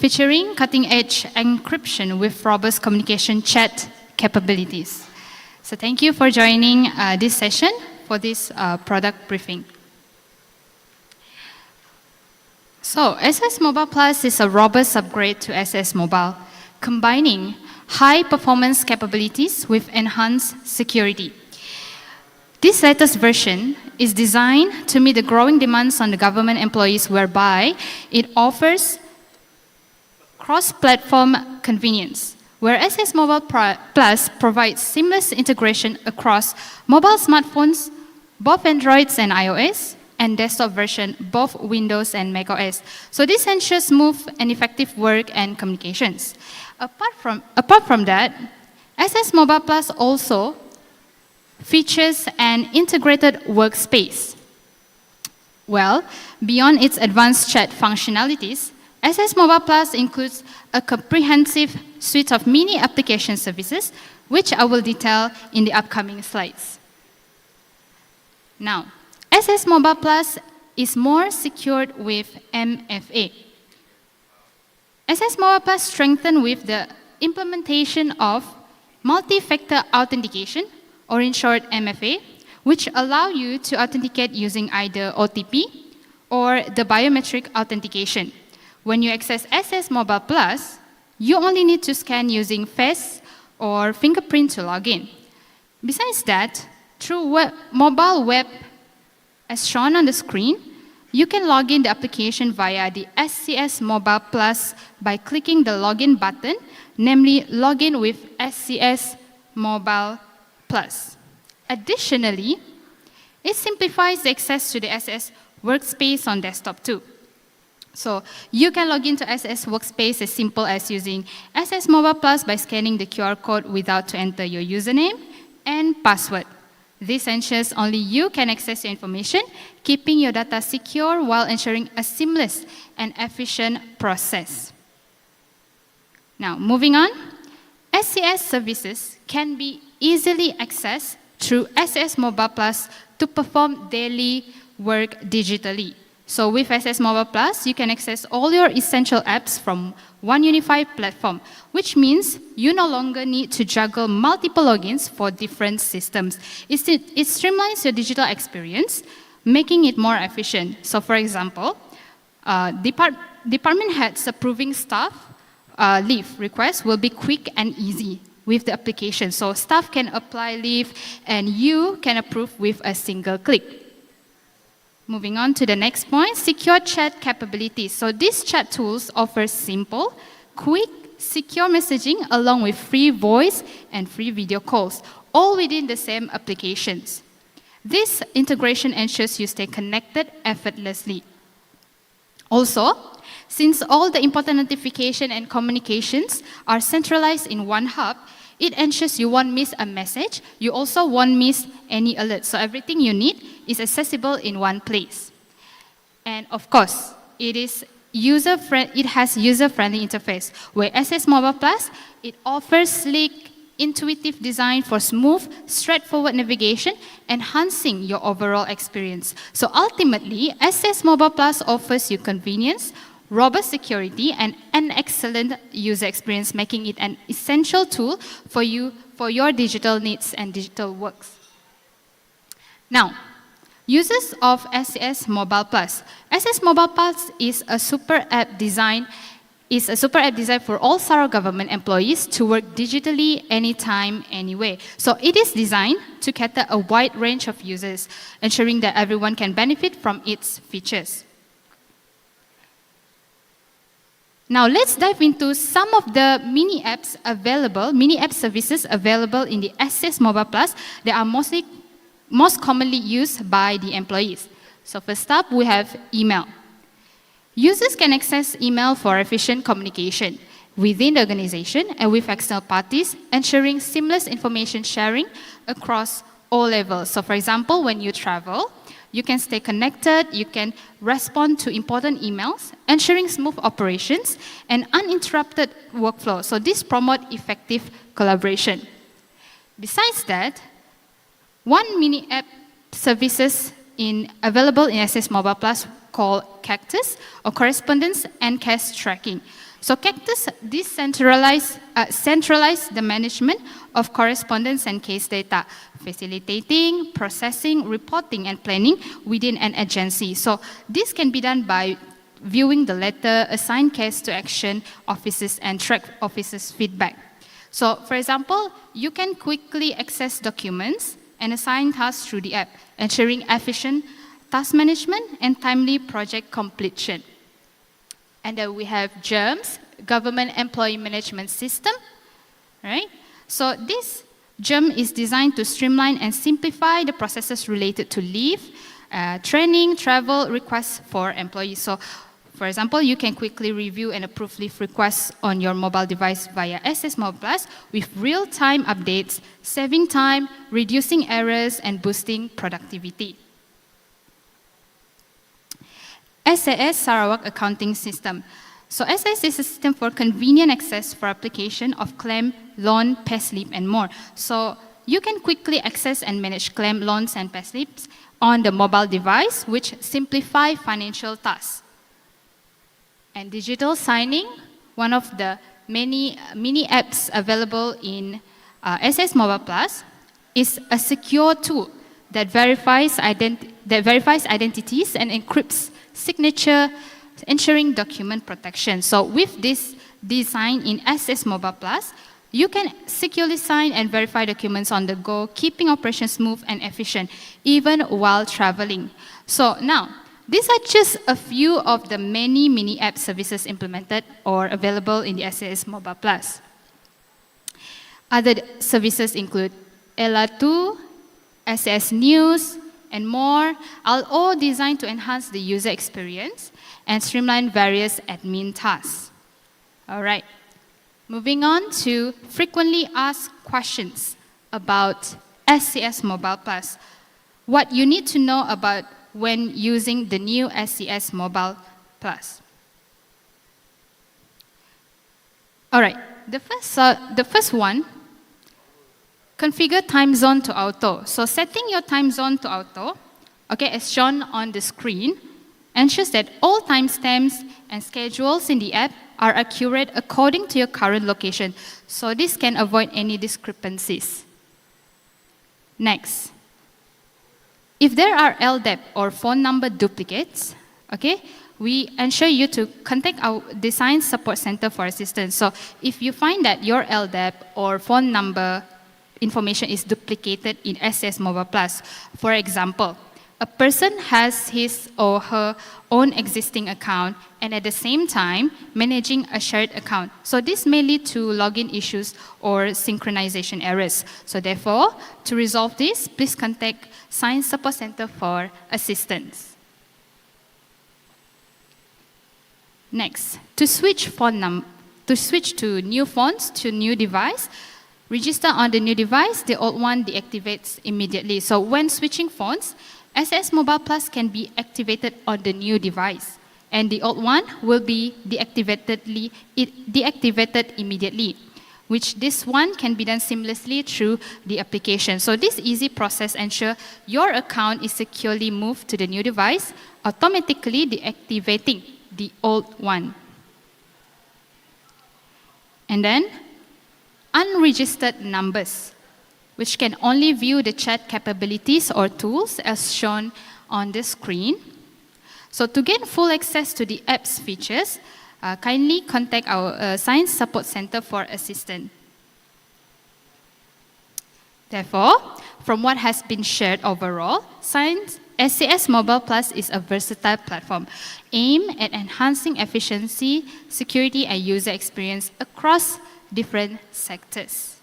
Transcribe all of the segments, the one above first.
featuring cutting-edge encryption with robust communication chat capabilities. So thank you for joining this session for this product briefing. So SS Mobile Plus is a robust upgrade to SS Mobile, combining high-performance capabilities with enhanced security. This latest version is designed to meet the growing demands on the government employees, whereby it offers cross-platform convenience, where SS Mobile Plus provides seamless integration across mobile smartphones, both Androids and iOS, and desktop version, both Windows and macOS. So this ensures smooth and effective work and communications. Apart from that, SS Mobile Plus also features an integrated workspace. Well, beyond its advanced chat functionalities, SS Mobile Plus includes a comprehensive suite of mini application services, which I will detail in the upcoming slides. Now, SS Mobile Plus is more secured with MFA. SS Mobile Plus strengthened with the implementation of multi-factor authentication, or in short MFA, which allow you to authenticate using either OTP or the biometric authentication. When you access SS Mobile Plus, you only need to scan using face or fingerprint to log in. Besides that, through mobile web, as shown on the screen, you can log in the application via the SCS Mobile Plus by clicking the login button, namely login with SCS Mobile Plus. Additionally, it simplifies the access to the SS workspace on desktop too. So you can log into SS workspace as simple as using SS Mobile Plus by scanning the QR code without to enter your username and password. This ensures only you can access your information, keeping your data secure while ensuring a seamless and efficient process. Now, moving on, SCS services can be easily accessed through SS Mobile Plus to perform daily work digitally. So with SS Mobile Plus, you can access all your essential apps from one unified platform, which means you no longer need to juggle multiple logins for different systems. It streamlines your digital experience, making it more efficient. So for example, department heads approving staff leave requests will be quick and easy with the application. So staff can apply leave and you can approve with a single click. Moving on to the next point, secure chat capabilities. So these chat tools offer simple, quick, secure messaging along with free voice and free video calls, all within the same applications. This integration ensures you stay connected effortlessly. Also, since all the important notification and communications are centralized in one hub, it ensures you won't miss a message. You also won't miss any alert. So everything you need is accessible in one place. And of course, it has user-friendly interface, where SS Mobile Plus, it offers sleek, intuitive design for smooth, straightforward navigation, enhancing your overall experience. So ultimately, SS Mobile Plus offers you convenience, robust security, and an excellent user experience, making it an essential tool for you for your digital needs and digital works. Now, users of SS Mobile Plus. SS Mobile Plus is a super app designed for all Sarawak government employees to work digitally anytime, anywhere. So it is designed to cater a wide range of users, ensuring that everyone can benefit from its features. Now let's dive into some of the mini app services available in the SS Mobile Plus that are most commonly used by the employees. So first up, we have email. Users can access email for efficient communication within the organization and with external parties, ensuring seamless information sharing across all levels. So for example, when you travel, you can stay connected, you can respond to important emails, ensuring smooth operations and uninterrupted workflow. So this promotes effective collaboration. Besides that, one mini app services available in SS Mobile Plus called Cactus, or correspondence and case tracking. So Cactus centralize the management of correspondence and case data, facilitating, processing, reporting, and planning within an agency. So this can be done by viewing the letter, assign case to action officers, and track officers' feedback. So for example, you can quickly access documents and assign tasks through the app, ensuring efficient task management and timely project completion. And then we have GEMS, Government Employee Management System, right? So this GEM is designed to streamline and simplify the processes related to leave, training, travel requests for employees. So for example, you can quickly review and approve leave requests on your mobile device via SS Mobile Plus with real-time updates, saving time, reducing errors, and boosting productivity. SAS Sarawak Accounting System. So SAS is a system for convenient access for application of claim, loan, payslip, and more. So you can quickly access and manage claim, loans, and payslips on the mobile device, which simplify financial tasks. And digital signing, one of the many mini apps available in SS Mobile Plus, is a secure tool that verifies identities and encrypts signature, ensuring document protection. So with this design in SS Mobile Plus, you can securely sign and verify documents on the go, keeping operations smooth and efficient, even while traveling. So now, these are just a few of the many mini app services implemented or available in the SAS Mobile Plus. Other services include Ela2, SAS News, and more, are all designed to enhance the user experience and streamline various admin tasks. All right, moving on to frequently asked questions about SCS Mobile Plus. What you need to know about when using the new SCS Mobile Plus. All right, the first one, configure time zone to auto. So setting your time zone to auto, okay, as shown on the screen, ensures that all timestamps and schedules in the app are accurate according to your current location. So this can avoid any discrepancies. Next, if there are LDAP or phone number duplicates, okay, we ensure you to contact our Design Support Center for assistance. So if you find that your LDAP or phone number information is duplicated in SS Mobile Plus, for example, a person has his or her own existing account and at the same time managing a shared account. So this may lead to login issues or synchronization errors. So therefore, to resolve this, please contact Science Support Center for assistance. Next, to switch to new phones to new device, register on the new device, the old one deactivates immediately. So when switching phones, SS Mobile Plus can be activated on the new device, and the old one will be deactivated immediately, which this one can be done seamlessly through the application. So this easy process ensures your account is securely moved to the new device, automatically deactivating the old one. And then, unregistered numbers, which can only view the chat capabilities or tools as shown on the screen. So to gain full access to the app's features, kindly contact our Science Support Center for assistance. Therefore, from what has been shared overall, SCS Mobile Plus is a versatile platform aimed at enhancing efficiency, security, and user experience across different sectors.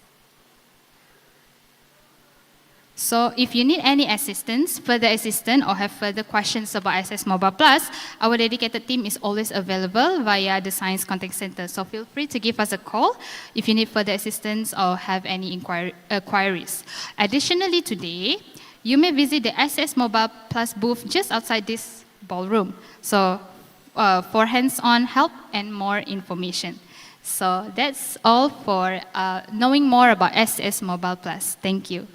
So if you need any assistance, further assistance, or have further questions about SS Mobile Plus, our dedicated team is always available via the Science Contact Center. So feel free to give us a call if you need further assistance or have any inquiries. Additionally, today, you may visit the SS Mobile Plus booth just outside this ballroom. So for hands-on help and more information. So that's all for knowing more about SS Mobile Plus. Thank you.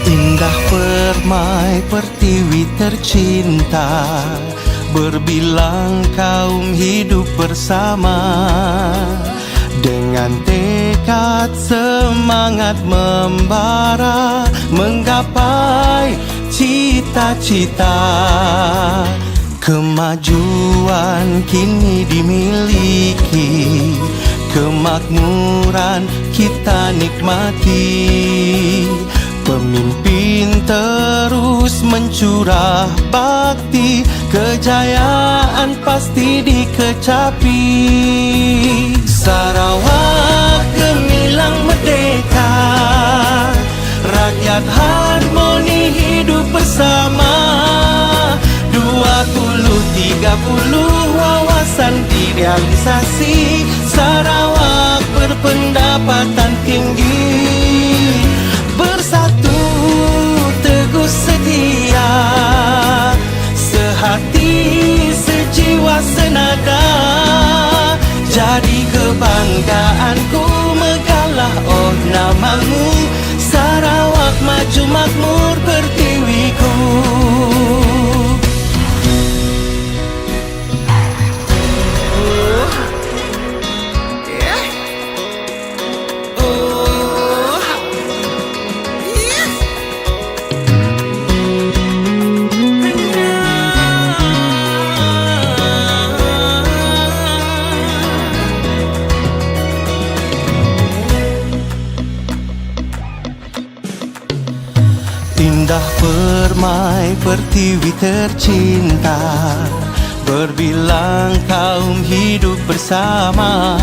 Indah permai pertiwi tercinta, berbilang kaum hidup bersama, dengan tekad semangat membara, menggapai cita-cita. Kemajuan kini dimiliki, kemakmuran kita nikmati. Pemimpin terus mencurah bakti, kejayaan pasti dikecapi. Sarawak gemilang merdeka, rakyat harmoni hidup bersama. 2030 wawasan direalisasi, Sarawak berpendapatan tinggi. Bersatu teguh setia, sehati sejiwa senada. Jadi kebanggaanku megalah oh namamu, Sarawak maju makmur pertiwiku. Indah permai pertiwi tercinta, berbilang kaum hidup bersama,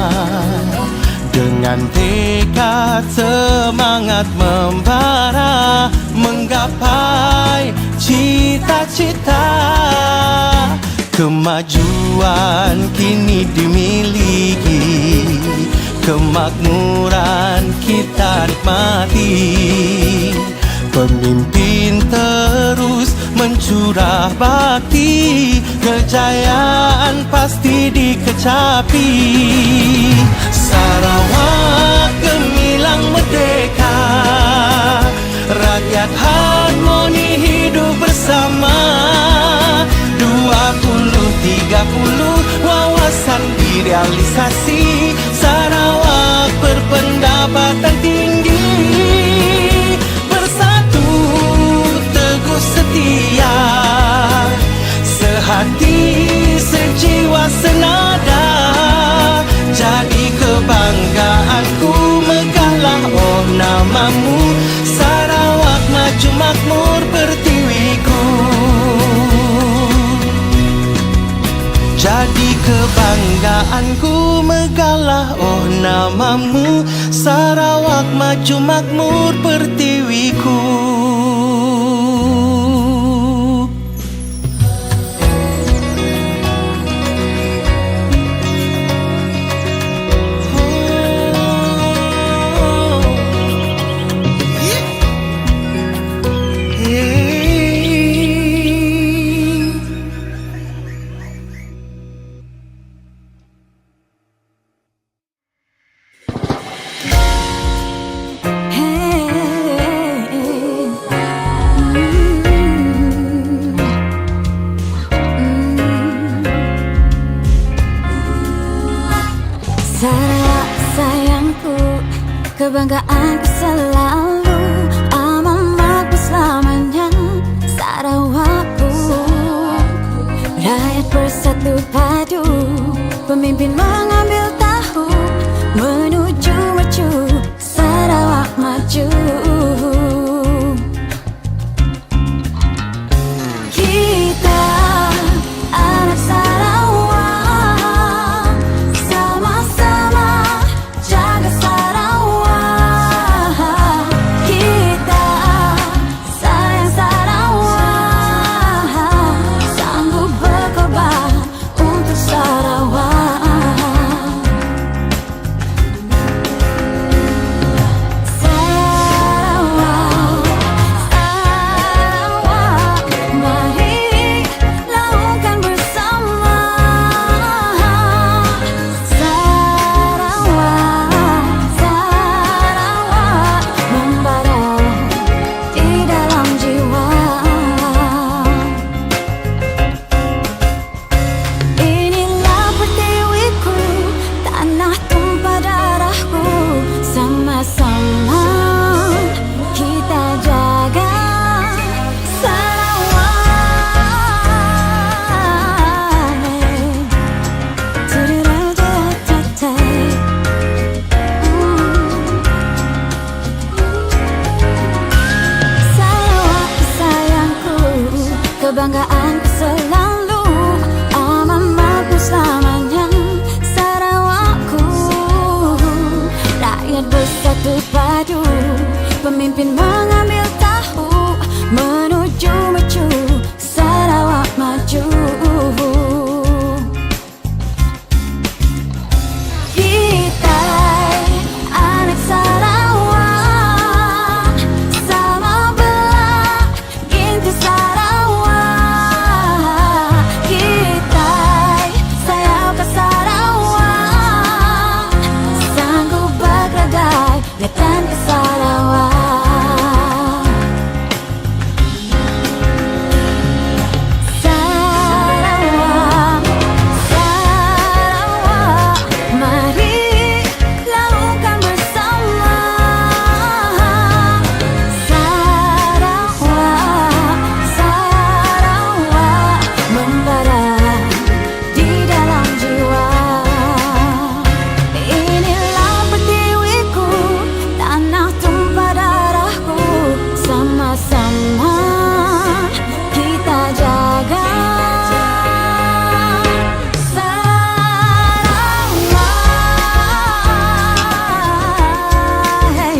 dengan tekad semangat membara, menggapai cita-cita. Kemajuan kini dimiliki, kemakmuran kita nikmati. Pemimpin terus mencurah bakti, kejayaan pasti dikecapi. Sarawak gemilang merdeka, rakyat harmoni hidup bersama. 2030 wawasan direalisasi, Sarawak berpendapatan tinggi. Setia, sehati sejiwa senada. Jadi kebanggaanku megahlah oh namamu, Sarawak maju makmur pertiwiku. Jadi kebanggaanku megahlah oh namamu, Sarawak maju makmur pertiwiku. Kebanggaanku selalu, amanku selamanya, Sarawakku. Rakyat bersatu padu, pemimpin mengambil tahu, menuju maju, Sarawak maju. Kita anak Sarawak, sama-sama jaga Sarawak. kebanggaanku selalu, amanatku selamanya, Sarawakku. Rakyat bersatu padu, pemimpin mengambil tahu, menuju maju, Sarawak maju. Kita anak Sarawak, sama belah inti Sarawak. Kita sayap ke Sarawak, sanggup bergerak datang ke Sarawak. Sarawak, Sarawak, mari lakukan bersama. Sarawak, Sarawak, membara di dalam jiwa. Inilah pertiwiku, tanah tumpah darahku, sama-sama kita jaga. Sarawak, hey,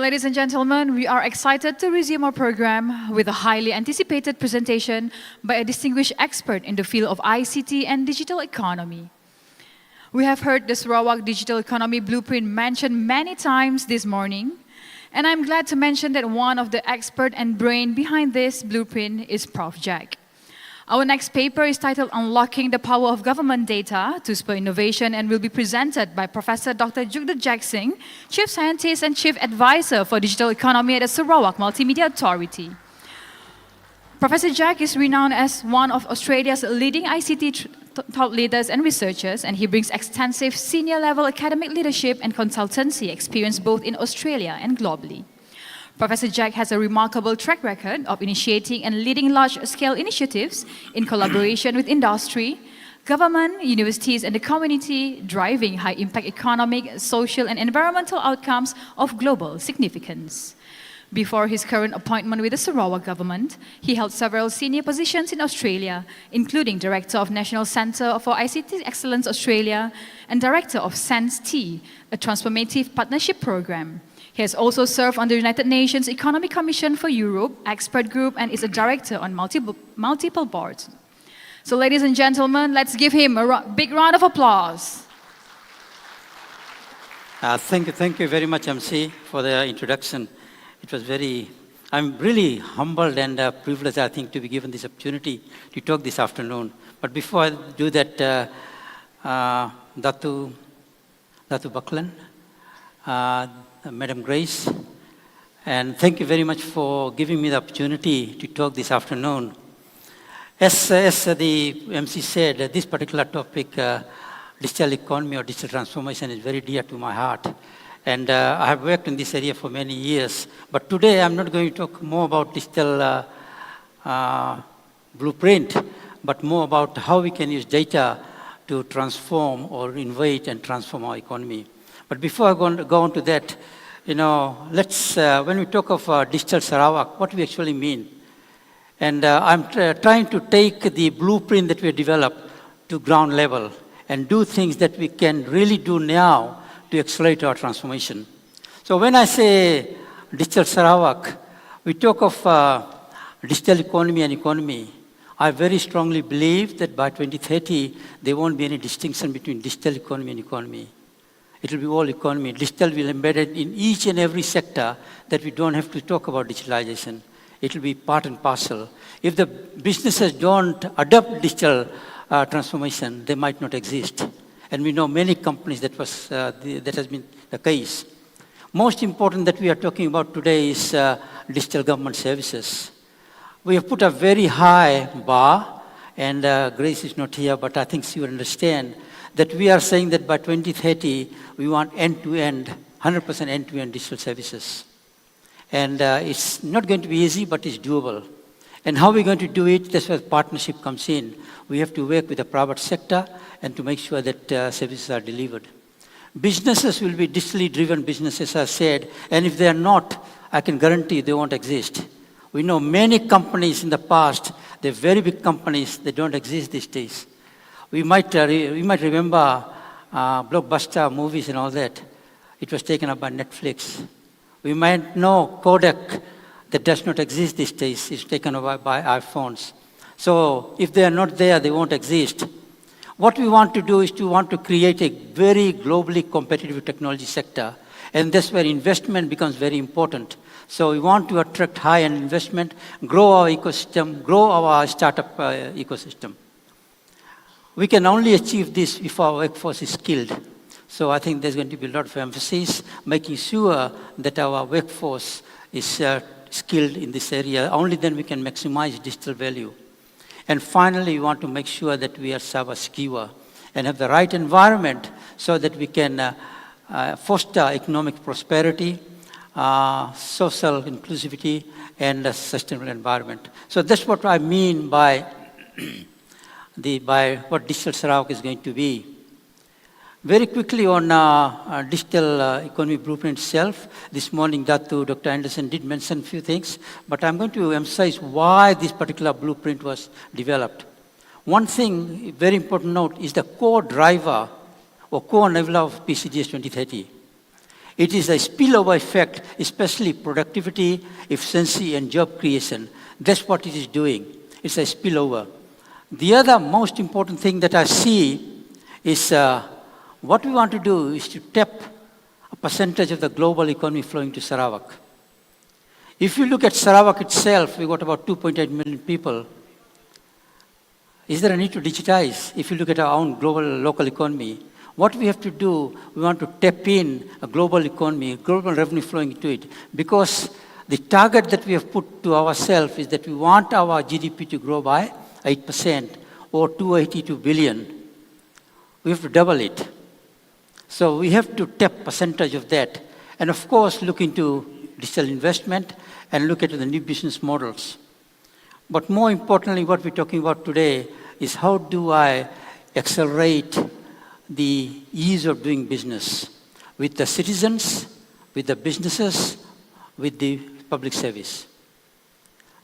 ladies and gentlemen, we are excited to resume our program with a highly anticipated presentation by a distinguished expert in the field of ICT and digital economy. We have heard the Sarawak Digital Economy Blueprint mentioned many times this morning, and I'm glad to mention that one of the expert and brain behind this blueprint is Prof. Jack. Our next paper is titled Unlocking the Power of Government Data to Spur Innovation and will be presented by Professor Dr. Jugdajak Singh, Chief Scientist and Chief Advisor for Digital Economy at the Sarawak Multimedia Authority. Professor Jack is renowned as one of Australia's leading ICT thought leaders and researchers, and he brings extensive senior-level academic leadership and consultancy experience both in Australia and globally. Professor Jack has a remarkable track record of initiating and leading large-scale initiatives in collaboration with industry, government, universities, and the community, driving high-impact economic, social, and environmental outcomes of global significance. Before his current appointment with the Sarawak government, he held several senior positions in Australia, including Director of National Centre for ICT Excellence Australia and Director of SENS-T, a transformative partnership program. He has also served on the United Nations Economic Commission for Europe expert group and is a director on multiple boards. So ladies and gentlemen, let's give him a big round of applause. Thank you very much, MC, for the introduction. It was I'm really humbled and privileged, I think, to be given this opportunity to talk this afternoon. But before I do that, Datu Buckland, Madam Grace, and thank you very much for giving me the opportunity to talk this afternoon. As the MC said, this particular topic, digital economy or digital transformation, is very dear to my heart. And I have worked in this area for many years. But today I'm not going to talk more about digital blueprint, but more about how we can use data to transform or innovate and transform our economy. But before I go on to that, let's, when we talk of digital Sarawak, what we actually mean. And I'm trying to take the blueprint that we developed to ground level and do things that we can really do now to accelerate our transformation. So when I say digital Sarawak, we talk of digital economy and economy. I very strongly believe that by 2030, there won't be any distinction between digital economy and economy. It will be all economy. Digital will be embedded in each and every sector that we don't have to talk about digitalization. It will be part and parcel. If the businesses don't adopt digital transformation, they might not exist. And we know many companies that has been the case. Most important that we are talking about today is digital government services. We have put a very high bar, and Grace is not here, but I think she will understand that we are saying that by 2030, we want end-to-end, 100% end-to-end digital services. And it's not going to be easy, but it's doable. And how are we going to do it? That's where partnership comes in. We have to work with the private sector and to make sure that services are delivered. Businesses will be digitally driven businesses, as I said, and if they are not, I can guarantee they won't exist. We know many companies in the past, they're very big companies, they don't exist these days. We might remember blockbuster movies and all that. It was taken up by Netflix. We might know Kodak, that does not exist these days, is taken over by iPhones. So if they are not there, they won't exist. What we want to do is to want to create a very globally competitive technology sector, and that's where investment becomes very important. So we want to attract high-end investment, grow our ecosystem, grow our startup ecosystem. We can only achieve this if our workforce is skilled. So I think there's going to be a lot of emphasis, making sure that our workforce is skilled in this area. Only then we can maximize digital value. And finally, we want to make sure that we are cyber-secure and have the right environment so that we can foster economic prosperity, social inclusivity, and a sustainable environment. So that's what I mean by what digital Sarawak is going to be. Very quickly on digital economy blueprint itself, this morning Dr. Anderson did mention a few things, but I'm going to emphasize why this particular blueprint was developed. One thing, very important note, is the core driver or core enabler of PCGS 2030. It is a spillover effect, especially productivity, efficiency, and job creation. That's what it is doing. It's a spillover. The other most important thing that I see is what we want to do is to tap a percentage of the global economy flowing to Sarawak. If you look at Sarawak itself, we've got about 2.8 million people. is there a need to digitize? If you look at our own global, local economy, what we have to do, we want to tap in a global economy, global revenue flowing into it, because the target that we have put to ourselves is that we want our GDP to grow by 8% or 282 billion. We have to double it. So we have to tap percentage of that. And of course, look into digital investment and look at the new business models. But more importantly, what we're talking about today is how do I accelerate the ease of doing business with the citizens, with the businesses, with the public service.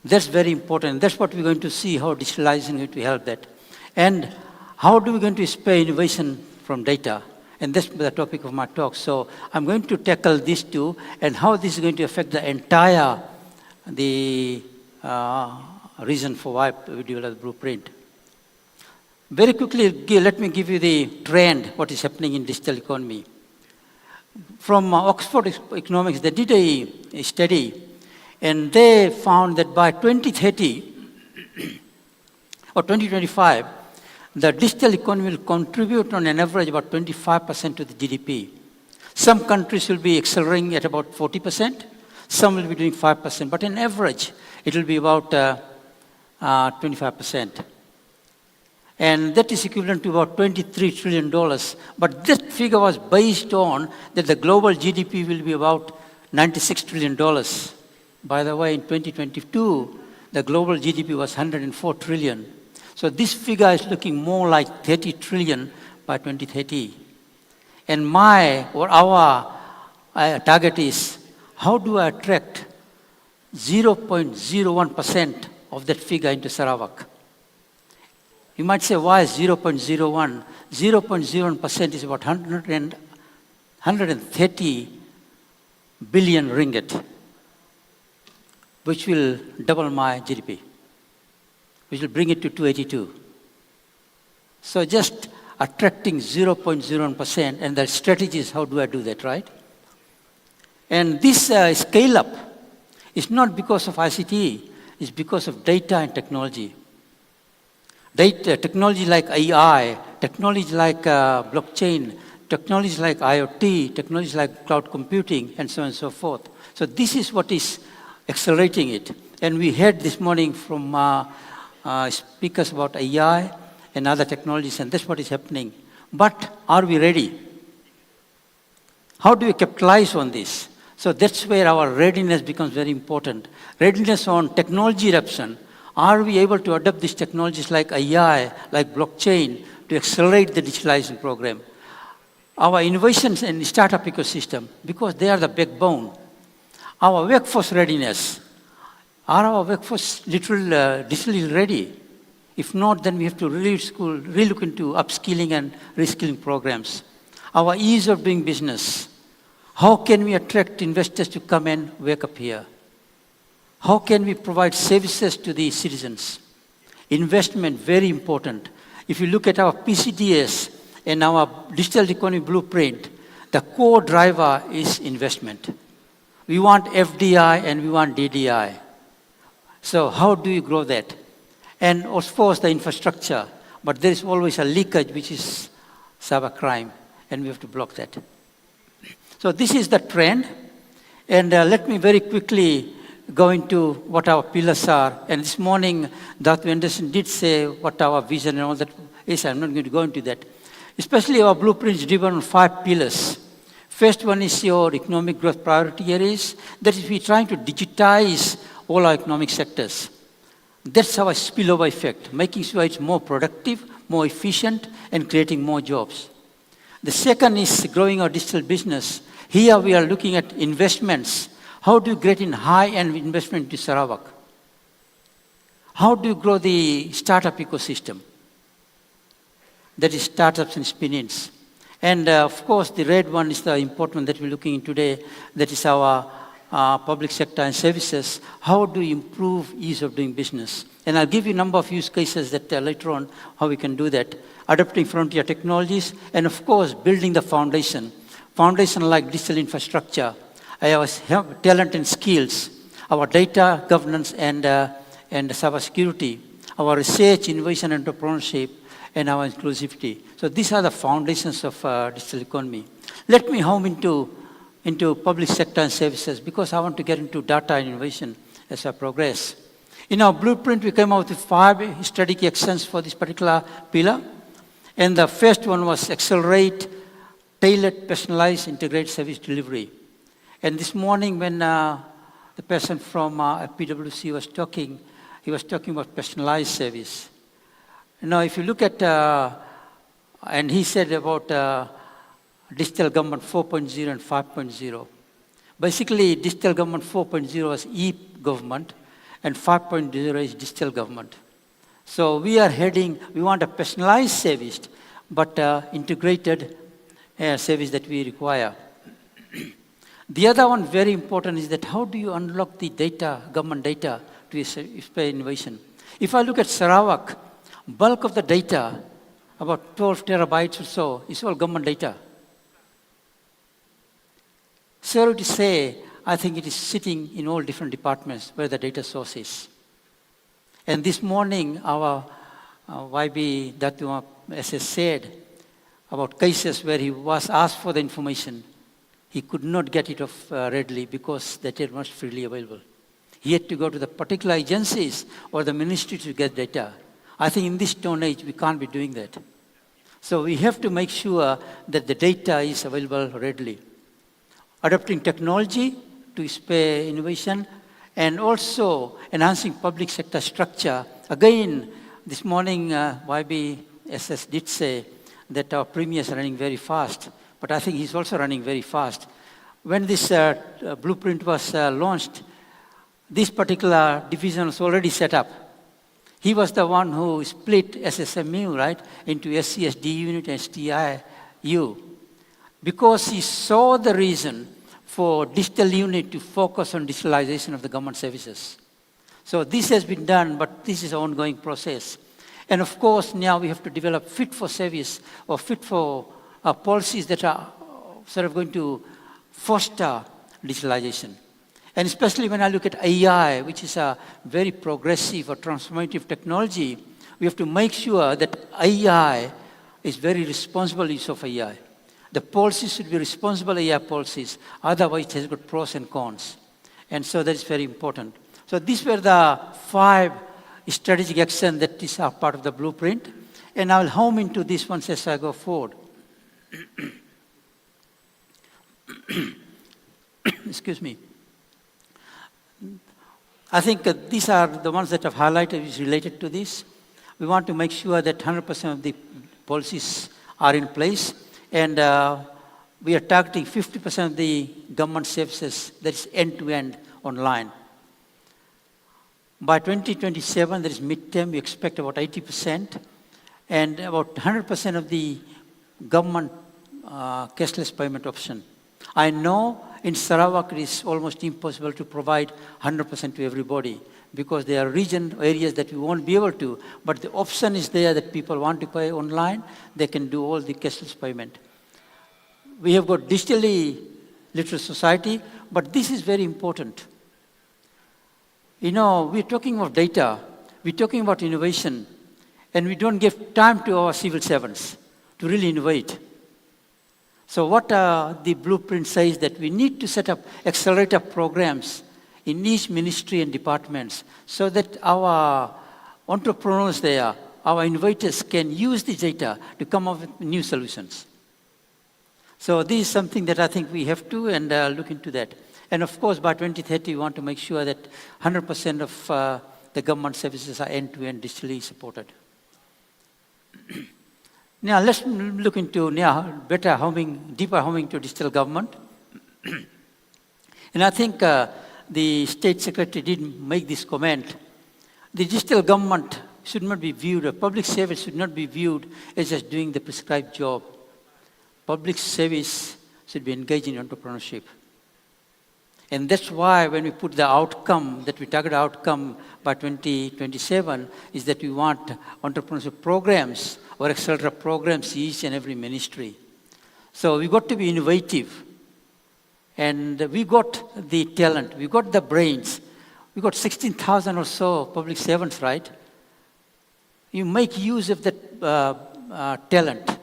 That's very important. That's what we're going to see, how digitalizing it will help that. And how do we going to spur innovation from data? And that's the topic of my talk. So I'm going to tackle these two and how this is going to affect the entire reason for why we developed the blueprint. Very quickly, let me give you the trend, what is happening in digital economy. From Oxford Economics, they did a study, and they found that by 2030 or 2025, the digital economy will contribute on an average about 25% to the GDP. Some countries will be accelerating at about 40%, some will be doing 5%, but on average, it will be about 25%. And that is equivalent to about $23 trillion. But this figure was based on that the global GDP will be about $96 trillion. By the way, in 2022, the global GDP was $104 trillion. So this figure is looking more like $30 trillion by 2030. And our target is, how do I attract 0.01% of that figure into Sarawak? You might say, why 0.01? 0.01% is about 130 billion ringgit, which will double my GDP, which will bring it to 282. So just attracting 0.01%, and the strategy is how do I do that, right? And this scale up is not because of ICT, it's because of data and technology. Technology like AI, technology like blockchain, technology like IoT, technology like cloud computing, and so on and so forth. So this is what is accelerating it. And we heard this morning from speakers about AI and other technologies, and that's what is happening. But are we ready? How do we capitalize on this? So that's where our readiness becomes very important. Readiness on technology adoption. Are we able to adopt these technologies like AI, like blockchain, to accelerate the digitalization program? Our innovations and startup ecosystem, because they are the backbone. Our workforce readiness. Are our workforce digitally ready? If not, then we have to relook into upskilling and reskilling programs. Our ease of doing business. How can we attract investors to come and work up here? How can we provide services to the citizens? Investment, very important. If you look at our PCDS and our digital economy blueprint, the core driver is investment. We want FDI and we want DDI. So how do you grow that? And of course the infrastructure, but there is always a leakage which is cybercrime, and we have to block that. So this is the trend, and let me very quickly go into what our pillars are. And this morning, Dr. Anderson did say what our vision and all that is. I'm not going to go into that. Especially our blueprint is driven on 5 pillars. First one is your economic growth priority areas. That is, we're trying to digitize all our economic sectors. That's our spillover effect, making sure it's more productive, more efficient, and creating more jobs. The second is growing our digital business. Here we are looking at investments. How do you get in high-end investment to Sarawak? How do you grow the startup ecosystem? That is startups and spin-ins. And of course, the red one is the important one that we're looking at today. That is our public sector and services. How do you improve ease of doing business? And I'll give you a number of use cases that later on, how we can do that. Adopting frontier technologies, and of course, building the foundation. Foundation like digital infrastructure, our talent and skills, our data governance and cybersecurity, our research, innovation, entrepreneurship, and our inclusivity. So these are the foundations of digital economy. Let me home into public sector and services because I want to get into data and innovation as I progress. In our blueprint, we came out with 5 strategic actions for this particular pillar. And the first one was accelerate tailored, personalized, integrated service delivery. And this morning when the person from PwC was talking, he was talking about personalized service. Now, if you look at, and he said about digital government 4.0 and 5.0. Basically, digital government 4.0 was e-government, and 5.0 is digital government. So we are heading, we want a personalized service, but integrated service that we require. The other one very important is that how do you unlock the data, government data, to inspire innovation? If I look at Sarawak, bulk of the data, about 12 terabytes or so, is all government data. Sorry to say, I think it is sitting in all different departments where the data source is. And this morning, our YB DATUK SS said about cases where he was asked for the information. He could not get it off readily because the data was freely available. He had to go to the particular agencies or the ministry to get data. I think in this stone age, we can't be doing that. So we have to make sure that the data is available readily. Adopting technology to spur innovation, and also enhancing public sector structure. Again, this morning, YBSS did say that our premier is running very fast, but I think he's also running very fast. When this blueprint was launched, this particular division was already set up. He was the one who split SSMU, right, into SCSD unit and STIU, because he saw the reason for digital unit to focus on digitalization of the government services. So this has been done, but this is an ongoing process. And of course, now we have to develop fit for service or fit for policies that are sort of going to foster digitalization. And especially when I look at AI, which is a very progressive or transformative technology, we have to make sure that AI is very responsible use of AI. The policies should be responsible AI policies, otherwise it has got pros and cons. And so that is very important. So these were the 5 strategic actions that is are part of the blueprint. And I will home into these ones as I go forward. Excuse me. I think these are the ones that I've highlighted is related to this. We want to make sure that 100% of the policies are in place. And we are targeting 50% of the government services that is end-to-end online. By 2027, there is midterm, we expect about 80%, and about 100% of the government cashless payment option. I know in Sarawak it is almost impossible to provide 100% to everybody because there are region areas that we won't be able to, but the option is there that people want to pay online, they can do all the cashless payment. We have got digitally literate society, but this is very important. You know, we're talking about data, we're talking about innovation, and we don't give time to our civil servants to really innovate. So what the blueprint says that we need to set up accelerator programs in each ministry and departments so that our entrepreneurs there, our innovators can use the data to come up with new solutions. So this is something that I think we have to and look into that. And of course, by 2030, we want to make sure that 100% of the government services are end-to-end digitally supported. Now, let's look into better homing, deeper homing to digital government. And I think the State Secretary did make this comment. The digital government should not be viewed, or public service should not be viewed as just doing the prescribed job. Public service should be engaged in entrepreneurship. And that's why when we put the outcome, that we target outcome by 2027, is that we want entrepreneurship programs or accelerator programs in each and every ministry. So we got to be innovative. And we got the talent, we got the brains. We got 16,000 or so public servants, right? you make use of that talent,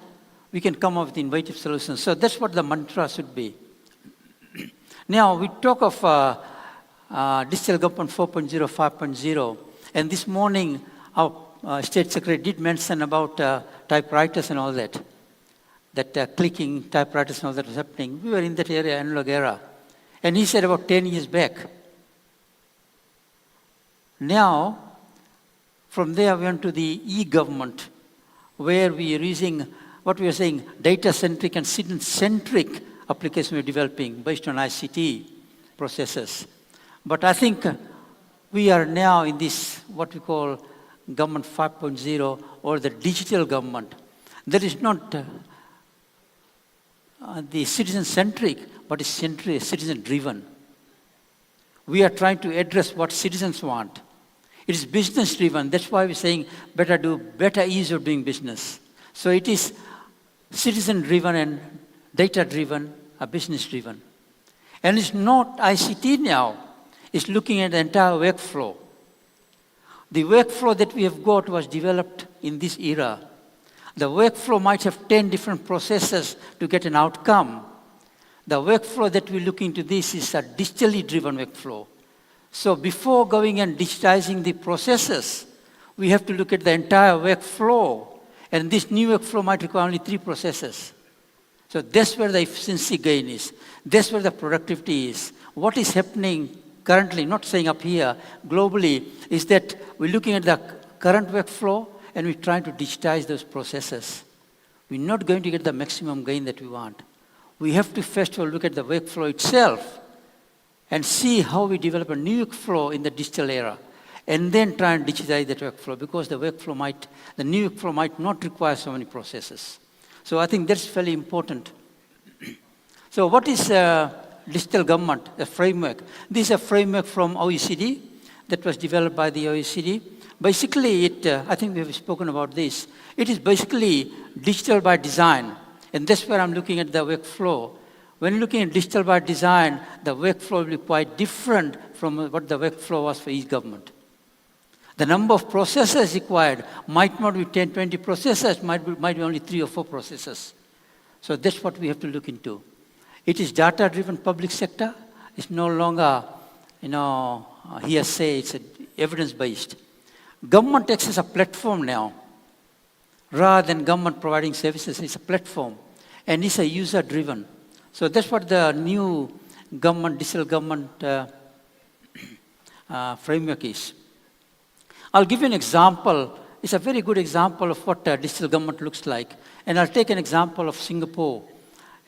we can come up with innovative solutions. So that's what the mantra should be. Now, we talk of digital government 4.0, 5.0, and this morning our State Secretary did mention about typewriters and all that, clicking typewriters and all that was happening. We were in that area, analog era. And he said about 10 years back. Now, from there we went to the e-government, where we are using what we are saying, data-centric and citizen-centric application we're developing based on ICT processes. But I think we are now in this, what we call government 5.0 or the digital government. That is not the citizen-centric, but it's citizen-driven. We are trying to address what citizens want. It is business-driven. That's why we're saying better ease of doing business. So it is citizen-driven and data-driven, business-driven. And it's not ICT now. It's looking at the entire workflow. The workflow that we have got was developed in this era. The workflow might have 10 different processes to get an outcome. The workflow that we look into this is a digitally driven workflow. So before going and digitizing the processes, we have to look at the entire workflow. And this new workflow might require only 3 processes. So that's where the efficiency gain is. That's where the productivity is. What is happening currently, not saying up here, globally, is that we're looking at the current workflow and we're trying to digitize those processes. We're not going to get the maximum gain that we want. We have to first of all look at the workflow itself and see how we develop a new workflow in the digital era, and then try and digitize that workflow, because the new workflow might not require so many processes. So I think that's fairly important. So what is digital government, a framework? This is a framework from OECD that was developed by the OECD. Basically, I think we have spoken about this. It is basically digital by design, and that's where I'm looking at the workflow. When looking at digital by design, the workflow will be quite different from what the workflow was for each government. The number of processes required might not be 10, 20 processes, might be only 3 or 4 processes. So that's what we have to look into. It is data-driven public sector. It's no longer, hearsay, it's evidence-based. Government acts as a platform now. Rather than government providing services, it's a platform. And it's a user-driven. So that's what the new government, digital government framework is. I'll give you an example. It's a very good example of what digital government looks like. And I'll take an example of Singapore.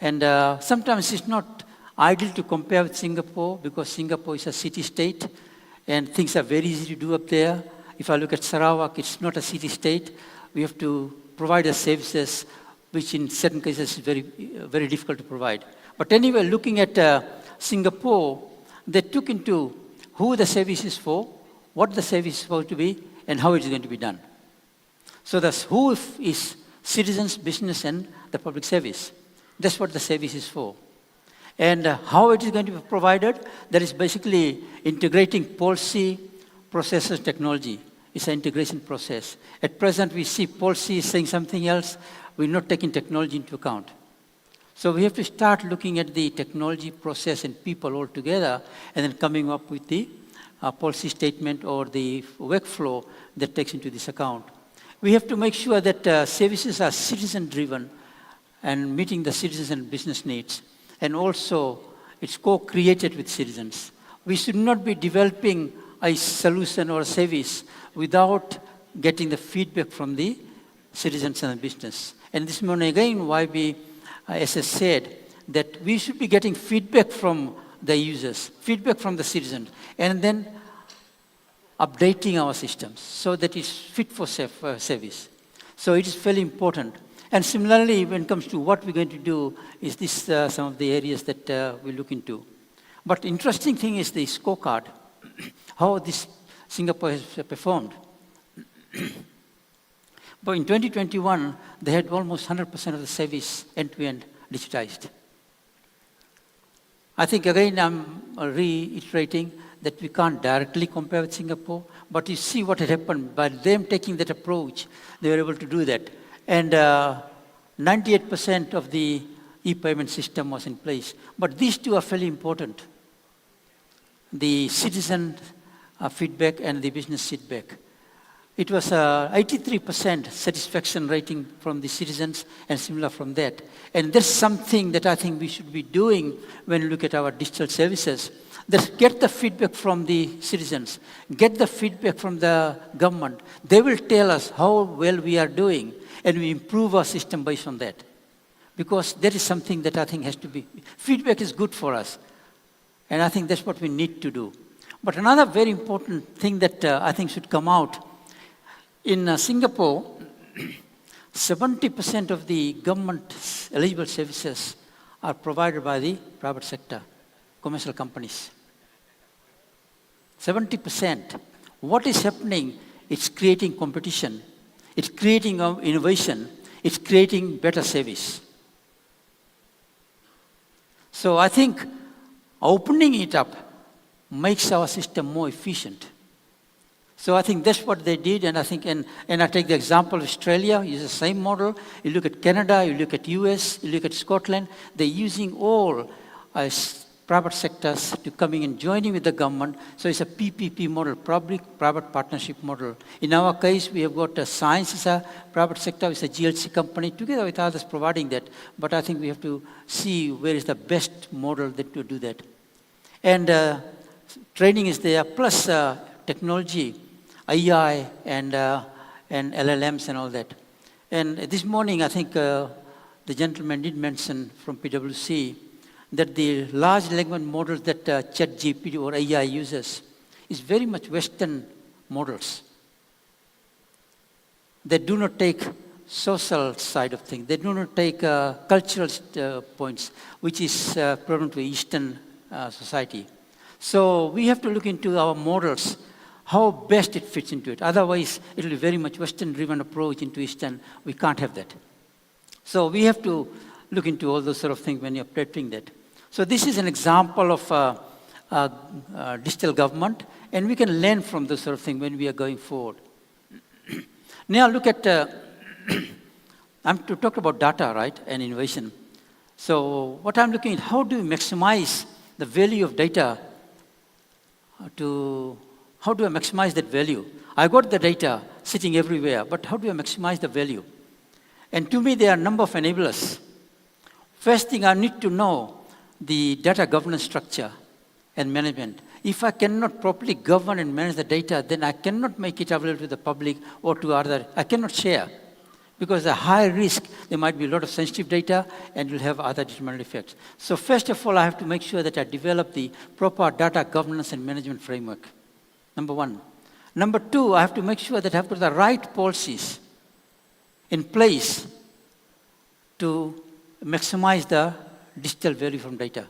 And sometimes it's not ideal to compare with Singapore, because Singapore is a city-state and things are very easy to do up there. If I look at Sarawak, it's not a city-state. We have to provide the services which in certain cases is very, very difficult to provide. But anyway, looking at Singapore, they took into who the service is for, what the service is supposed to be, and how it is going to be done. So the who is citizens, business, and the public service. That's what the service is for. And how it is going to be provided, that is basically integrating policy, processes, technology. It's an integration process. At present, we see policy is saying something else. We're not taking technology into account. So we have to start looking at the technology, process, and people all together, and then coming up with the policy statement or the workflow that takes into this account. We have to make sure that services are citizen-driven and meeting the citizens and business needs. And also, it's co-created with citizens. We should not be developing a solution or a service without getting the feedback from the citizens and the business. And this morning again, why we, as I said, that we should be getting feedback from the users, feedback from the citizens, and then updating our systems so that it's fit for service. So it is fairly important. And similarly, when it comes to what we're going to do, is this some of the areas that we look into. But interesting thing is the scorecard, how this Singapore has performed. But in 2021, they had almost 100% of the service end-to-end digitized. I think again, I'm reiterating that we can't directly compare with Singapore, but you see what had happened. By them taking that approach, they were able to do that. And 98% of the e-payment system was in place. But these two are fairly important. The citizen feedback and the business feedback. It was 83% satisfaction rating from the citizens and similar from that. And that's something that I think we should be doing when we look at our digital services. That get the feedback from the citizens, get the feedback from the government. They will tell us how well we are doing, and we improve our system based on that. Because that is something that I think has to be, feedback is good for us. And I think that's what we need to do. But another very important thing that I think should come out, in Singapore, 70% of the government eligible services are provided by the private sector, commercial companies. 70%. What is happening? It's creating competition. It's creating innovation. It's creating better service. So I think opening it up makes our system more efficient. So I think that's what they did, and I think, and I take the example of Australia, use the same model. You look at Canada, you look at US, you look at Scotland, they're using all private sectors to coming and joining with the government. So it's a PPP model, public-private partnership model. In our case, we have got science as a private sector, it's a GLC company, together with others providing that. But I think we have to see where is the best model to do that. And training is there, plus technology, AI and LLMs and all that. And this morning, I think the gentleman did mention from PwC that the large language models that ChatGPT or AI uses is very much Western models. They do not take social side of things. They do not take cultural points, which is problem to Eastern society. So we have to look into our models, how best it fits into it. Otherwise, it will be very much Western-driven approach into Eastern. We can't have that. So we have to look into all those sort of things when you're preparing that. So this is an example of digital government, and we can learn from this sort of thing when we are going forward. Now look at, I'm to talk about data, right, and innovation. So what I'm looking at, how do we maximize the value of data how do I maximize that value? I got the data sitting everywhere, but how do I maximize the value? And to me, there are a number of enablers. First thing, I need to know the data governance structure and management. If I cannot properly govern and manage the data, then I cannot make it available to the public or to other. I cannot share. Because a high risk, there might be a lot of sensitive data and will have other detrimental effects. So first of all, I have to make sure that I develop the proper data governance and management framework. Number one. Number two, I have to make sure that I have got the right policies in place to maximize the digital value from data.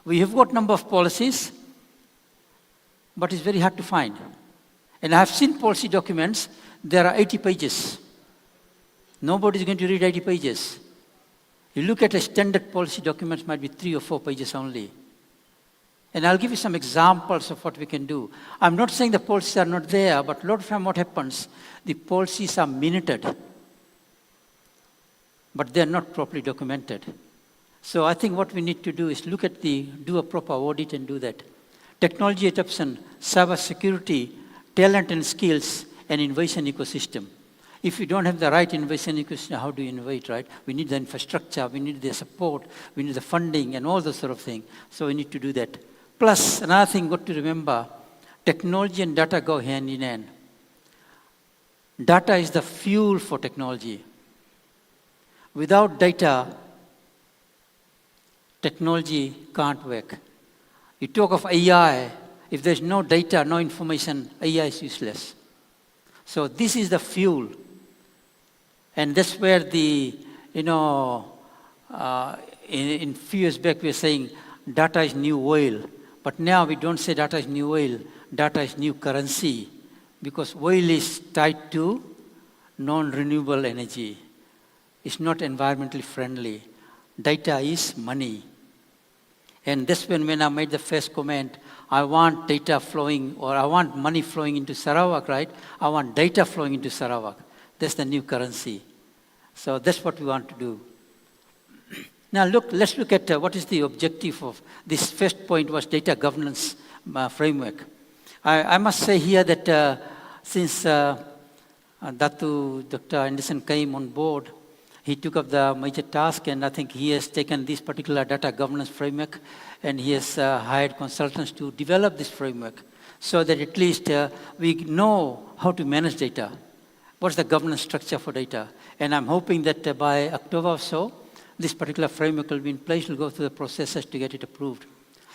We have got a number of policies, but it's very hard to find. And I have seen policy documents, there are 80 pages. Nobody is going to read 80 pages. You look at a standard policy documents, might be 3 or 4 pages only. And I'll give you some examples of what we can do. I'm not saying the policies are not there, but a lot of time what happens, the policies are minuted, but they're not properly documented. So I think what we need to do is look at do a proper audit and do that. Technology adoption, cyber security, talent and skills, and innovation ecosystem. If you don't have the right innovation ecosystem, how do you innovate, right? We need the infrastructure, we need the support, we need the funding, and all those sort of things. So we need to do that. Plus, another thing got to remember, technology and data go hand in hand. Data is the fuel for technology. Without data, technology can't work. You talk of AI, if there's no data, no information, AI is useless. So this is the fuel. And that's where in few years back we were saying data is new oil. But now we don't say data is new oil, data is new currency. Because oil is tied to non-renewable energy. It's not environmentally friendly. Data is money. And that's when I made the first comment, I want data flowing, or I want money flowing into Sarawak, right? I want data flowing into Sarawak. That's the new currency. So that's what we want to do. Now let's look at what is the objective of this first point was data governance framework. I must say here that since DATUK, Dr. Anderson came on board, he took up the major task, and I think he has taken this particular data governance framework, and he has hired consultants to develop this framework so that at least we know how to manage data. What's the governance structure for data? And I'm hoping that by October or so, this particular framework will be in place. We'll go through the processes to get it approved.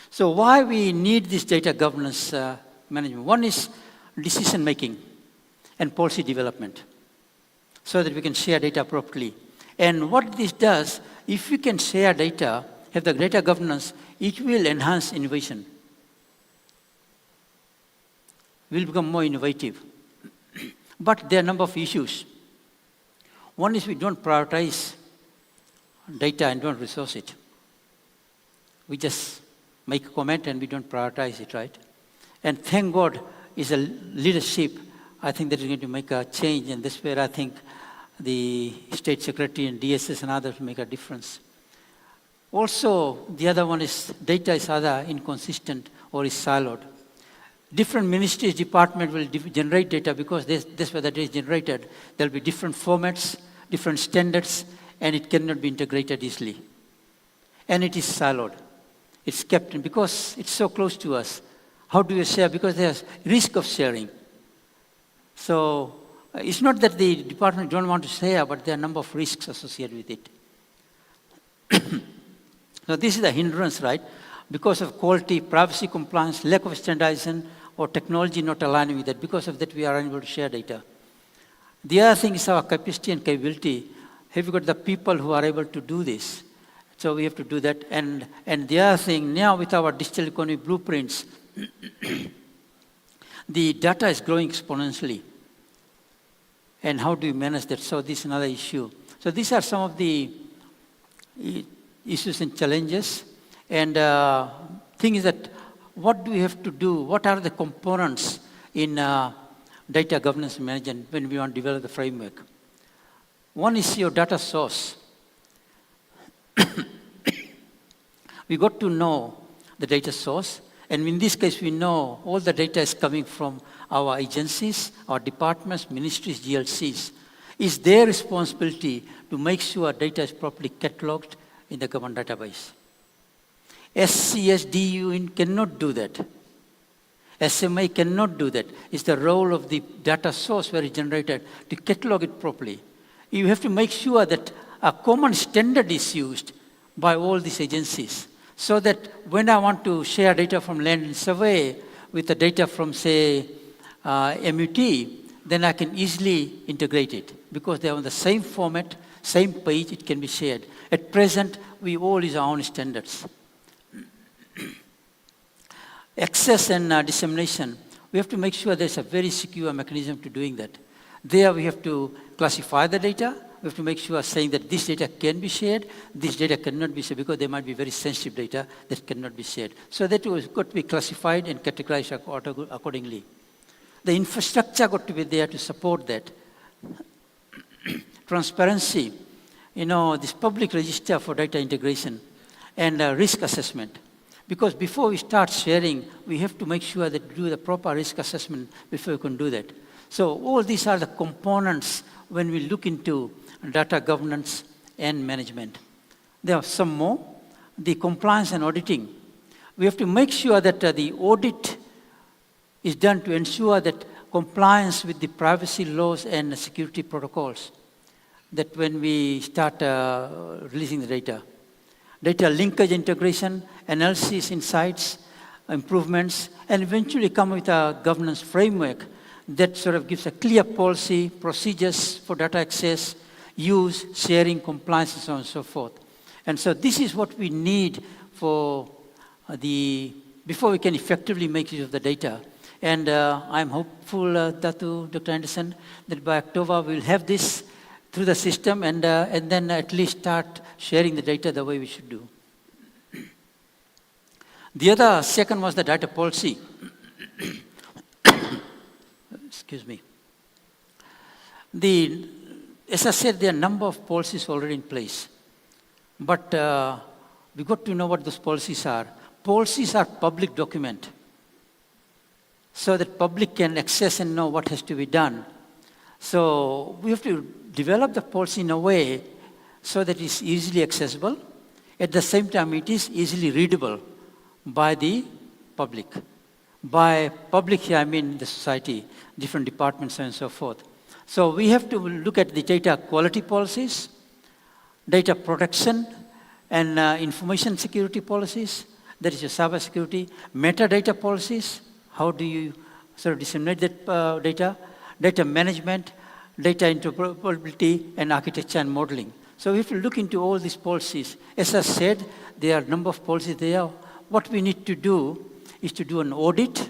So why we need this data governance management? One is decision making and policy development so that we can share data properly. And what this does, if we can share data, have the data governance, it will enhance innovation. We'll become more innovative. But there are a number of issues. One is we don't prioritize data and don't resource it. We just make a comment and we don't prioritize it, right? And thank God is a leadership, I think, that is going to make a change, and that's where I think the State Secretary and DSS and others make a difference. Also, the other one is data is either inconsistent or is siloed. Different ministries, departments will generate data because that's where the data is generated. There will be different formats, different standards, and it cannot be integrated easily. And it is siloed. It's kept, and because it's so close to us, how do you share? Because there's risk of sharing. So it's not that the department don't want to share, but there are a number of risks associated with it. So this is a hindrance, right? Because of quality, privacy compliance, lack of standardization, or technology not aligning with that. Because of that, we are unable to share data. The other thing is our capacity and capability. Have you got the people who are able to do this? So we have to do that. And the other thing, now with our digital economy blueprints, the data is growing exponentially. And how do you manage that? So this is another issue. So these are some of the issues and challenges. And thing is that what do we have to do? What are the components in data governance management when we want to develop the framework? One is your data source. We got to know the data source. And in this case, we know all the data is coming from our agencies, our departments, ministries, GLCs. It's their responsibility to make sure data is properly catalogued in the government database. SCS, DU cannot do that. SMA cannot do that. It's the role of the data source where it's generated to catalog it properly. You have to make sure that a common standard is used by all these agencies so that when I want to share data from land and survey with the data from, say, MUT, then I can easily integrate it because they're on the same format, same page, it can be shared. At present, we all use our own standards. Access and dissemination, we have to make sure there's a very secure mechanism to doing that. There we have to classify the data. We have to make sure saying that this data can be shared, this data cannot be shared because there might be very sensitive data that cannot be shared. So that was got to be classified and categorized accordingly. The infrastructure got to be there to support that. Transparency, this public register for data integration and risk assessment. Because before we start sharing, we have to make sure that we do the proper risk assessment before we can do that. So all these are the components when we look into data governance and management. There are some more. The compliance and auditing. We have to make sure that the audit is done to ensure that compliance with the privacy laws and security protocols, that when we start releasing the data. Data linkage integration, analysis, insights, improvements, and eventually come with a governance framework that sort of gives a clear policy, procedures for data access, use, sharing, compliance, and so on and so forth. And so this is what we need for before we can effectively make use of the data. And I'm hopeful, Dr. Anderson, that by October we'll have this through the system and then at least start sharing the data the way we should do. The other second was the data policy. Excuse me. As I said, there are a number of policies already in place. But we got to know what those policies are. Policies are public document, so that public can access and know what has to be done. So we have to develop the policy in a way so that it's easily accessible. At the same time, it is easily readable by the public. By public here, I mean the society, different departments and so forth. So we have to look at the data quality policies, data protection, and information security policies, that is your cyber security, metadata policies, how do you sort of disseminate that data, data management, data interoperability, and architecture and modeling. So we have to look into all these policies. As I said, there are a number of policies there. What we need to do is to do an audit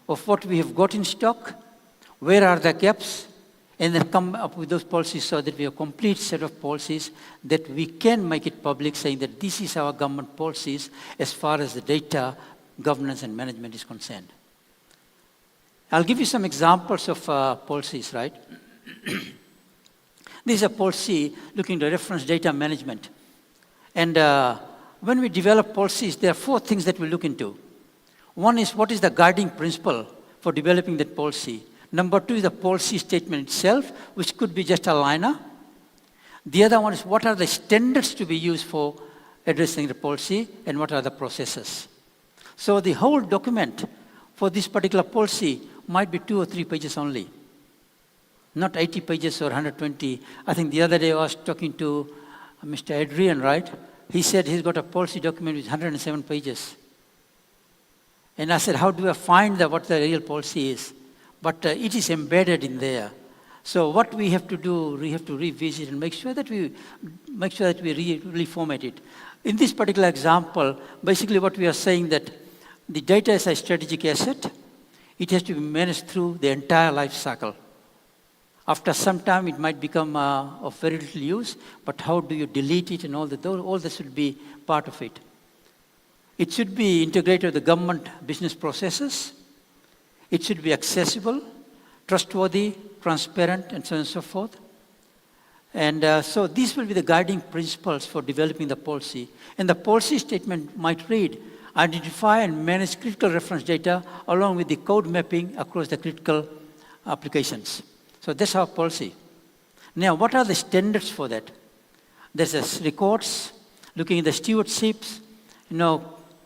of what we have got in stock, where are the gaps, and then come up with those policies so that we have a complete set of policies that we can make it public, saying that this is our government policies as far as the data governance and management is concerned. I'll give you some examples of policies, right? This is a policy looking at reference data management. And when we develop policies, there are 4 things that we look into. One is, what is the guiding principle for developing that policy? Number 2 is the policy statement itself, which could be just a liner. The other one is, what are the standards to be used for addressing the policy, and what are the processes? So the whole document for this particular policy might be 2 or 3 pages only, not 80 pages or 120. I think the other day I was talking to Mr. Adrian, right? He said he's got a policy document with 107 pages. And I said, how do I find what the real policy is? But it is embedded in there. So what we have to do, we have to revisit and make sure that we reformat it. In this particular example, basically what we are saying that the data is a strategic asset. It has to be managed through the entire life cycle. After some time, it might become of very little use, but how do you delete it and all this should be part of it. It should be integrated with the government business processes. It should be accessible, trustworthy, transparent, and so on and so forth. And so these will be the guiding principles for developing the policy. And the policy statement might read, identify and manage critical reference data along with the code mapping across the critical applications. So that's our policy. Now, what are the standards for that? There's records, looking at the stewardships,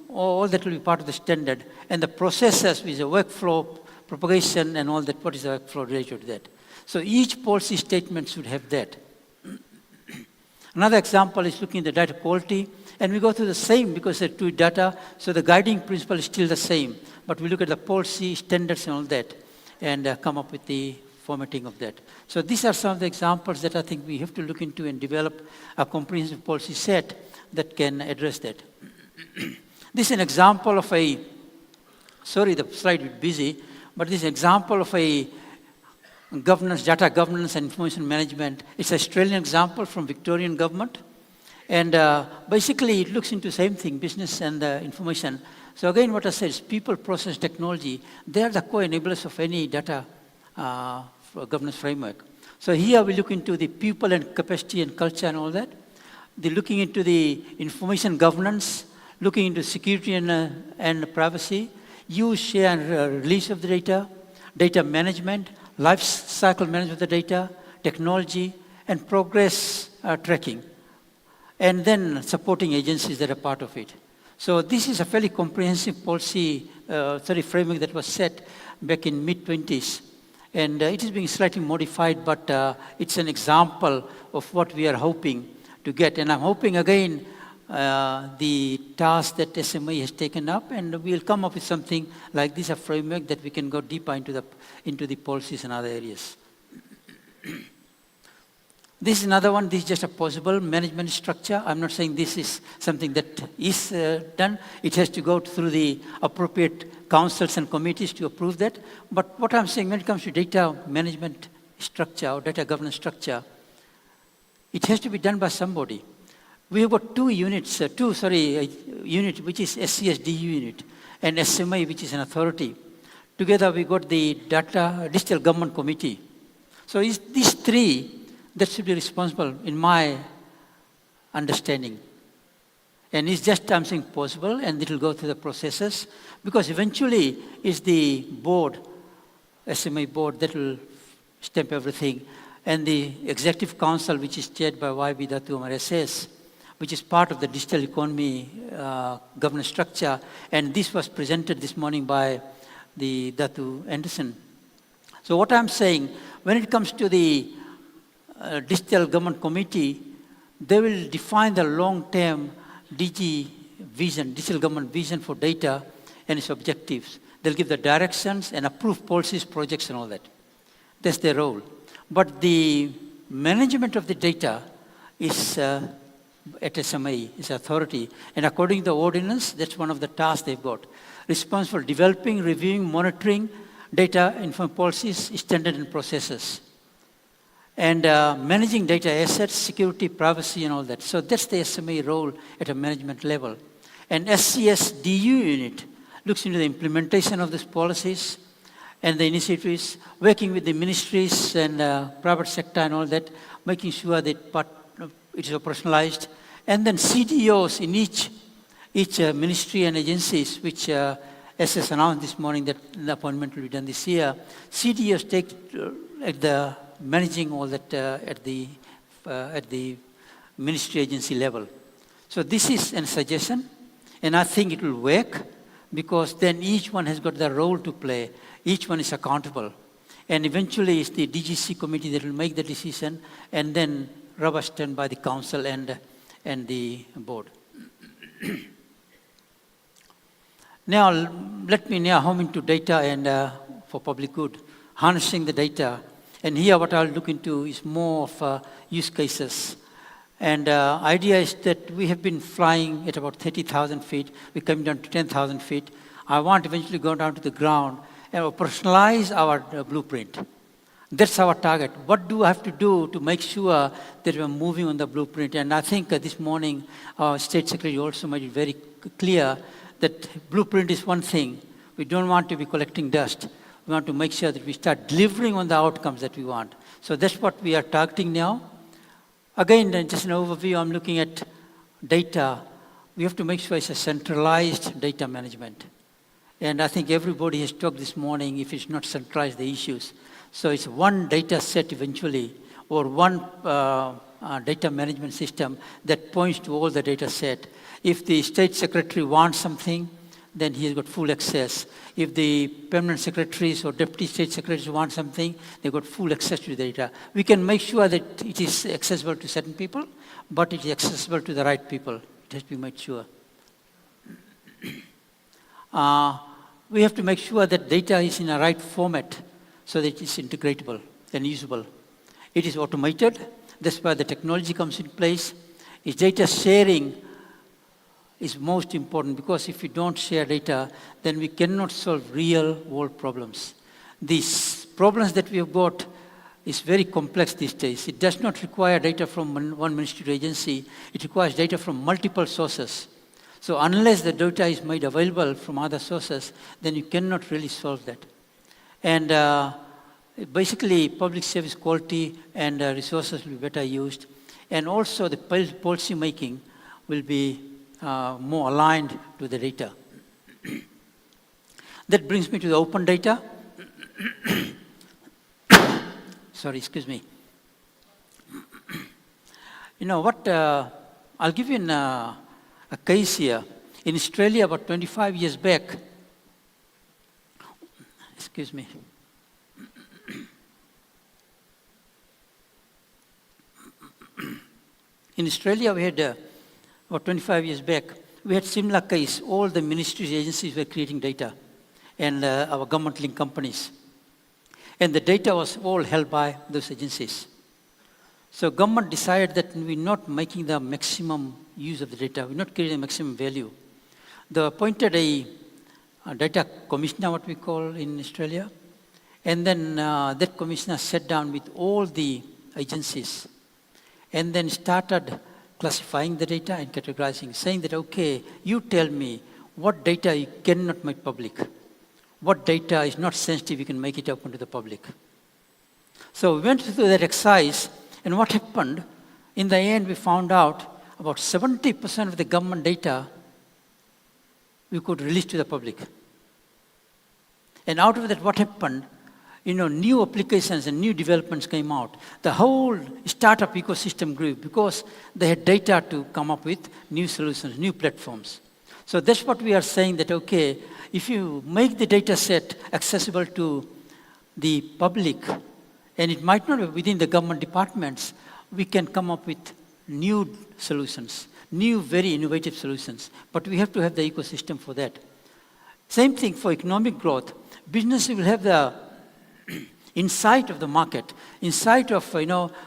all that will be part of the standard. And the processes with the workflow, propagation, and all that, what is the workflow related to that. So each policy statement should have that. Another example is looking at the data quality, and we go through the same because they're two data, so the guiding principle is still the same. But we look at the policy, standards, and all that, and come up with the formatting of that. So these are some of the examples that I think we have to look into and develop a comprehensive policy set that can address that. This is an example of a, sorry, the slide is busy, but this is an example of a governance, data governance and information management. It's an Australian example from Victorian government. And basically it looks into the same thing, business and information. So again, what I said is people, process, technology, they are the co-enablers of any data governance framework. So here we look into the people and capacity and culture and all that. They're looking into the information governance, looking into security and privacy, use, share, and release of the data, data management, life cycle management of the data, technology, and progress tracking, and then supporting agencies that are part of it. So this is a fairly comprehensive policy framework that was set back in mid-20s. And it is being slightly modified, but it's an example of what we are hoping to get. And I'm hoping, again, the task that SMA has taken up, and we'll come up with something like this, a framework that we can go deeper into the policies and other areas. This is another one. This is just a possible management structure. I'm not saying this is something that is done. It has to go through the appropriate councils and committees to approve that. But what I'm saying, when it comes to data management structure or data governance structure, it has to be done by somebody. We have got two units, unit which is SCSDU unit and SMA which is an authority. Together we got the Digital Government Committee. So it's these three that should be responsible in my understanding. And it's just something possible and it will go through the processes because eventually it's the board, SMA board that will stamp everything. And the Executive Council, which is chaired by YB DATUK AMAR SS, which is part of the digital economy governance structure. And this was presented this morning by the DATUK Anderson. So what I'm saying, when it comes to the Digital Government Committee, they will define the long-term DG vision, digital government vision for data and its objectives. They'll give the directions and approve policies, projects and all that. That's their role. But the management of the data is at SMA, is authority. And according to the ordinance, that's one of the tasks they've got. Responsible for developing, reviewing, monitoring data informed policies, standards and processes. And managing data assets, security, privacy, and all that. So that's the SMA role at a management level. And SCSDU unit looks into the implementation of these policies and the initiatives, working with the ministries and private sector and all that, making sure that it is operationalized. And then CDOs in each ministry and agencies, which SS announced this morning that the appointment will be done this year. CDOs take at the managing all that at the ministry agency level. So this is a suggestion, and I think it will work because then each one has got the role to play. Each one is accountable. And eventually it's the DGC committee that will make the decision and then rubber stamped by the council and the board. Now, let me now home into data and for public good, harnessing the data. And here what I'll look into is more of use cases. And idea is that we have been flying at about 30,000 feet. We're coming down to 10,000 feet. I want to eventually go down to the ground and operationalize our blueprint. That's our target. What do I have to do to make sure that we're moving on the blueprint? And I think this morning our State Secretary also made it very clear that blueprint is one thing. We don't want to be collecting dust. We want to make sure that we start delivering on the outcomes that we want. So that's what we are targeting now. Again, just an overview, I'm looking at data. We have to make sure it's a centralized data management. And I think everybody has talked this morning if it's not centralized, the issues. So it's one data set eventually, or one data management system that points to all the data set. If the State Secretary wants something, then he has got full access. If the permanent secretaries or deputy state secretaries want something, they've got full access to the data. We can make sure that it is accessible to certain people, but it is accessible to the right people. It has to be made sure. We have to make sure that data is in a right format so that it is integratable and usable. It is automated. That's why the technology comes in place. Is data sharing is most important because if we don't share data, then we cannot solve real world problems. These problems that we have got is very complex these days. It does not require data from one ministry or agency. It requires data from multiple sources. So unless the data is made available from other sources, then you cannot really solve that. And basically, public service quality and resources will be better used. And also the policy making will be more aligned to the data. That brings me to the open data. Sorry, excuse me. You know what, I'll give you a case here. In Australia, about 25 years back, excuse me. In Australia, we had, about 25 years back, we had similar case. All the ministries, agencies were creating data, and our government-linked companies. And the data was all held by those agencies. So government decided that we're not making the maximum use of the data, we're not creating the maximum value. They appointed a data commissioner, what we call in Australia, and then that commissioner sat down with all the agencies and then started classifying the data and categorizing, saying that, okay, you tell me what data you cannot make public, what data is not sensitive, you can make it open to the public. So we went through that exercise, and what happened, in the end we found out about 70% of the government data we could release to the public. And out of that, what happened, new applications and new developments came out. The whole startup ecosystem grew because they had data to come up with new solutions, new platforms. So that's what we are saying, that, okay, if you make the data set accessible to the public, and it might not be within the government departments, we can come up with new solutions, new very innovative solutions. But we have to have the ecosystem for that. Same thing for economic growth. Businesses will have the insight of the market, insight of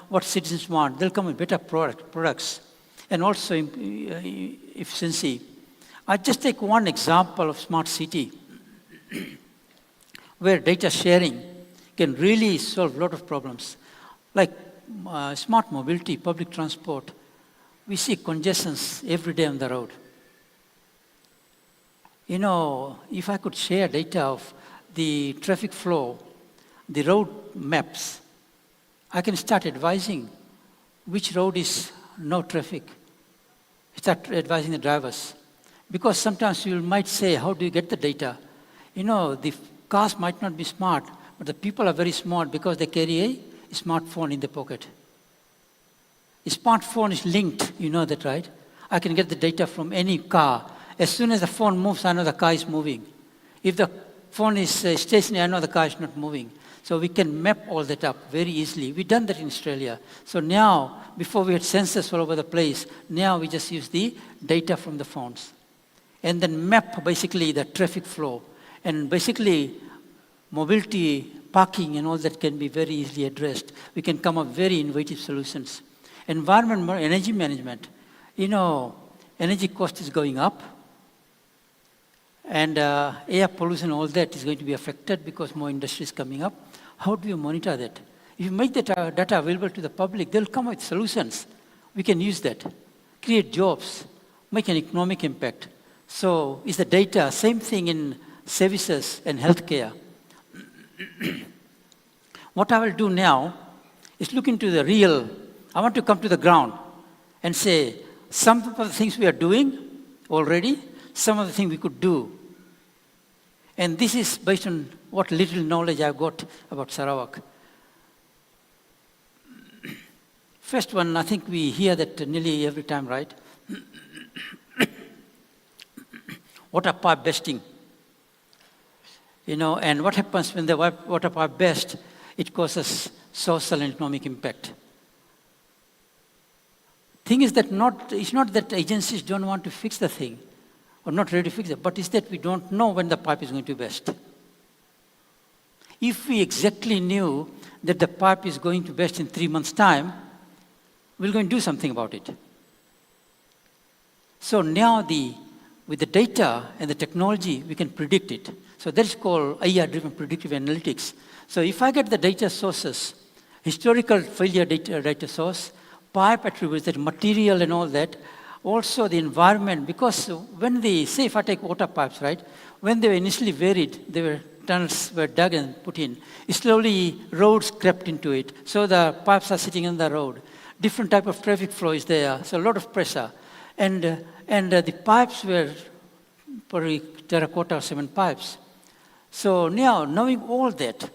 what citizens want. They'll come with better products, and also efficiency. I just take one example of smart city, where data sharing can really solve a lot of problems, like smart mobility, public transport. We see congestions every day on the road. If I could share data of the traffic flow, the road maps, I can start advising which road is no traffic. Start advising the drivers. Because sometimes you might say, how do you get the data? The cars might not be smart, but the people are very smart because they carry a smartphone in their pocket. A smartphone is linked, you know that, right? I can get the data from any car. As soon as the phone moves, I know the car is moving. If the phone is stationary, I know the car is not moving. So we can map all that up very easily. We've done that in Australia. So now, before we had sensors all over the place, now we just use the data from the phones. And then map basically the traffic flow. And basically, mobility, parking and all that can be very easily addressed. We can come up with very innovative solutions. Environment, energy management. Energy cost is going up. And air pollution, all that is going to be affected because more industry is coming up. How do you monitor that? If you make that data available to the public, they'll come up with solutions. We can use that. Create jobs, make an economic impact. So is the data, same thing in services and healthcare. What I will do now is look into the real. I want to come to the ground and say, some of the things we are doing already, some of the things we could do. And this is based on what little knowledge I've got about Sarawak. First one, I think we hear that nearly every time, right? Water pipe bursting. And what happens when the water pipe bursts? It causes social and economic impact. Thing is that it's not that agencies don't want to fix the thing, or not ready to fix it, but it's that we don't know when the pipe is going to burst. If we exactly knew that the pipe is going to burst in 3 months' time, we're going to do something about it. So now with the data and the technology, we can predict it. So that is called AI-driven predictive analytics. So if I get the data sources, historical failure data source, pipe attributes, that material and all that, also the environment, because say if I take water pipes, right? When they were initially varied, tunnels were dug and put in. Slowly, roads crept into it. So the pipes are sitting on the road. Different type of traffic flow is there, so a lot of pressure. And the pipes were probably terracotta or cement pipes. So now, knowing all that,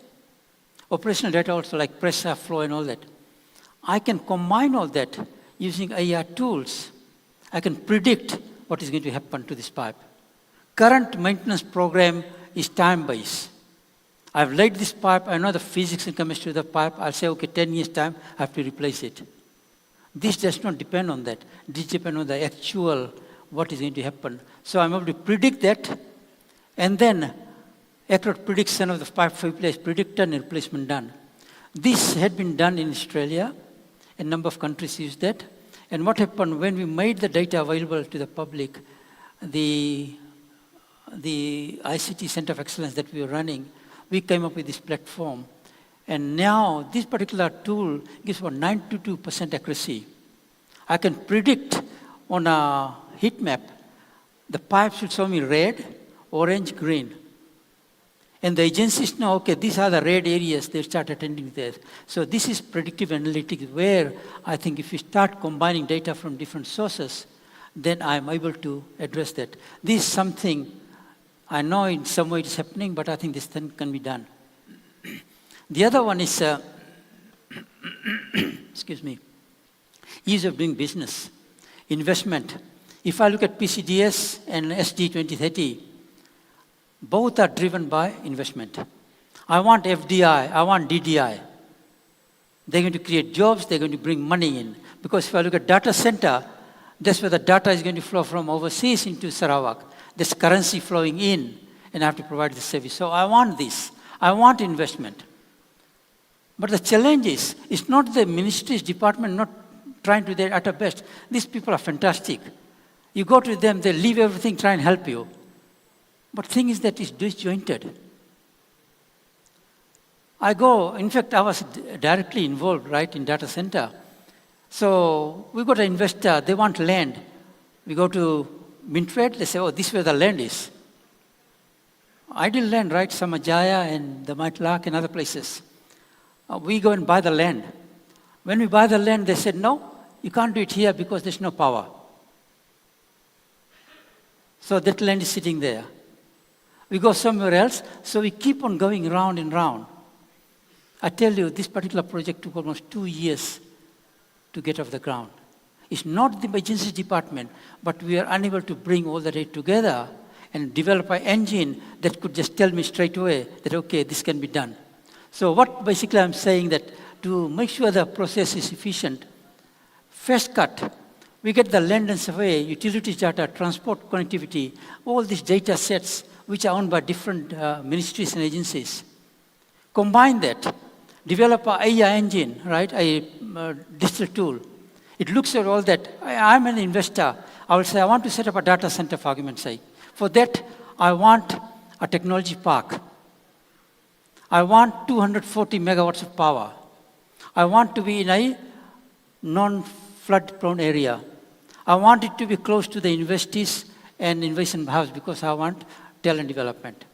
operational data also like pressure, flow and all that, I can combine all that using AI tools. I can predict what is going to happen to this pipe. Current maintenance program is time-based. I've laid this pipe, I know the physics and chemistry of the pipe, I'll say, okay, 10 years' time, I have to replace it. This does not depend on that. This depends on the actual, what is going to happen. So I'm able to predict that, and then accurate prediction of the pipe replaced, predicted and replacement done. This had been done in Australia. A number of countries use that. And what happened when we made the data available to the public, the ICT Center of Excellence that we were running, we came up with this platform. And now this particular tool gives about 92% accuracy. I can predict on a heat map, the pipes will show me red, orange, green. And the agencies know, okay, these are the red areas, they start attending there. So this is predictive analytics, where I think if you start combining data from different sources, then I'm able to address that. This is something, I know in some way it's happening, but I think this thing can be done. The other one is, excuse me, ease of doing business, investment. If I look at PCDS and SD 2030, both are driven by investment. I want FDI, I want DDI. They're going to create jobs, they're going to bring money in. Because if I look at data center, that's where the data is going to flow from overseas into Sarawak. There's currency flowing in, and I have to provide the service. So I want this. I want investment. But the challenge is, it's not the ministry's department not trying to do their utter best. These people are fantastic. You go to them, they leave everything, try and help you. But the thing is that it's disjointed. In fact, I was directly involved, right, in data center. So we got an investor, they want land. We go to Mintrade, they say, oh, this is where the land is. Ideal land, right, Samajaya and the Maitlak and other places. We go and buy the land. When we buy the land, they said, no, you can't do it here because there's no power. So that land is sitting there. We go somewhere else, so we keep on going round and round. I tell you, this particular project took almost 2 years to get off the ground. It's not the agency department, but we are unable to bring all the data together and develop an engine that could just tell me straight away that, okay, this can be done. So what basically I'm saying that to make sure the process is efficient, first cut, we get the land and survey, utilities data, transport connectivity, all these data sets which are owned by different ministries and agencies. Combine that, develop an AI engine, right, a digital tool. It looks at all that. I'm an investor. I will say, I want to set up a data center for argument's sake. For that, I want a technology park. I want 240 megawatts of power. I want to be in a non-flood prone area. I want it to be close to the universities and innovation hubs because I want talent development.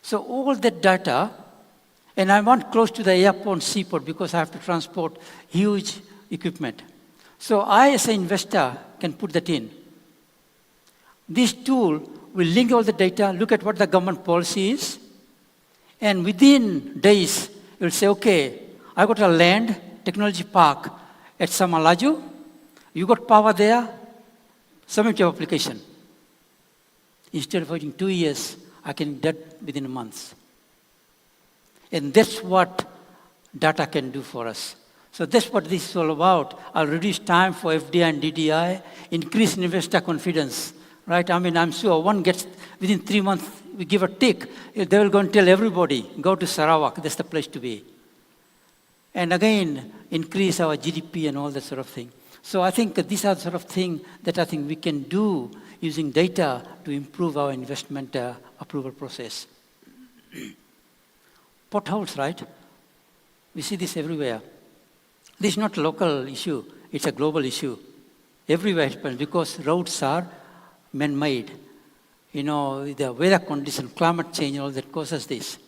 So all that data, and I want close to the airport and seaport because I have to transport huge equipment. So I, as an investor, can put that in. This tool will link all the data, look at what the government policy is, and within days, it will say, okay, I got a land technology park at Samalaju, you got power there, submit your application. Instead of waiting 2 years, I can do that within a month. And that's what data can do for us. So that's what this is all about. I'll reduce time for FDI and DDI, increase investor confidence, right? I mean, I'm sure one gets, within 3 months, we give a tick, they will go and tell everybody, go to Sarawak, that's the place to be. And again, increase our GDP and all that sort of thing. So I think these are the sort of things that I think we can do using data to improve our investment approval process. Potholes, right? We see this everywhere. This is not a local issue, it's a global issue. Everywhere it happens because roads are man-made. You know, the weather condition, climate change, all that causes this.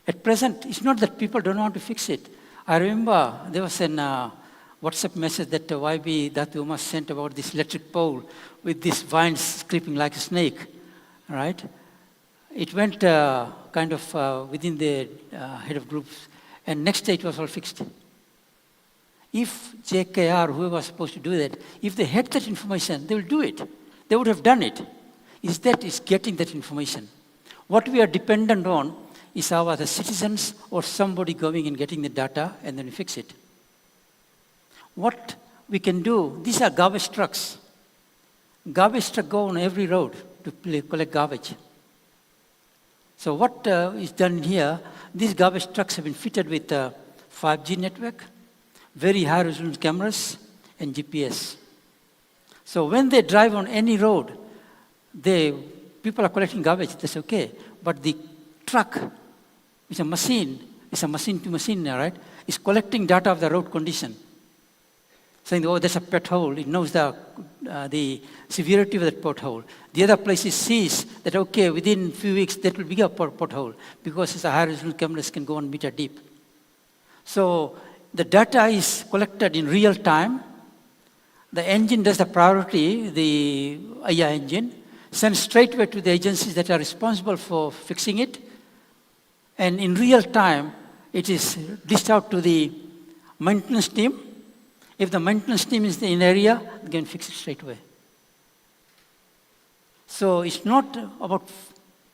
At present, it's not that people don't want to fix it. I remember there was an WhatsApp message that YB DATUK sent about this electric pole with these vines creeping like a snake, right? It went kind of within the head of groups, and next day it was all fixed. If JKR, whoever was supposed to do that, if they had that information, they will do it. They would have done it. Is getting that information. What we are dependent on is the citizens or somebody going and getting the data and then we fix it. What we can do, these are garbage trucks. Garbage trucks go on every road to collect garbage. So what is done here, these garbage trucks have been fitted with 5G network, very high resolution cameras, and GPS. So when they drive on any road, people are collecting garbage, that's okay. But the truck is a machine to machine, right? Is collecting data of the road condition. saying, oh, there's a pothole. It knows the severity of that pothole. The other place it sees that, okay, within a few weeks, that will be a pothole because it's a high resolution cameras can go 1 meter deep. So the data is collected in real time. The engine does the priority, the AI engine, sends straight away to the agencies that are responsible for fixing it. And in real time, it is dished out to the maintenance team. If the maintenance team is in the area, they can fix it straight away. So it's not about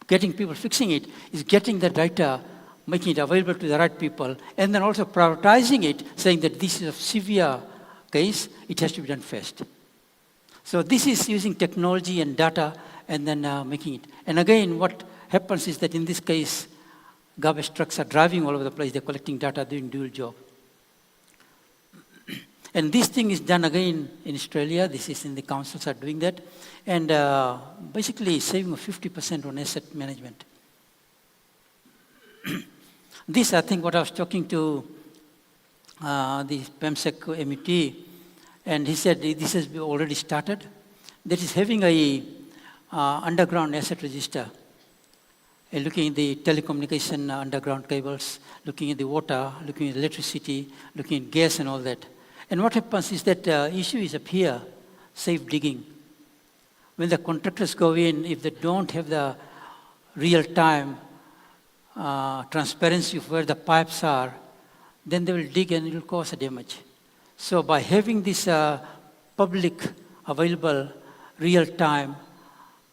getting people fixing it, it's getting the data, making it available to the right people, and then also prioritizing it, saying that this is a severe case, it has to be done first. So this is using technology and data and then making it. And again, what happens is that in this case, garbage trucks are driving all over the place, they're collecting data, doing dual job. And this thing is done again in Australia, this is in the councils are doing that, and basically saving of 50% on asset management. This, I think, what I was talking to the PEMSEC MET, and he said this has already started. That is having a underground asset register, looking at the telecommunication underground cables, looking at the water, looking at electricity, looking at gas and all that. And what happens is that issue is up here, safe digging. When the contractors go in, if they don't have the real-time transparency of where the pipes are, then they will dig and it will cause a damage. So by having this public available real-time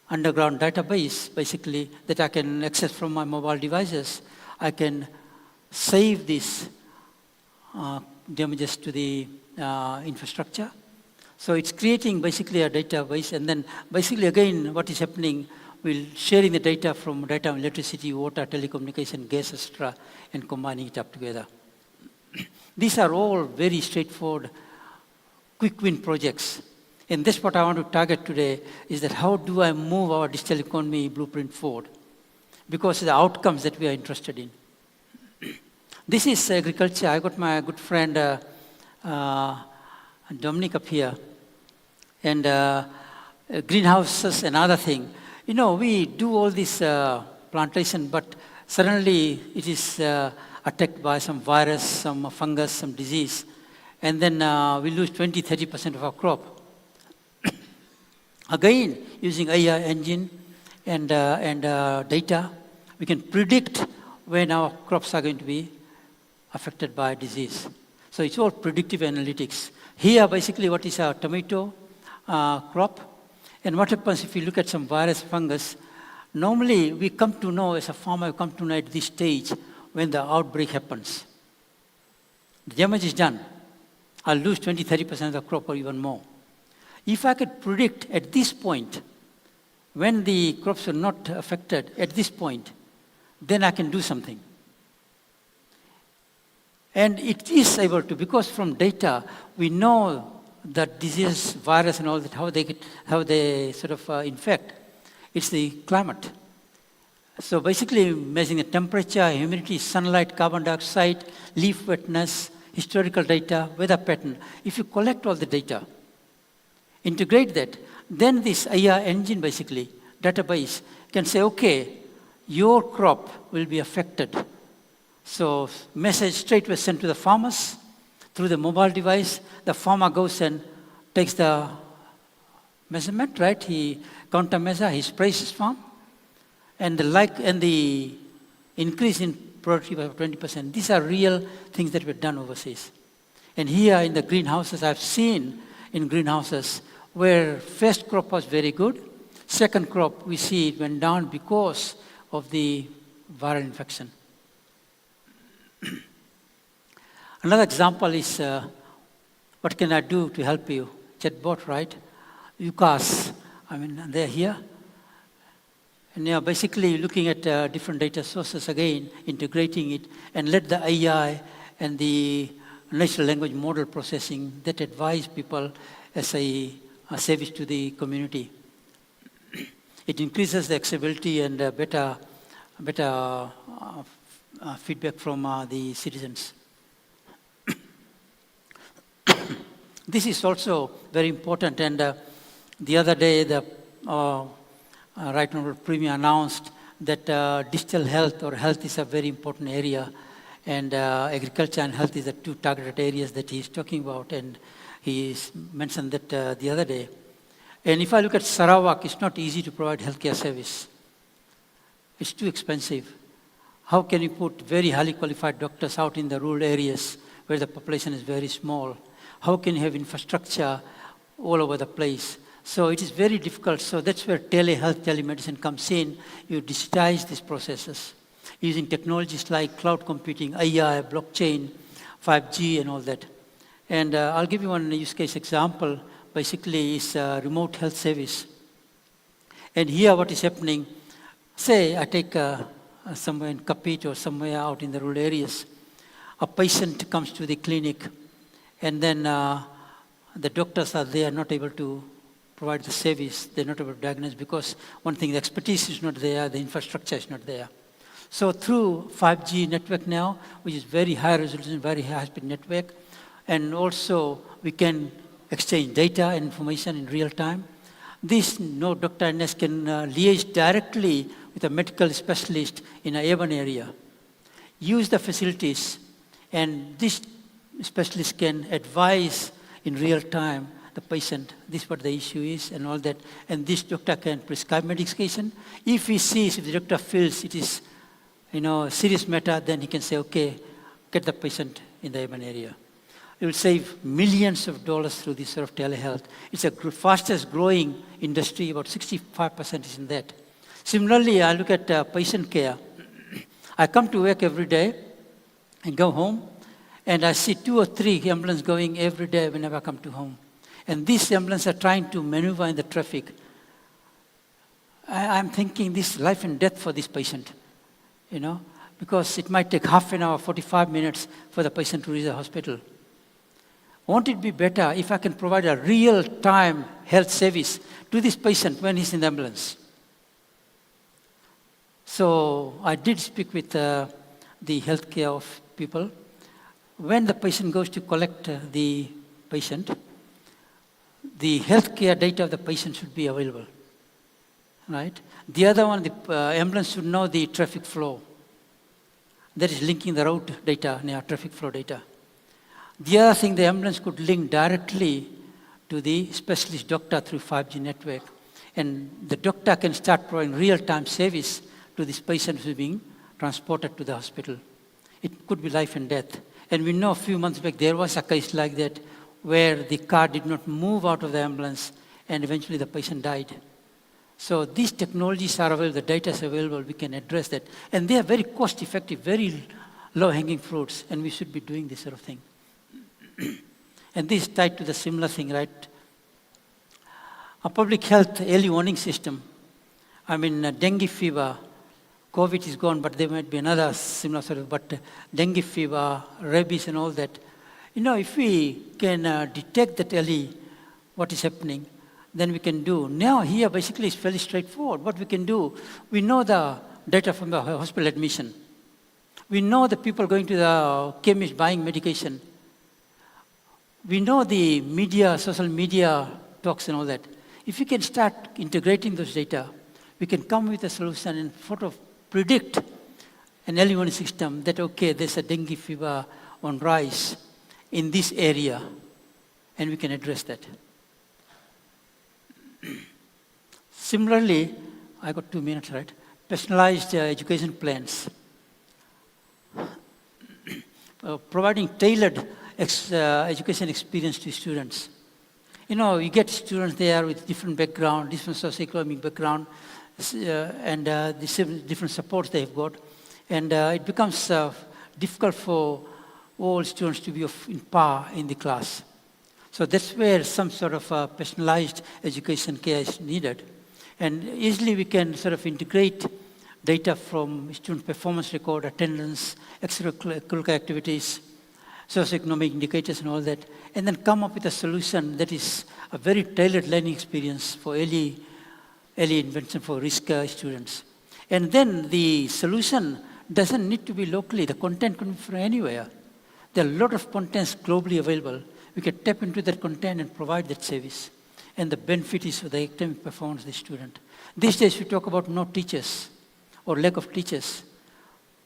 underground database, basically, that I can access from my mobile devices, I can save these damages to the infrastructure. So it's creating basically a database, and then basically again what is happening, we're sharing the data from data on electricity, water, telecommunication, gas, etc., and combining it up together. These are all very straightforward, quick win projects. And that's what I want to target today, is that how do I move our digital economy blueprint forward? Because of the outcomes that we are interested in. This is agriculture. I got my good friend Dominic up here. And greenhouses, another thing. You know, we do all this plantation, but suddenly it is attacked by some virus, some fungus, some disease. And then we lose 20-30% of our crop. Again, using AI engine and data, we can predict when our crops are going to be affected by disease. So it's all predictive analytics. Here, basically, what is our tomato crop? And what happens if you look at some virus, fungus? Normally, we come to know, as a farmer, we come to know at this stage when the outbreak happens. The damage is done. I'll lose 20-30% of the crop or even more. If I could predict at this point, when the crops are not affected, at this point, then I can do something. And it is able to, because from data, we know that disease, virus and all that, how they sort of infect. It's the climate. So basically measuring the temperature, humidity, sunlight, carbon dioxide, leaf wetness, historical data, weather pattern. If you collect all the data, integrate that, then this AI engine basically, database, can say, okay, your crop will be affected. So message straight was sent to the farmers through the mobile device. The farmer goes and takes the measurement, right? He countermeasure, he sprays his farm, and the increase in productivity by 20%. These are real things that were done overseas. And here in the greenhouses, I've seen in greenhouses where first crop was very good, second crop we see it went down because of the viral infection. Another example is, what can I do to help you? Chatbot, right? UCAS, I mean, they're here. And they are basically looking at different data sources again, integrating it, and let the AI and the natural language model processing that advise people as a service to the community. It increases the accessibility and better feedback from the citizens. This is also very important. And the other day, the Right Honourable Premier announced that digital health or health is a very important area. And agriculture and health is the two targeted areas that he is talking about. And he mentioned that the other day. And if I look at Sarawak, it's not easy to provide healthcare service. It's too expensive. How can you put very highly qualified doctors out in the rural areas where the population is very small? How can you have infrastructure all over the place? So it is very difficult. So that's where telehealth, telemedicine comes in. You digitize these processes using technologies like cloud computing, AI, blockchain, 5G, and all that. And I'll give you one use case example. Basically, it's a remote health service. And here what is happening, say I take somewhere in Kapit or somewhere out in the rural areas, a patient comes to the clinic, and then the doctors are there, not able to provide the service. They're not able to diagnose because one thing, the expertise is not there, the infrastructure is not there. So through 5G network now, which is very high resolution, very high speed network, and also we can exchange data and information in real time. This doctor and nurse can liaise directly with a medical specialist in an urban area, use the facilities, and this specialist can advise in real time the patient, this is what the issue is and all that, and this doctor can prescribe medication. If he sees, if the doctor feels it is a serious matter, then he can say, okay, get the patient in the urban area. It will save millions of dollars through this sort of telehealth. It's a fastest growing industry, about 65% is in that. Similarly, I look at patient care. I come to work every day and go home, and I see 2 or 3 ambulances going every day whenever I come to home. And these ambulances are trying to maneuver in the traffic. I'm thinking this is life and death for this patient, because it might take half an hour, 45 minutes for the patient to reach the hospital. Won't it be better if I can provide a real-time health service to this patient when he's in the ambulance? So I did speak with the healthcare of people. When the patient goes to collect the patient, the healthcare data of the patient should be available, right? The other one, the ambulance should know the traffic flow. That is linking the road data, traffic flow data. The other thing, the ambulance could link directly to the specialist doctor through 5G network. And the doctor can start providing real-time service to this patient who is being transported to the hospital. It could be life and death. And we know a few months back there was a case like that where the car did not move out of the ambulance and eventually the patient died. So these technologies are available, the data is available, we can address that. And they are very cost-effective, very low-hanging fruits, and we should be doing this sort of thing. And this is tied to the similar thing, right? A public health early warning system. Dengue fever, COVID is gone, but there might be another similar sort of, but dengue fever, rabies and all that. If we can detect that early, what is happening, then we can do. Now here basically it's fairly straightforward. What we can do, we know the data from the hospital admission. We know the people going to the chemist buying medication. We know the media, social media talks and all that. If we can start integrating those data, we can come with a solution and sort of predict an early warning system that, okay, there's a dengue fever on rise in this area, and we can address that. Similarly, I got 2 minutes, right? Personalized education plans. Providing tailored education experience to students. You get students there with different background, different socioeconomic background, and different supports they've got. And it becomes difficult for all students to be in par in the class. So that's where some sort of personalized education care is needed. And easily we can sort of integrate data from student performance record, attendance, extracurricular activities, socioeconomic indicators and all that, and then come up with a solution that is a very tailored learning experience for early intervention for risk students. And then the solution doesn't need to be locally. The content can be from anywhere. There are a lot of contents globally available. we can tap into that content and provide that service. And the benefit is for the academic performance of the student. These days we talk about no teachers or lack of teachers.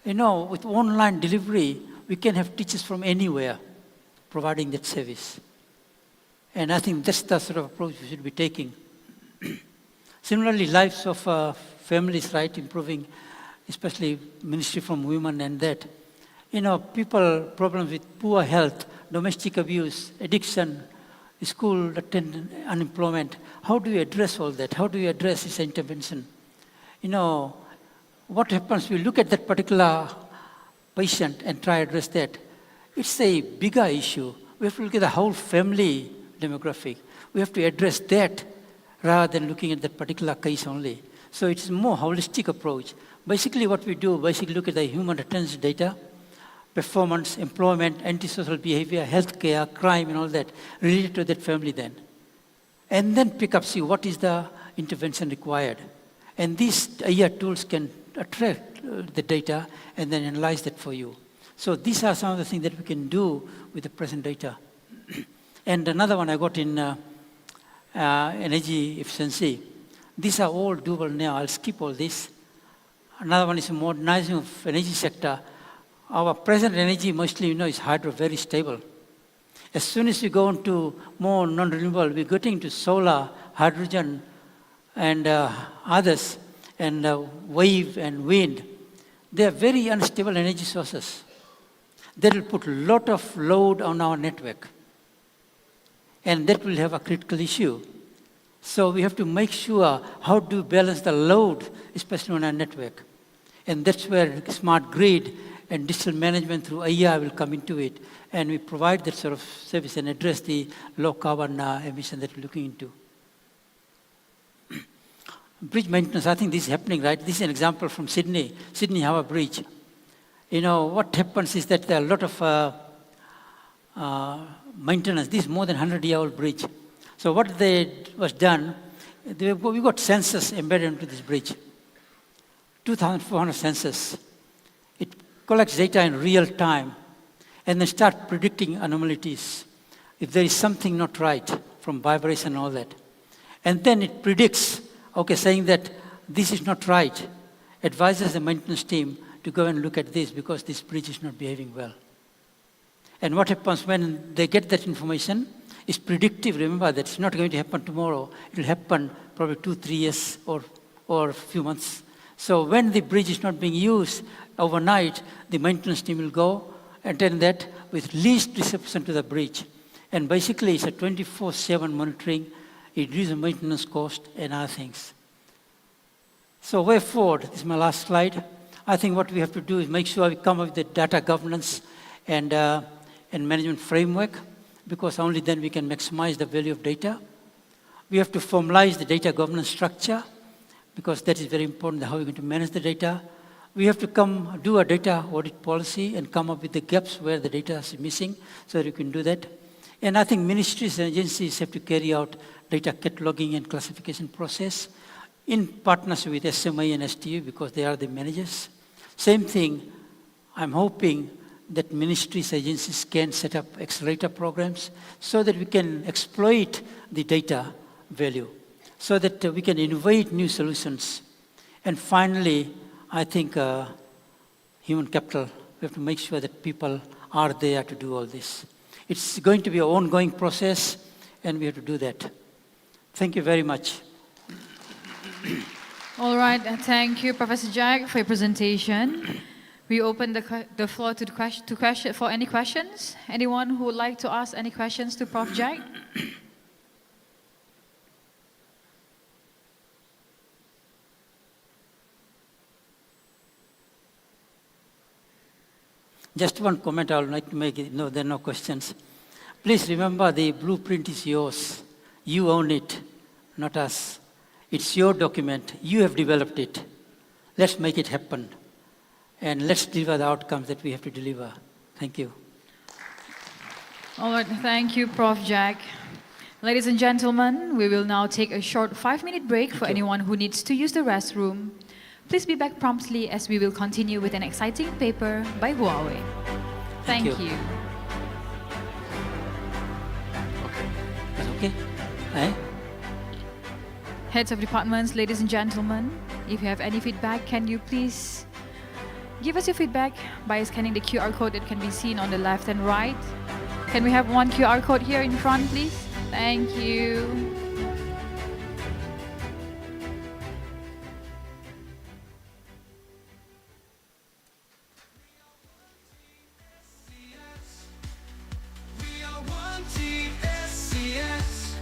With online delivery, we can have teachers from anywhere providing that service. And I think that's the sort of approach we should be taking. Similarly, lives of families, right, improving, especially ministry from women and that. People, problems with poor health, domestic abuse, addiction, school attendance, unemployment. How do you address all that? How do you address this intervention? What happens, we look at that particular patient and try to address that. It's a bigger issue. We have to look at the whole family demographic. We have to address that rather than looking at that particular case only. So it's a more holistic approach. Basically what we do, look at the human attention data, performance, employment, antisocial behavior, healthcare, crime and all that related to that family then. And then pick up, see what is the intervention required. And these AI tools can attract the data and then analyze that for you. So these are some of the things that we can do with the present data. And another one I got in energy efficiency. These are all doable now. I'll skip all this. Another one is modernizing of energy sector. Our present energy mostly, is hydro, very stable. As soon as we go into more non-renewable, we're getting into solar, hydrogen, and others, and wave and wind. They are very unstable energy sources. That will put a lot of load on our network. And that will have a critical issue. So we have to make sure how to balance the load, especially on our network. And that's where smart grid and digital management through AI will come into it. And we provide that sort of service and address the low carbon emission that we're looking into. Bridge maintenance, I think this is happening, right? This is an example from Sydney Harbour Bridge. What happens is that there are a lot of maintenance. This is more than 100-year-old bridge. So what was done, we got sensors embedded into this bridge. 2,400 sensors. It collects data in real time and then start predicting anomalies. If there is something not right from vibration and all that. And then it predicts, saying that this is not right, advises the maintenance team to go and look at this because this bridge is not behaving well. And what happens when they get that information is predictive. Remember that it's not going to happen tomorrow. It will happen probably 2-3 years or a few months. So when the bridge is not being used overnight, the maintenance team will go and attend that with least disruption to the bridge. And basically it's a 24/7 monitoring. It reduces maintenance cost and other things. So way forward, this is my last slide. I think what we have to do is make sure we come up with the data governance and management framework, because only then we can maximize the value of data. We have to formalize the data governance structure, because that is very important, how we're going to manage the data. We have to do a data audit policy and come up with the gaps where the data is missing, so that you can do that. And I think ministries and agencies have to carry out data cataloging and classification process in partnership with SMA and STU, because they are the managers. Same thing, I'm hoping that ministries, agencies can set up accelerator programs so that we can exploit the data value, so that we can innovate new solutions. And finally, I think human capital, we have to make sure that people are there to do all this. It's going to be an ongoing process, and we have to do that. Thank you very much. All right, thank you, Professor Jack, for your presentation. We open the floor for any questions. Anyone who would like to ask any questions to Prof. Jack? Just one comment I would like to make. No, there are no questions. Please remember, the blueprint is yours. You own it, not us. It's your document. You have developed it. Let's make it happen. And let's deliver the outcomes that we have to deliver. Thank you. All right, thank you, Prof. Jack. Ladies and gentlemen, we will now take a short 5-minute break for anyone who needs to use the restroom. Please be back promptly as we will continue with an exciting paper by Huawei. Thank you. Eh? Heads of departments, ladies and gentlemen, if you have any feedback, can you please give us your feedback by scanning the QR code that can be seen on the left and right. Can we have one QR code here in front, please? Thank you. We are one team SCS.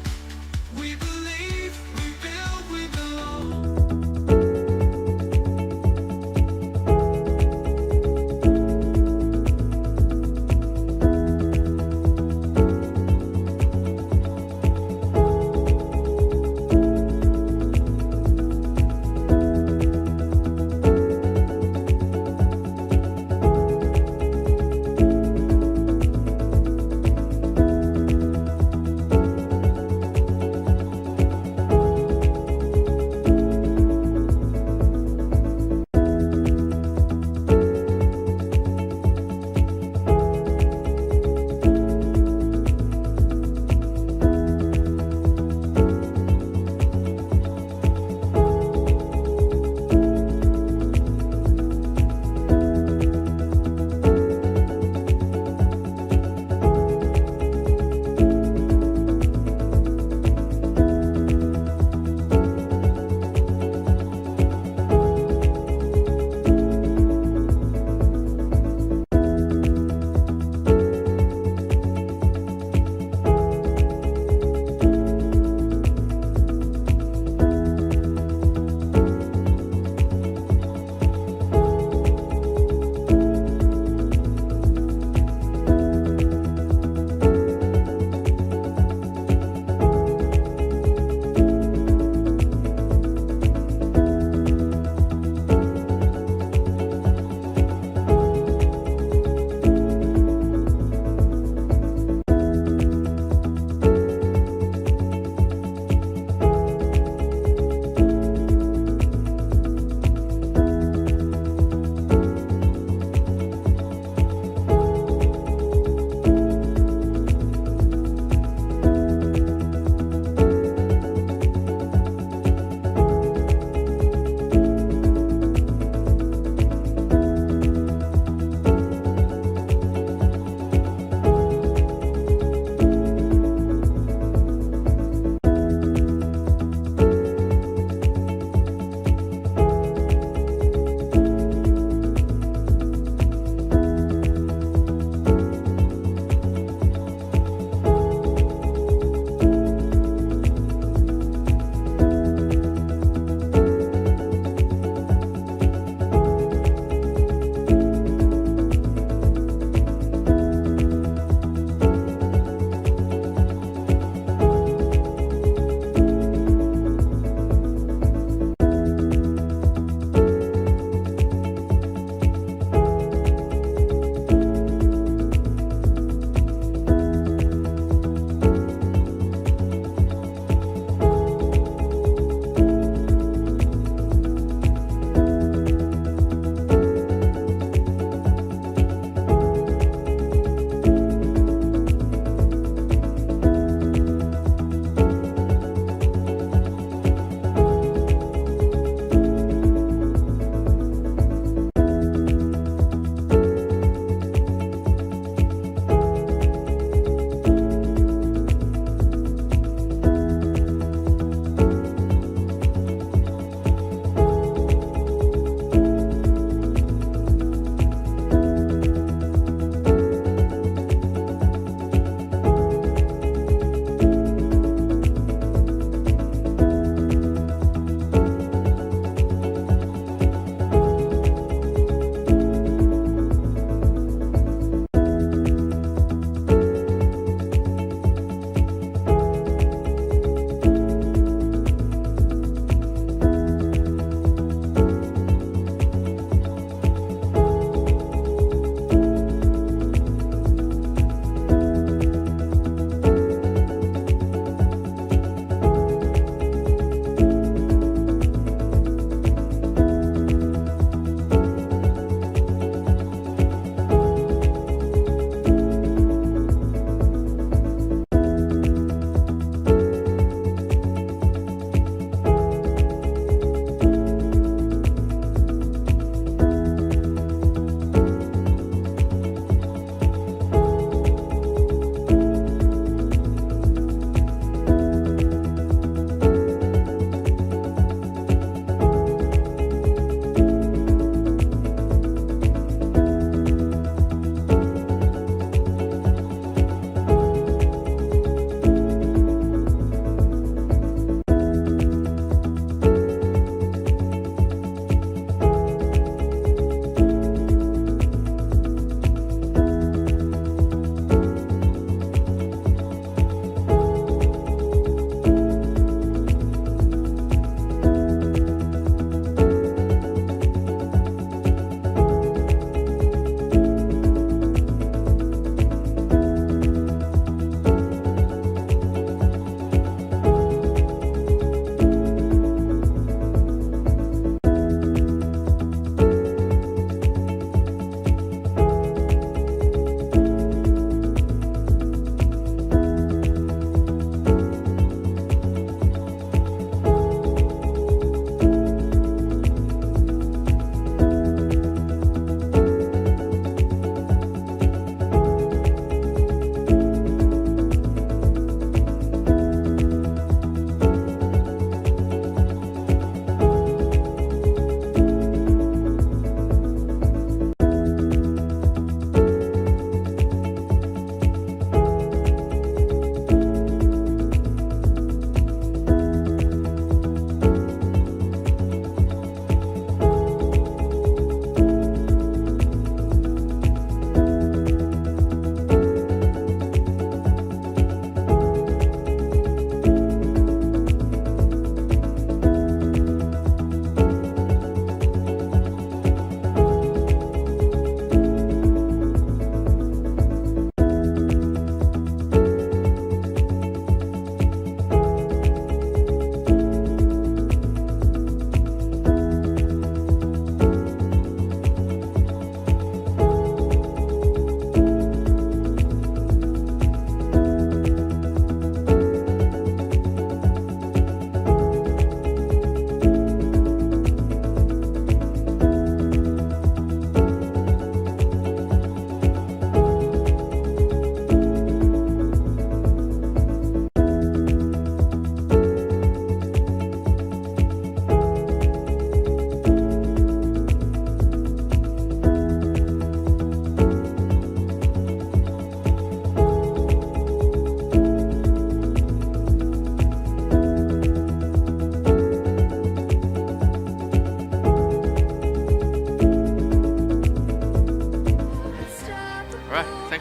We believe, we build, we belong.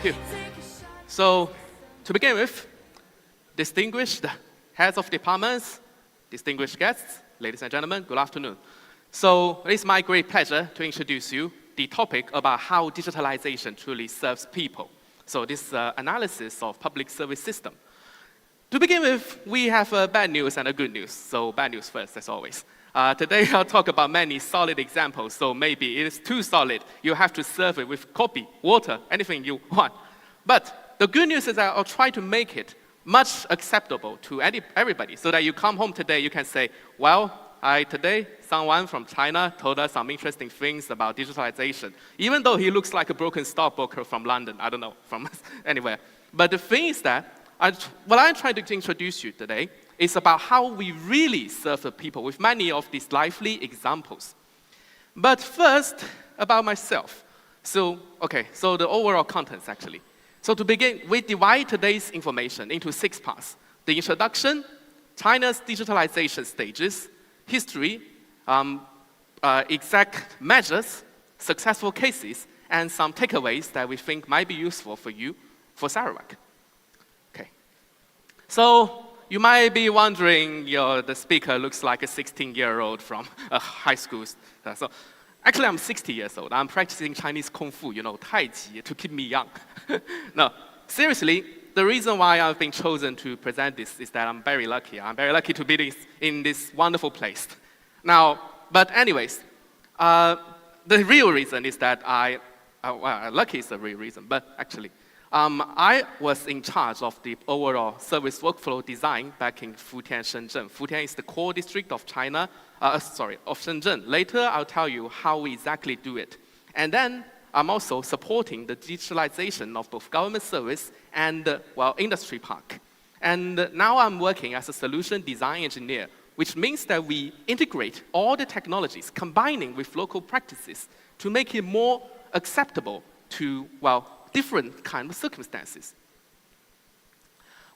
Thank you. So, to begin with, distinguished heads of departments, distinguished guests, ladies and gentlemen, good afternoon. So, it is my great pleasure to introduce you the topic about how digitalization truly serves people. So, this analysis of public service system. To begin with, we have bad news and a good news. So, bad news first, as always. Today, I'll talk about many solid examples. So, maybe it is too solid. You have to serve it with coffee, water, anything you want. But the good news is that I'll try to make it much acceptable to everybody, so that you come home today, you can say, well, today, someone from China told us some interesting things about digitalization, even though he looks like a broken stockbroker from London, I don't know, from anywhere. But the thing is that, what I'm trying to introduce you today is about how we really serve the people with many of these lively examples. But first, about myself. So the overall contents, actually. So to begin, we divide today's information into 6 parts. The introduction, China's digitalization stages, history, exact measures, successful cases, and some takeaways that we think might be useful for you for Sarawak. Okay. So you might be wondering, the speaker looks like a 16-year-old from a high school. So actually, I'm 60 years old. I'm practicing Chinese Kung Fu, Tai Chi, to keep me young. No, seriously, the reason why I've been chosen to present this is that I'm very lucky. I'm very lucky to be in this wonderful place. Now, but anyways, the real reason is that lucky is the real reason, but actually, I was in charge of the overall service workflow design back in Futian, Shenzhen. Futian is the core district of China, of Shenzhen. Later, I'll tell you how we exactly do it. And then, I'm also supporting the digitalization of both government service and, industry park. And now I'm working as a solution design engineer, which means that we integrate all the technologies, combining with local practices to make it more acceptable to, different kind of circumstances.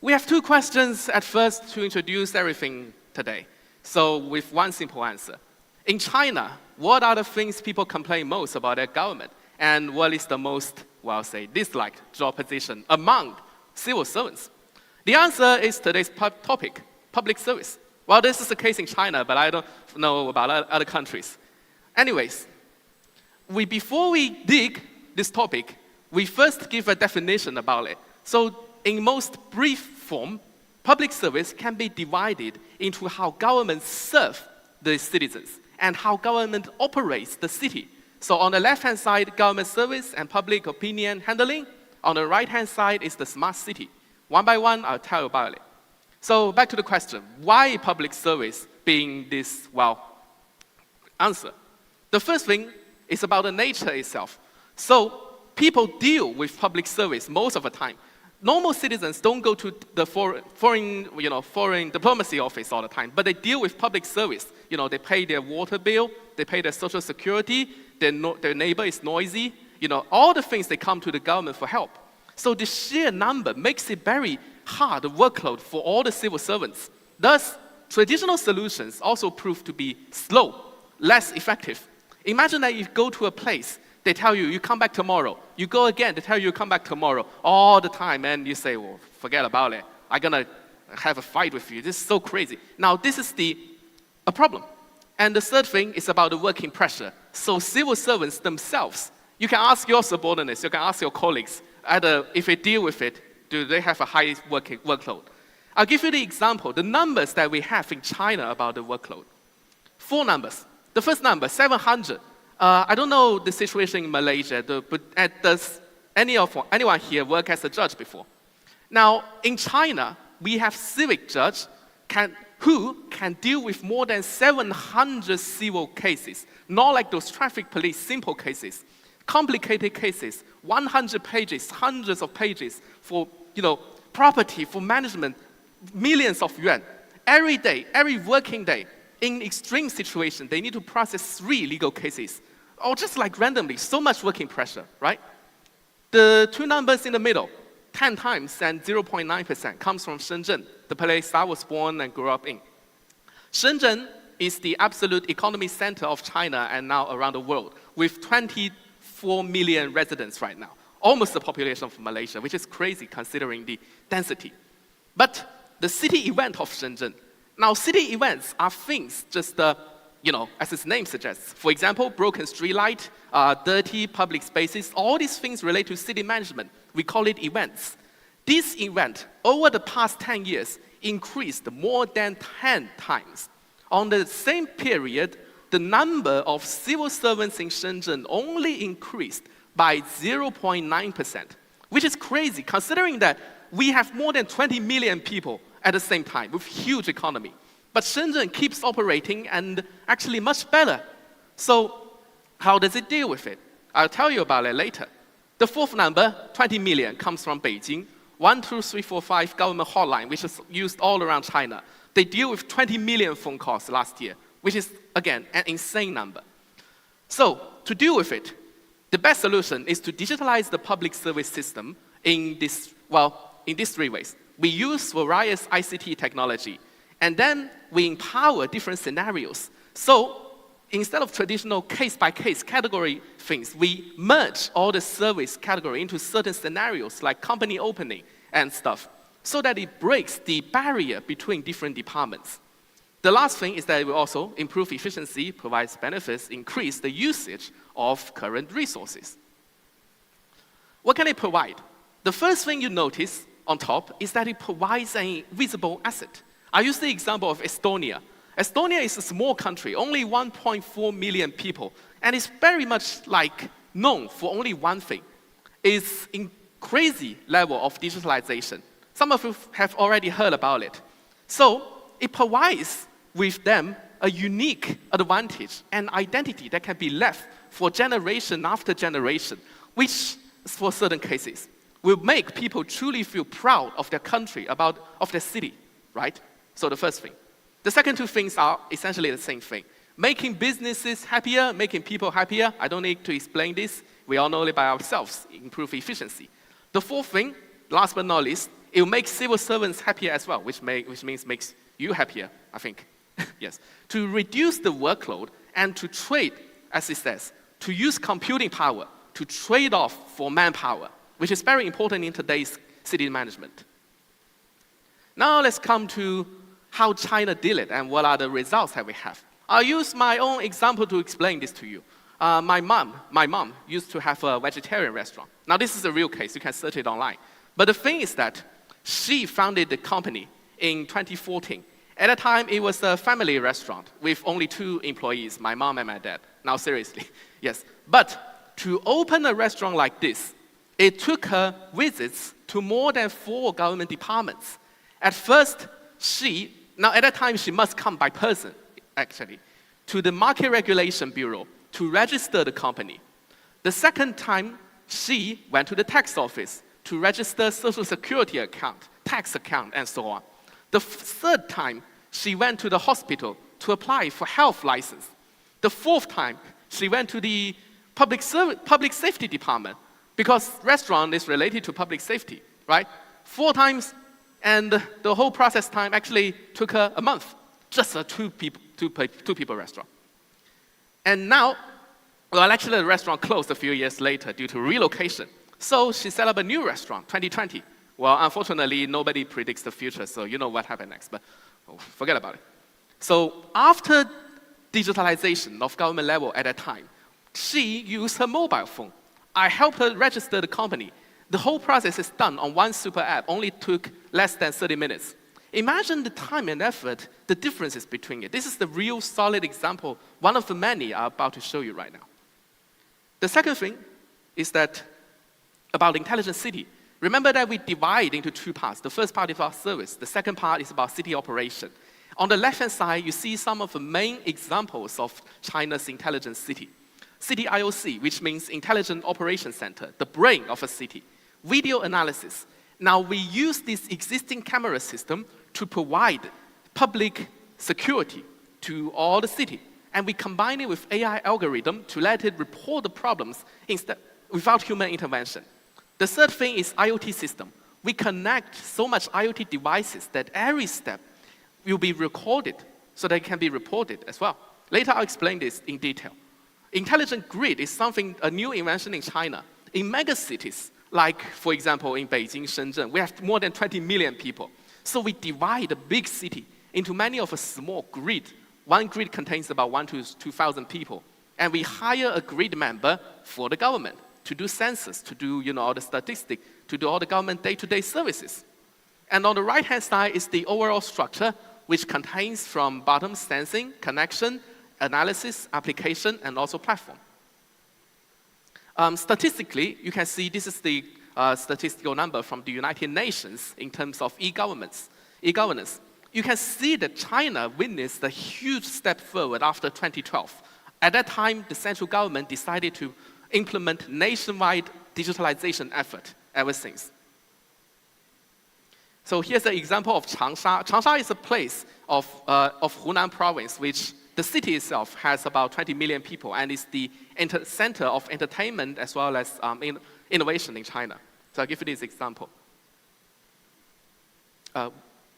We have 2 questions at first to introduce everything today. So with one simple answer. In China, what are the things people complain most about their government? And what is the most, disliked job position among civil servants? The answer is today's topic, public service. Well, this is the case in China, but I don't know about other countries. Anyways, before we dig this topic, we first give a definition about it. So in most brief form, public service can be divided into how government serve the citizens and how government operates the city. So on the left-hand side, government service and public opinion handling. On the right-hand side is the smart city. One by one, I'll tell you about it. So back to the question, why public service being this, answer? The first thing is about the nature itself. So people deal with public service most of the time. Normal citizens don't go to the foreign diplomacy office all the time, but they deal with public service. They pay their water bill, they pay their social security, their neighbor is noisy, all the things they come to the government for help. So the sheer number makes it very hard workload for all the civil servants. Thus, traditional solutions also prove to be slow, less effective. Imagine that you go to a place, they tell you, you come back tomorrow. You go again, they tell you, you come back tomorrow. All the time, and you say, well, forget about it. I'm gonna have a fight with you. This is so crazy. Now, this is a problem. And the third thing is about the working pressure. So civil servants themselves, you can ask your subordinates, you can ask your colleagues, either if they deal with it, do they have a high workload? I'll give you the example, the numbers that we have in China about the workload. 4 numbers. The first number, 700. I don't know the situation in Malaysia, but does anyone here work as a judge before? Now, in China, we have civic judge who can deal with more than 700 civil cases, not like those traffic police simple cases. Complicated cases, 100 pages, hundreds of pages for property, for management, millions of yuan. Every day, every working day, in extreme situations, they need to process 3 legal cases. Or just like randomly, so much working pressure, right? The 2 numbers in the middle, 10 times and 0.9% comes from Shenzhen, the place I was born and grew up in. Shenzhen is the absolute economy center of China and now around the world, with 24 million residents right now. almost the population of Malaysia, which is crazy considering the density. But the city event of Shenzhen. Now, city events are things just, as its name suggests. For example, broken street light, dirty public spaces, all these things relate to city management. We call it events. This event, over the past 10 years, increased more than 10 times. On the same period, the number of civil servants in Shenzhen only increased by 0.9%, which is crazy considering that we have more than 20 million people at the same time with huge economy. But Shenzhen keeps operating and actually much better. So how does it deal with it? I'll tell you about it later. The fourth number, 20 million, comes from Beijing. 12345 government hotline, which is used all around China. They deal with 20 million phone calls last year, which is, again, an insane number. So to deal with it, the best solution is to digitalize the public service system in these 3 ways. We use various ICT technology, and then we empower different scenarios. So instead of traditional case-by-case category things, we merge all the service category into certain scenarios like company opening and stuff, so that it breaks the barrier between different departments. The last thing is that it will also improve efficiency, provides benefits, increase the usage of current resources. What can it provide? The first thing you notice on top is that it provides a visible asset. I use the example of Estonia. Estonia is a small country, only 1.4 million people, and it's very much known for only one thing. It's in crazy level of digitalization. Some of you have already heard about it. So it provides with them a unique advantage and identity that can be left for generation after generation, which, for certain cases, will make people truly feel proud of their country, of their city, right? So the first thing. The second two things are essentially the same thing. Making businesses happier, making people happier. I don't need to explain this. We all know it by ourselves. Improve efficiency. The fourth thing, last but not least, it will make civil servants happier as well, which means makes you happier, I think. Yes. To reduce the workload and to trade, as it says, to use computing power to trade off for manpower, which is very important in today's city management. Now let's come to how China did it and what are the results that we have. I'll use my own example to explain this to you. My mom used to have a vegetarian restaurant. Now this is a real case, you can search it online. But the thing is that she founded the company in 2014. At the time, it was a family restaurant with only 2 employees, my mom and my dad. Now seriously, yes. But to open a restaurant like this, it took her visits to more than 4 government departments. At first, at that time she must come by person, actually, to the Market Regulation Bureau to register the company. The second time, she went to the tax office to register social security account, tax account, and so on. The third time, she went to the hospital to apply for health license. The fourth time, she went to the public safety department because restaurant is related to public safety, right? 4 times, and the whole process time actually took her a month. Just a two people restaurant. And now, actually the restaurant closed a few years later due to relocation. So she set up a new restaurant, 2020. Well, unfortunately, nobody predicts the future, so you know what happened next, but forget about it. So after digitalization of government level at that time, she used her mobile phone. I helped her register the company. The whole process is done on one super app, only took less than 30 minutes. Imagine the time and effort, the differences between it. This is the real solid example, one of the many I'm about to show you right now. The second thing is that about intelligent city. Remember that we divide into 2 parts. The first part is about service. The second part is about city operation. On the left-hand side, you see some of the main examples of China's intelligent city. City IOC, which means Intelligent Operation Center, the brain of a city. Video analysis. Now we use this existing camera system to provide public security to all the city. And we combine it with AI algorithm to let it report the problems without human intervention. The third thing is IoT system. We connect so much IoT devices that every step will be recorded so that it can be reported as well. Later I'll explain this in detail. Intelligent grid is a new invention in China. In mega cities, like, for example, in Beijing, Shenzhen, we have more than 20 million people. So we divide a big city into many of a small grid. One grid contains about 1,000 to 2,000 people. And we hire a grid member for the government to do census, to do all the statistics, to do all the government day-to-day services. And on the right-hand side is the overall structure, which contains from bottom sensing, connection, analysis, application, and also platform. Statistically, you can see this is the statistical number from the United Nations in terms of e-governance. You can see that China witnessed a huge step forward after 2012. At that time, the central government decided to implement nationwide digitalization effort ever since. So here's an example of Changsha. Changsha is a place of Hunan province, which the city itself has about 20 million people and is the center of entertainment as well as innovation in China. So I'll give you this example.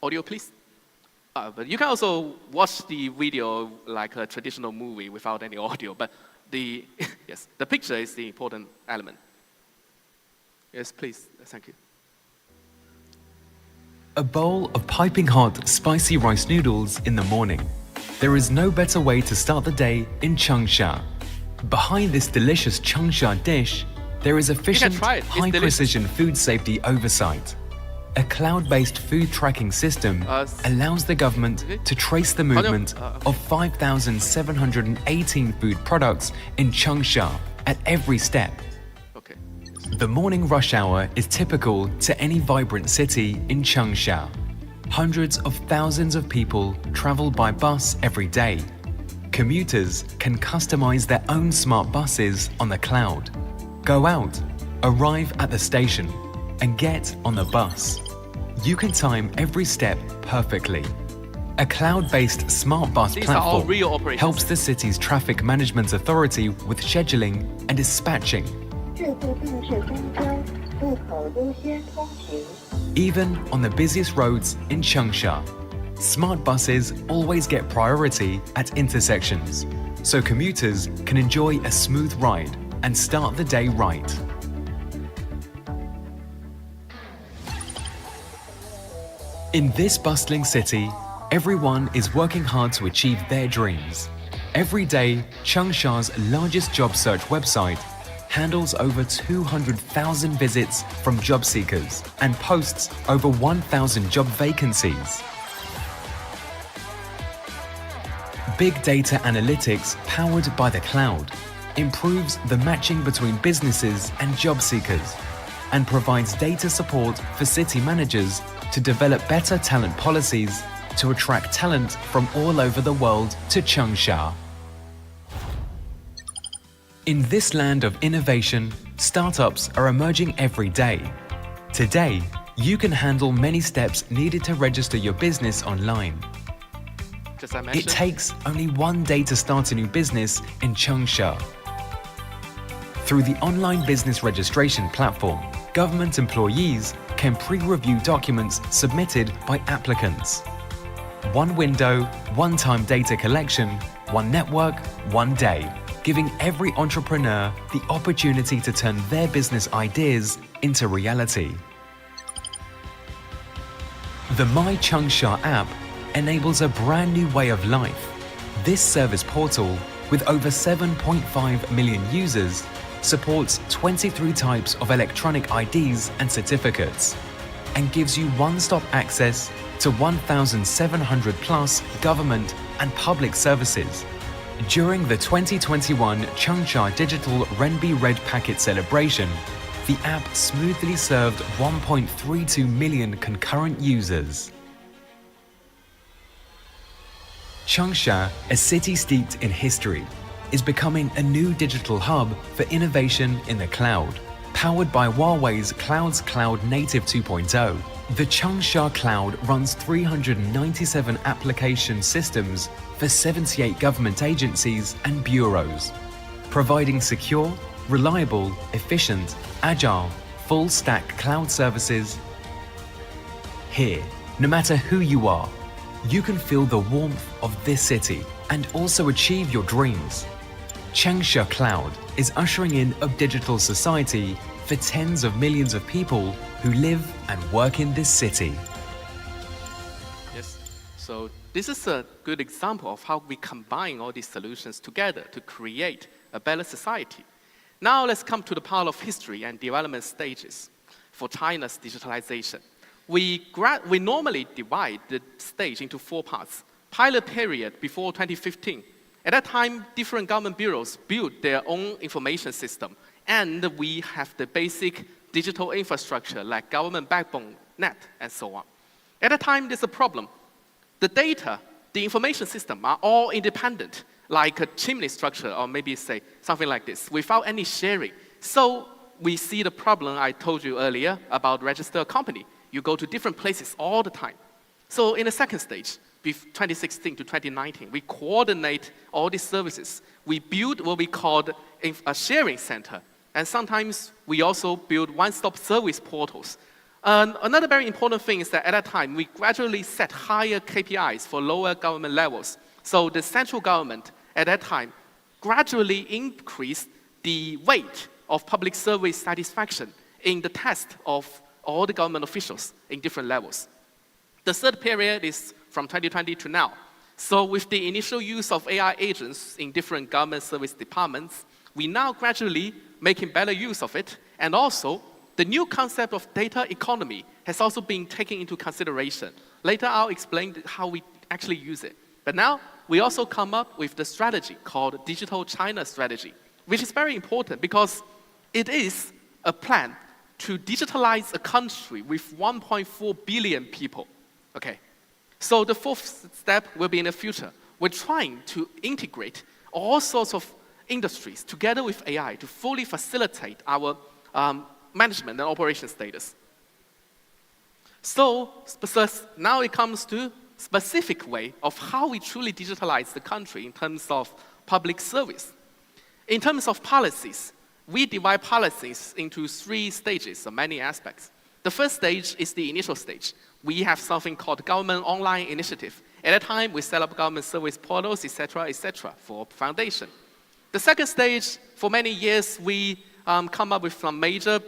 Audio, please. But you can also watch the video like a traditional movie without any audio, but the picture is the important element. Yes, please. Thank you. A bowl of piping hot, spicy rice noodles in the morning. There is no better way to start the day in Changsha. Behind this delicious Changsha dish, there is efficient, high-precision food safety oversight. A cloud-based food tracking system allows the government to trace the movement of 5,718 food products in Changsha at every step. Okay. The morning rush hour is typical to any vibrant city in Changsha. Hundreds of thousands of people travel by bus every day. Commuters can customize their own smart buses on the cloud. Go out, arrive at the station, and get on the bus. You can time every step perfectly. A cloud-based smart bus platform helps the city's traffic management authority with scheduling and dispatching. Even on the busiest roads in Changsha, smart buses always get priority at intersections, so commuters can enjoy a smooth ride and start the day right. In this bustling city, everyone is working hard to achieve their dreams. Every day, Changsha's largest job search website handles over 200,000 visits from job seekers and posts over 1,000 job vacancies. Big data analytics powered by the cloud improves the matching between businesses and job seekers and provides data support for city managers to develop better talent policies to attract talent from all over the world to Changsha. In this land of innovation, startups are emerging every day. Today, you can handle many steps needed to register your business online. It takes only 1 day to start a new business in Changsha. Through the online business registration platform, government employees can pre-review documents submitted by applicants. 1 window, 1-time data collection, 1 network, 1 day, giving every entrepreneur the opportunity to turn their business ideas into reality. The My Changsha app enables a brand new way of life. This service portal, with over 7.5 million users, supports 23 types of electronic IDs and certificates, and gives you one-stop access to 1,700 plus government and public services. During the 2021 Changsha Digital Renbi Red Packet celebration, the app smoothly served 1.32 million concurrent users. Changsha, a city steeped in history, is becoming a new digital hub for innovation in the cloud. Powered by Huawei's Cloud Native 2.0, the Changsha Cloud runs 397 application systems for 78 government agencies and bureaus, providing secure, reliable, efficient, agile, full-stack cloud services. Here, no matter who you are, you can feel the warmth of this city and also achieve your dreams. Changsha Cloud is ushering in a digital society for tens of millions of people who live and work in this city. Yes. So this is a good example of how we combine all these solutions together to create a better society. Now let's come to the part of history and development stages for China's digitalization. We normally divide the stage into 4 parts. Pilot period before 2015. At that time, different government bureaus built their own information system, and we have the basic digital infrastructure like government backbone net and so on. At that time, there's a problem. The data, the information system are all independent, like a chimney structure, or maybe say something like this, without any sharing. So we see the problem I told you earlier about register a company. You go to different places all the time. So in the second stage, 2016 to 2019, we coordinate all these services. We build what we called a sharing center. And sometimes we also build one-stop service portals. Another very important thing is that at that time, we gradually set higher KPIs for lower government levels. So the central government at that time gradually increased the weight of public service satisfaction in the test of all the government officials in different levels. The third period is from 2020 to now. So with the initial use of AI agents in different government service departments, we now gradually making better use of it. And also, the new concept of data economy has also been taken into consideration. Later, I'll explain how we actually use it. But now, we also come up with the strategy called Digital China Strategy, which is very important because it is a plan to digitalize a country with 1.4 billion people. Okay. So the fourth step will be in the future. We're trying to integrate all sorts of industries together with AI to fully facilitate our management and operation status. So now it comes to specific way of how we truly digitalize the country in terms of public service. In terms of policies, we divide policies into 3 stages of many aspects. The first stage is the initial stage. We have something called Government Online Initiative. At that time, we set up government service portals, etc., for foundation. The second stage, for many years, we come up with some major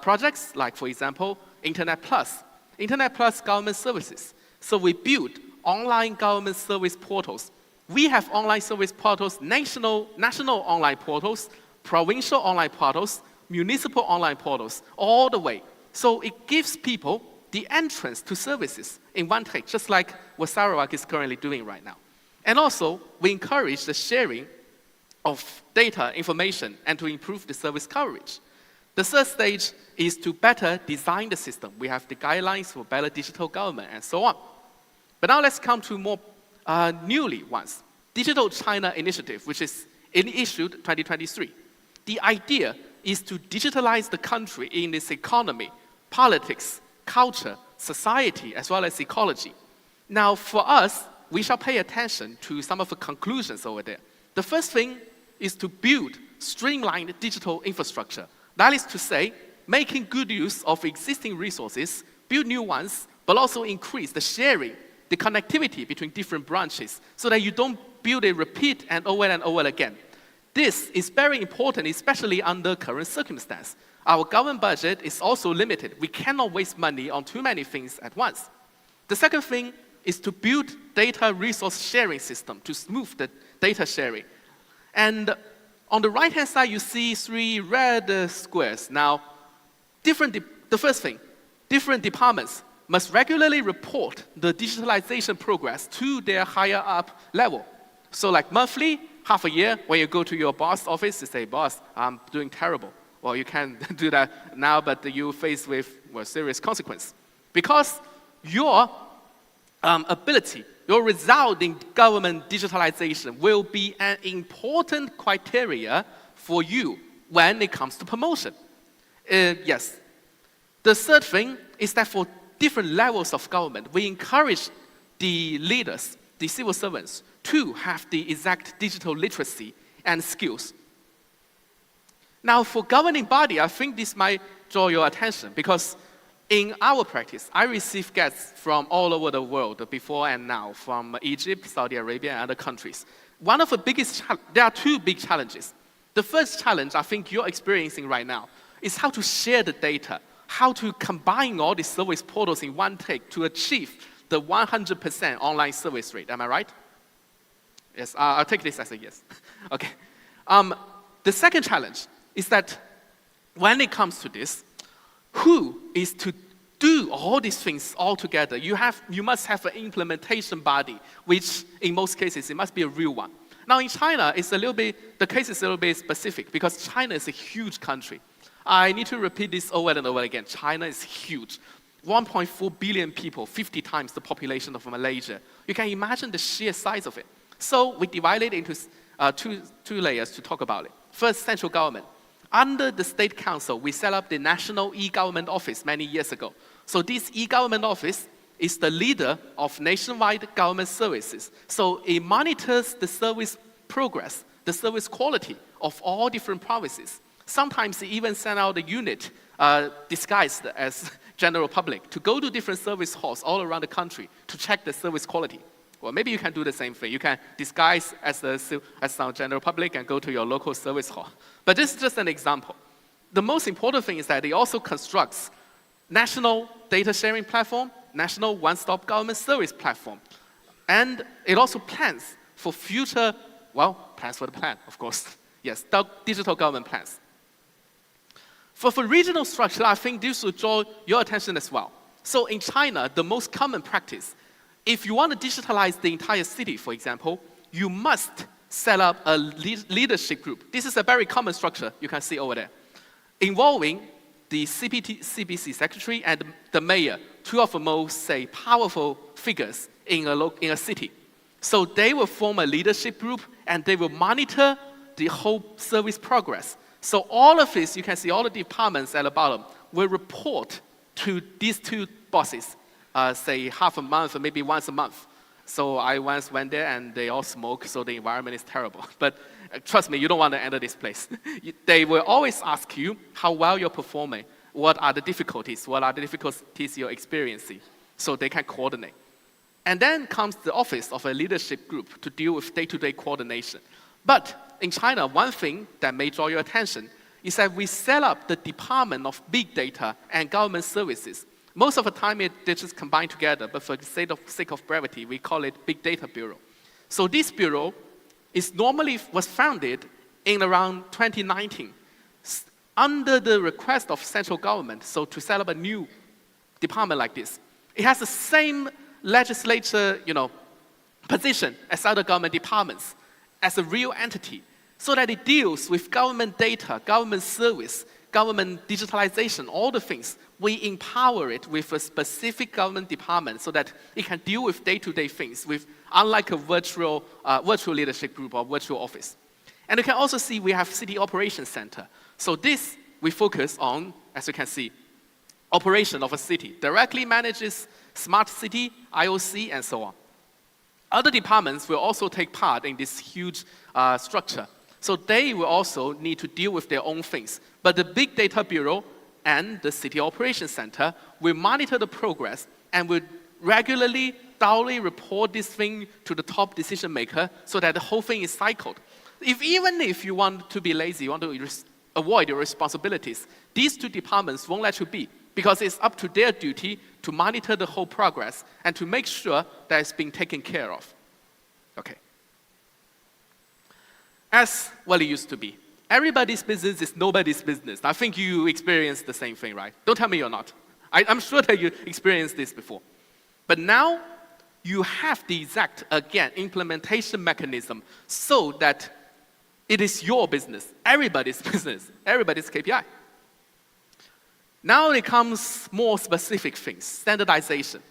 projects, like, for example, Internet Plus. Internet Plus government services. So we build online government service portals. We have online service portals, national online portals, provincial online portals, municipal online portals, all the way. So it gives people the entrance to services in one take, just like what Sarawak is currently doing right now. And also, we encourage the sharing of data, information, and to improve the service coverage. The third stage is to better design the system. We have the guidelines for better digital government and so on. But now let's come to more newly ones. Digital China Initiative, which is issued 2023. The idea is to digitalize the country in its economy, politics, culture, society, as well as ecology. Now, for us, we shall pay attention to some of the conclusions over there. The first thing is to build streamlined digital infrastructure. That is to say, making good use of existing resources, build new ones, but also increase the sharing, the connectivity between different branches, so that you don't build a repeat and over again. This is very important, especially under current circumstance. Our government budget is also limited. We cannot waste money on too many things at once. The second thing is to build data resource sharing system to smooth the data sharing. And on the right-hand side, you see 3 red squares. Now, the first thing, different departments must regularly report the digitalization progress to their higher up level. So like monthly, half a year, when you go to your boss office, you say, boss, I'm doing terrible. Well, you can't do that now, but you face with serious consequence. Because your ability, your result in government digitalization will be an important criteria for you when it comes to promotion. Yes. The third thing is that for different levels of government, we encourage the leaders, the civil servants, to have the exact digital literacy and skills. Now, for governing body, I think this might draw your attention because in our practice, I receive guests from all over the world, before and now, from Egypt, Saudi Arabia, and other countries. One of the biggest, there are two big challenges. The first challenge I think you're experiencing right now is how to share the data, how to combine all these service portals in one take to achieve the 100% online service rate. Am I right? Yes, I'll take this as a yes. Okay. The second challenge is that when it comes to this, who is to do all these things all together? You must have an implementation body, which in most cases, it must be a real one. Now in China, the case is a little bit specific because China is a huge country. I need to repeat this over and over again. China is huge. 1.4 billion people, 50 times the population of Malaysia. You can imagine the sheer size of it. So we divided it into two layers to talk about it. First, central government. Under the State Council, we set up the National E-Government Office many years ago. So this E-Government Office is the leader of nationwide government services. So it monitors the service progress, the service quality of all different provinces. Sometimes it even send out a unit disguised as general public to go to different service halls all around the country to check the service quality. Well, maybe you can do the same thing. You can disguise as some general public and go to your local service hall. But this is just an example. The most important thing is that it also constructs national data sharing platform, national one-stop government service platform. And it also plans for future, well, plans for the plan, of course. Yes, digital government plans. For regional structure, I think this will draw your attention as well. So in China, the most common practice, if you want to digitalize the entire city, for example, you must set up a leadership group. This is a very common structure you can see over there, involving the CBC secretary and the mayor, two of the most, say, powerful figures in a city. So they will form a leadership group and they will monitor the whole service progress. So all of this, you can see all the departments at the bottom will report to these two bosses, say half a month or maybe once a month. So I once went there and they all smoke, so the environment is terrible. But trust me, you don't want to enter this place. They will always ask you how well you're performing, what are the difficulties you're experiencing, so they can coordinate. And then comes the office of a leadership group to deal with day-to-day coordination. But in China, one thing that may draw your attention is that we set up the Department of Big Data and Government Services. Most of the time, they're just combined together, but for the sake of brevity, we call it Big Data Bureau. So this bureau was founded in around 2019 under the request of central government, so to set up a new department like this. It has the same legislature, position as other government departments, as a real entity, so that it deals with government data, government service, government digitalization, all the things. We empower it with a specific government department so that it can deal with day-to-day things, unlike a virtual leadership group or virtual office. And you can also see we have City Operations Center. So this, we focus on, as you can see, operation of a city, directly manages smart city, IOC, and so on. Other departments will also take part in this huge structure. So they will also need to deal with their own things. But the Big Data Bureau and the City Operations Center will monitor the progress and will regularly, thoroughly report this thing to the top decision maker so that the whole thing is cycled. Even if you want to be lazy, you want to avoid your responsibilities, these two departments won't let you be, because it's up to their duty to monitor the whole progress and to make sure that it's being taken care of. Okay. As what it used to be. Everybody's business is nobody's business. I think you experienced the same thing, right? Don't tell me you're not. I'm sure that you experienced this before. But now, you have the exact, again, implementation mechanism so that it is your business, everybody's business, everybody's KPI. Now it comes more specific things, standardization.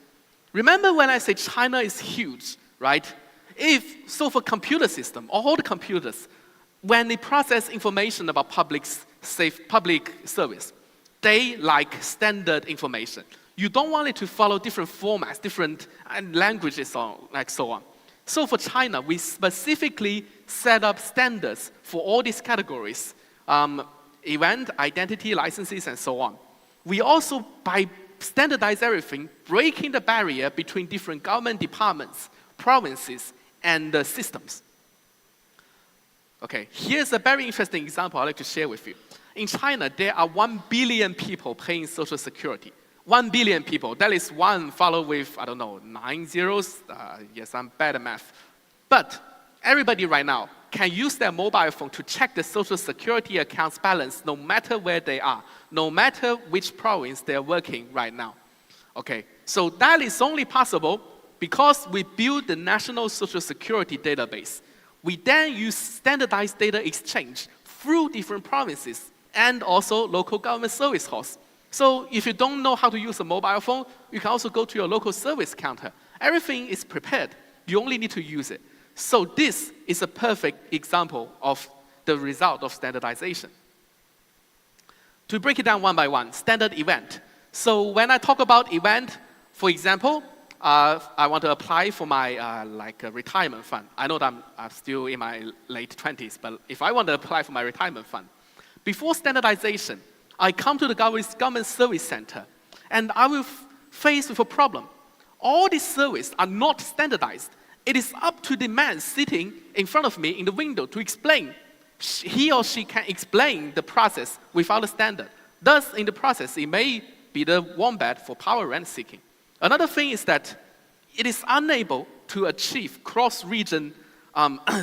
Remember when I say China is huge, right? For computer system, all the computers, when they process information about public service, they like standard information. You don't want it to follow different formats, different languages, so on. So for China, we specifically set up standards for all these categories, event, identity, licenses, and so on. We also, by standardize everything, breaking the barrier between different government departments, provinces, and systems. Okay, here's a very interesting example I'd like to share with you. In China, there are 1 billion people paying Social Security. 1 billion people. That is one followed with, I don't know, 9 zeros. Yes, I'm bad at math. But everybody right now can use their mobile phone to check the Social Security account's balance no matter where they are, no matter which province they're working right now. Okay, so that is only possible because we built the National Social Security database. We then use standardized data exchange through different provinces and also local government service halls. So if you don't know how to use a mobile phone, you can also go to your local service counter. Everything is prepared. You only need to use it. So this is a perfect example of the result of standardization. To break it down one by one, standard event. So when I talk about event, for example, I want to apply for my retirement fund. I know that I'm still in my late 20s, but if I want to apply for my retirement fund, before standardization, I come to the government service center, and I will face with a problem. All these services are not standardized. It is up to the man sitting in front of me in the window to explain. He or she can explain the process without a standard. Thus, in the process, it may be the wombat for power rent seeking. Another thing is that it is unable to achieve cross-region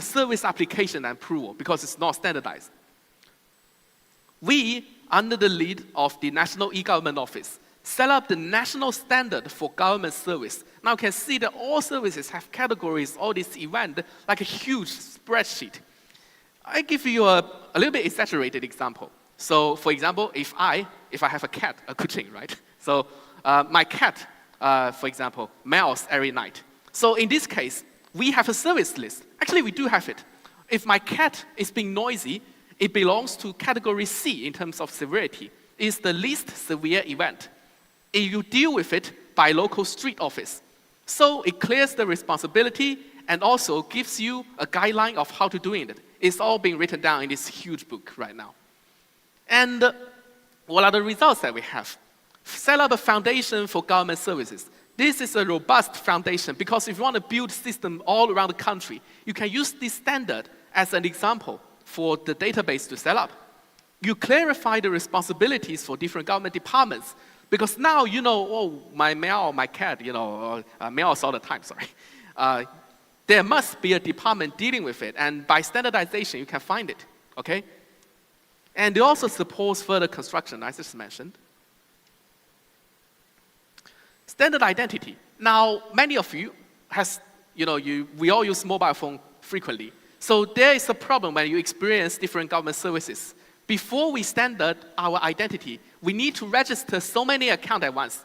service application and approval because it's not standardized. We, under the lead of the National E-Government Office, set up the national standard for government service. Now you can see that all services have categories, all these events, like a huge spreadsheet. I give you a little bit exaggerated example. So, for example, if I have a cat, a kuching, right? So my cat, for example, meows every night. So in this case, we have a service list. Actually, we do have it. If my cat is being noisy, it belongs to category C in terms of severity. It's the least severe event. You deal with it by local street office. So it clears the responsibility and also gives you a guideline of how to do it. It's all being written down in this huge book right now. And what are the results that we have? Set up a foundation for government services. This is a robust foundation because if you want to build a system all around the country, you can use this standard as an example for the database to set up. You clarify the responsibilities for different government departments because now you know, oh, my meow or my cat, meows all the time, sorry. There must be a department dealing with it, and by standardization, you can find it, okay? And it also supports further construction, as I just mentioned. Standard identity. Now, many of you we all use mobile phone frequently. So there is a problem when you experience different government services. Before we standard our identity, we need to register so many accounts at once.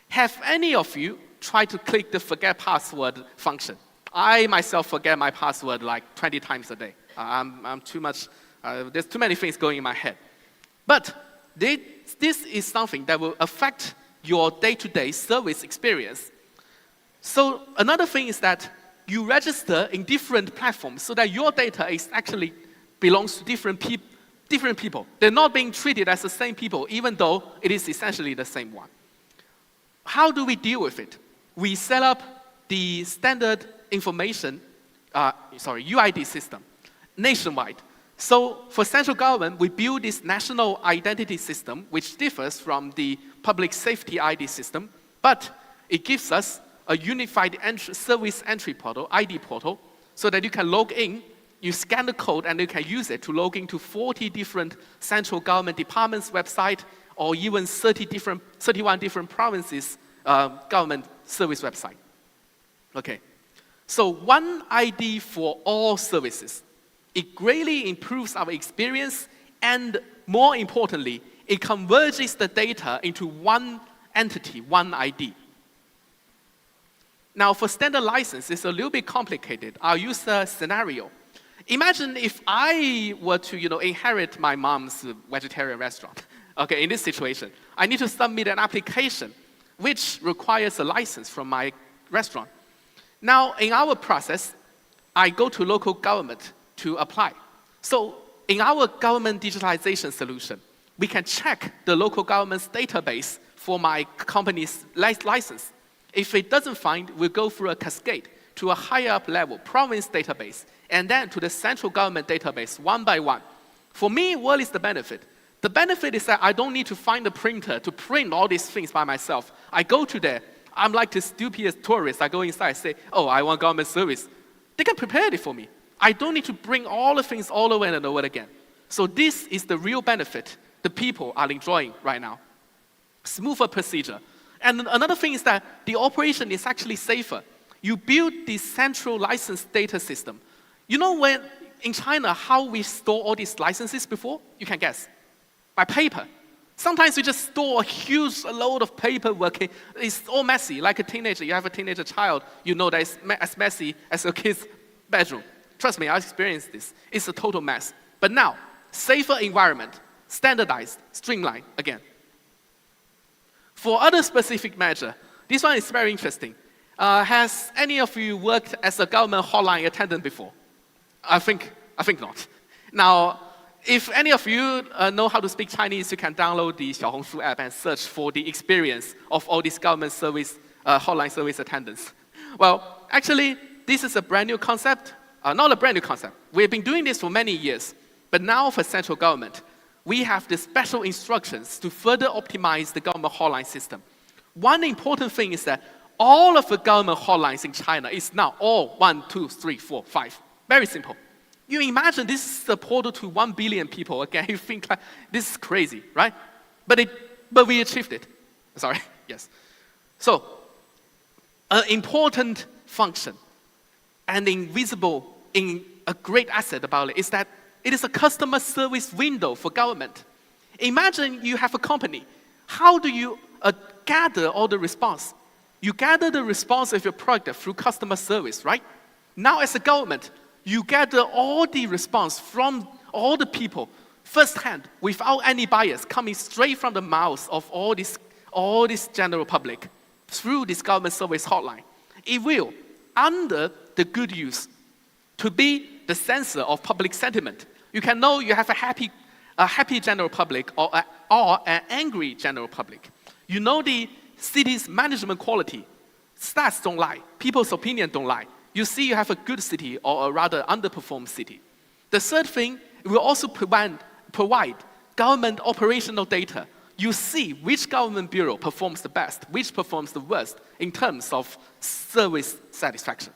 Have any of you tried to click the forget password function? I myself forget my password like 20 times a day. I'm too much, there's too many things going in my head. But this is something that will affect your day-to-day service experience. So another thing is that you register in different platforms so that your data is actually belongs to different people. They're not being treated as the same people, even though it is essentially the same one. How do we deal with it? We set up the standard information, UID system nationwide. So for central government, we build this national identity system, which differs from the public safety ID system, but it gives us a unified service entry portal, ID portal, so that you can log in, you scan the code, and you can use it to log into 40 different central government departments' website, or even 31 different provinces' government service website. Okay, so one ID for all services. It greatly improves our experience, and more importantly, it converges the data into one entity, one ID. Now, for standard license, it's a little bit complicated. I'll use a scenario. Imagine if I were to, inherit my mom's vegetarian restaurant. Okay, in this situation, I need to submit an application which requires a license from my restaurant. Now, in our process, I go to local government to apply. So, in our government digitalization solution, we can check the local government's database for my company's license. If it doesn't find, we'll go through a cascade to a higher up level, province database, and then to the central government database one by one. For me, what is the benefit? The benefit is that I don't need to find a printer to print all these things by myself. I go to there. I'm like the stupidest tourist. I go inside, say, oh, I want government service. They can prepare it for me. I don't need to bring all the things all over and over again. So this is the real benefit the people are enjoying right now. Smoother procedure. And another thing is that the operation is actually safer. You build this central license data system. You know when in China how we store all these licenses before? You can guess. By paper. Sometimes we just store a huge load of paperwork. It's all messy. Like a teenager, you have a teenager child, you know that it's as messy as your kid's bedroom. Trust me, I experienced this. It's a total mess. But now, safer environment, standardized, streamlined again. For other specific measure, this one is very interesting. Has any of you worked as a government hotline attendant before? I think not. Now, if any of you know how to speak Chinese, you can download the Xiaohongshu app and search for the experience of all these government service, hotline service attendants. Well, actually, this is a brand new concept. Not a brand new concept. We've been doing this for many years. But now for central government, we have the special instructions to further optimize the government hotline system. One important thing is that all of the government hotlines in China is now all 1, 2, 3, 4, 5. Very simple. You imagine this is the portal to 1 billion people. Again, you think like, this is crazy, right? But we achieved it. Sorry, yes. So, an important function and invisible, in a great asset about it is that it is a customer service window for government. Imagine you have a company. How do you gather all the response? You gather the response of your product through customer service, right? Now as a government, you gather all the response from all the people, firsthand, without any bias, coming straight from the mouths of all this general public, through this government service hotline. It will, under the good use, to be the censor of public sentiment. You can know you have a happy general public or an angry general public. You know the city's management quality. Stats don't lie. People's opinion don't lie. You see you have a good city or a rather underperformed city. The third thing, it will also provide government operational data. You see which government bureau performs the best, which performs the worst in terms of service satisfaction.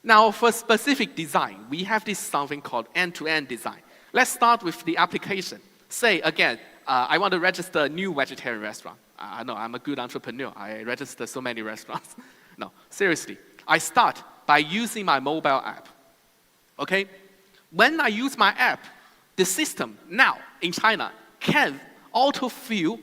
Now, for specific design, we have this something called end-to-end design. Let's start with the application. Say, again, I want to register a new vegetarian restaurant. No, I'm a good entrepreneur. I register so many restaurants. No, seriously. I start by using my mobile app. Okay? When I use my app, the system now in China can auto-fill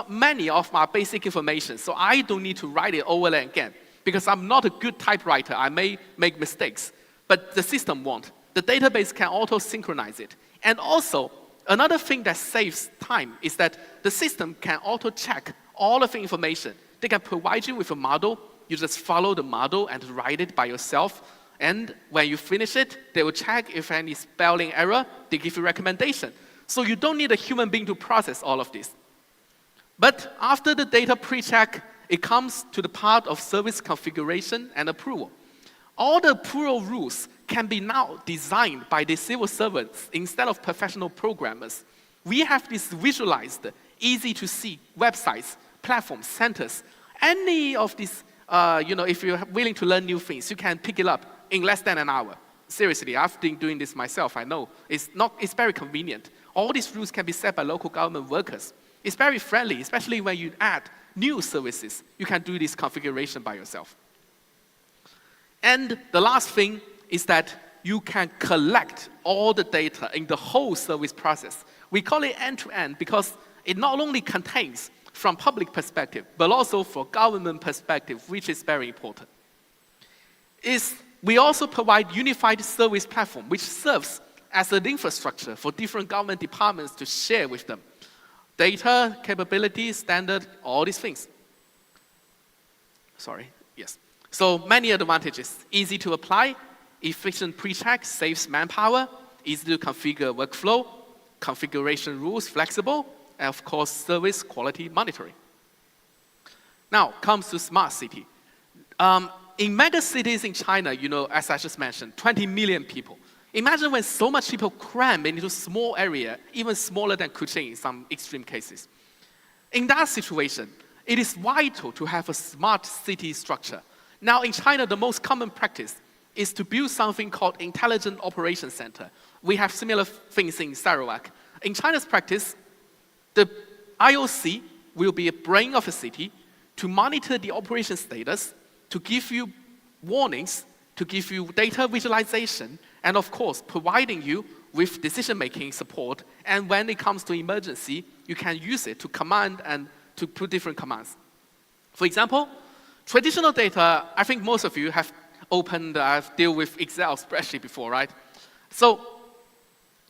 many of my basic information, so I don't need to write it over and again. Because I'm not a good typewriter, I may make mistakes, but the system won't. The database can auto-synchronize it. And also, another thing that saves time is that the system can auto-check all of the information. They can provide you with a model, you just follow the model and write it by yourself, and when you finish it, they will check if any spelling error, they give you recommendation. So you don't need a human being to process all of this. But after the data pre-check, it comes to the part of service configuration and approval. All the approval rules can be now designed by the civil servants instead of professional programmers. We have this visualized, easy to see websites, platforms, centers. Any of these, if you're willing to learn new things, you can pick it up in less than an hour. Seriously, I've been doing this myself, I know. It's very convenient. All these rules can be set by local government workers. It's very friendly, especially when you add new services. You can do this configuration by yourself. And the last thing is that you can collect all the data in the whole service process. We call it end-to-end because it not only contains from public perspective, but also for government perspective, which is very important. We also provide unified service platform, which serves as an infrastructure for different government departments to share with them. Data, capabilities, standard, all these things. Sorry, yes. So many advantages. Easy to apply, efficient pre-check, saves manpower, easy to configure workflow, configuration rules flexible, and of course, service quality monitoring. Now, comes to smart city. in mega cities in China, as I just mentioned, 20 million people. Imagine when so much people cram into a small area, even smaller than Kuching in some extreme cases. In that situation, it is vital to have a smart city structure. Now, in China, the most common practice is to build something called Intelligent Operations Center. We have similar things in Sarawak. In China's practice, the IOC will be a brain of a city to monitor the operation status, to give you warnings, to give you data visualization, and of course, providing you with decision-making support. And when it comes to emergency, you can use it to command and to put different commands. For example, traditional data, I think most of you have dealt with Excel spreadsheet before, right? So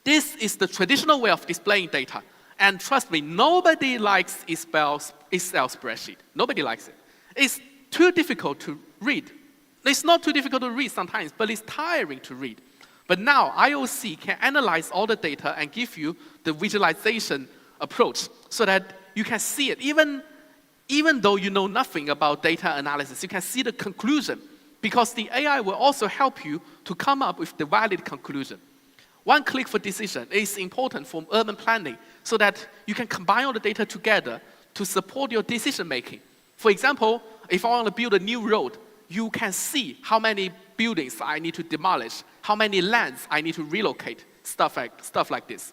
this is the traditional way of displaying data. And trust me, nobody likes Excel spreadsheet. Nobody likes it. It's too difficult to read. It's not too difficult to read sometimes, but it's tiring to read. But now, IOC can analyze all the data and give you the visualization approach so that you can see it. Even though you know nothing about data analysis, you can see the conclusion because the AI will also help you to come up with the valid conclusion. One click for decision is important for urban planning so that you can combine all the data together to support your decision making. For example, if I want to build a new road, you can see how many buildings I need to demolish, how many lands I need to relocate, stuff like this.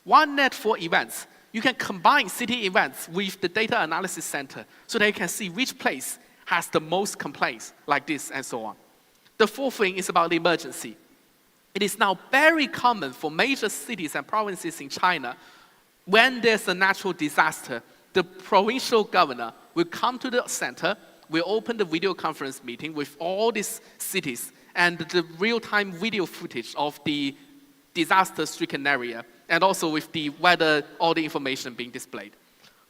One net for events. You can combine city events with the data analysis center so that you can see which place has the most complaints, like this and so on. The fourth thing is about the emergency. It is now very common for major cities and provinces in China, when there's a natural disaster, the provincial governor will come to the center, will open the video conference meeting with all these cities and the real-time video footage of the disaster-stricken area, and also with the weather, all the information being displayed.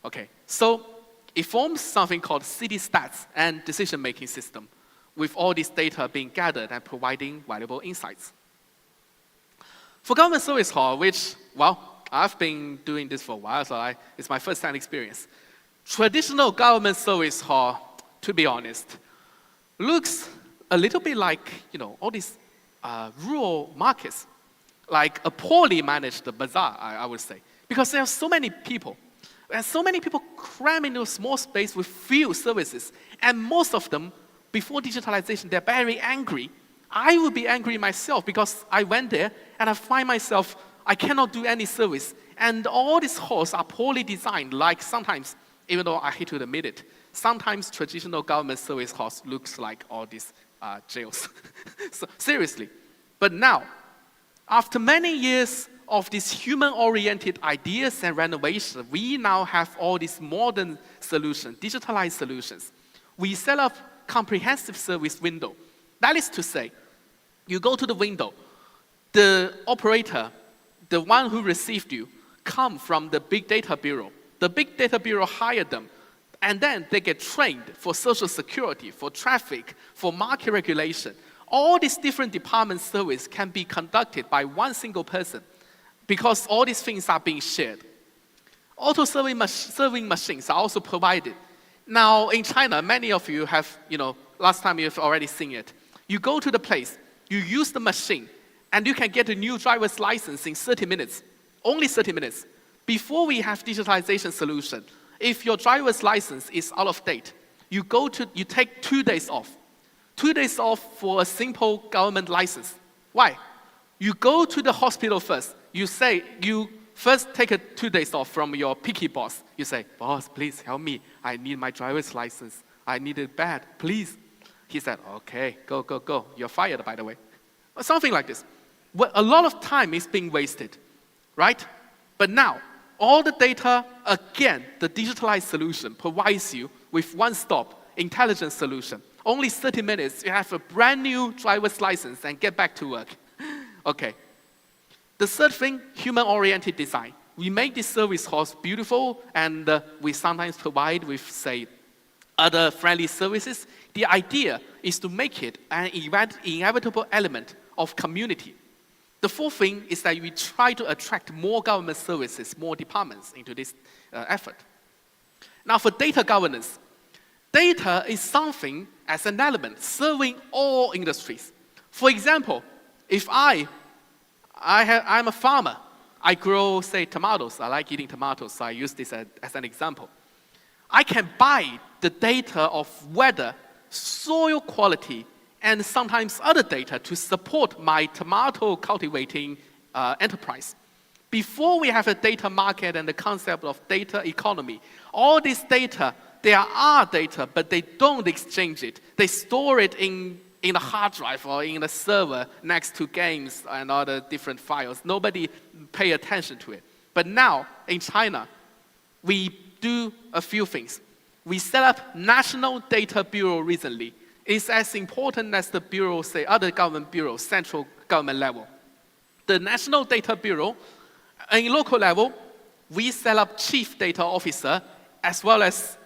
Okay, so it forms something called city stats and decision-making system, with all this data being gathered and providing valuable insights. For government service hall, which, well, I've been doing this for a while, so it's my first-hand experience. Traditional government service hall, to be honest, looks a little bit like, all these rural markets, like a poorly managed bazaar, I would say, because there are so many people, and so many people cram into a small space with few services, and most of them, before digitalization, they're very angry. I would be angry myself because I went there and I find myself, I cannot do any service, and all these halls are poorly designed, like sometimes, even though I hate to admit it, sometimes traditional government service halls looks like all these jails. So, seriously. But now, after many years of these human-oriented ideas and renovation, we now have all these modern solutions, digitalized solutions. We set up comprehensive service window. That is to say, you go to the window, the operator, the one who received you, come from the Big Data Bureau. The Big Data Bureau hired them, and then they get trained for social security, for traffic, for market regulation. All these different department service can be conducted by one single person because all these things are being shared. Auto-serving machines are also provided. Now, in China, many of you have, last time you've already seen it. You go to the place, you use the machine, and you can get a new driver's license in 30 minutes, only 30 minutes. Before we have digitalization solution, if your driver's license is out of date, you take 2 days off. 2 days off for a simple government license. Why? You go to the hospital first. You first take 2 days off from your picky boss. You say, boss, please help me. I need my driver's license. I need it bad, please. He said, okay, go. You're fired, by the way. Or something like this. Well, a lot of time is being wasted, right? But now, all the data, again, the digitalized solution provides you with one-stop intelligent solution. Only 30 minutes, you have a brand new driver's license and get back to work. Okay. The third thing, human-oriented design. We make these service halls beautiful, and we sometimes provide with, say, other friendly services. The idea is to make it an inevitable element of community. The fourth thing is that we try to attract more government services, more departments into this effort. Now, for data governance, Data is something as an element serving all industries. For example, if I'm a farmer, I grow, say, tomatoes. I like eating tomatoes, so I use this as an example. I can buy the data of weather, soil quality, and sometimes other data to support my tomato cultivating enterprise. Before we have a data market and the concept of data economy, all this data, there are data, but they don't exchange it. They store it in a hard drive or in a server next to games and other different files. Nobody pay attention to it. But now, in China, we do a few things. We set up National Data Bureau recently. It's as important as the bureau, say, other government bureaus, central government level. The National Data Bureau, in local level, we set up Chief Data Officer as well as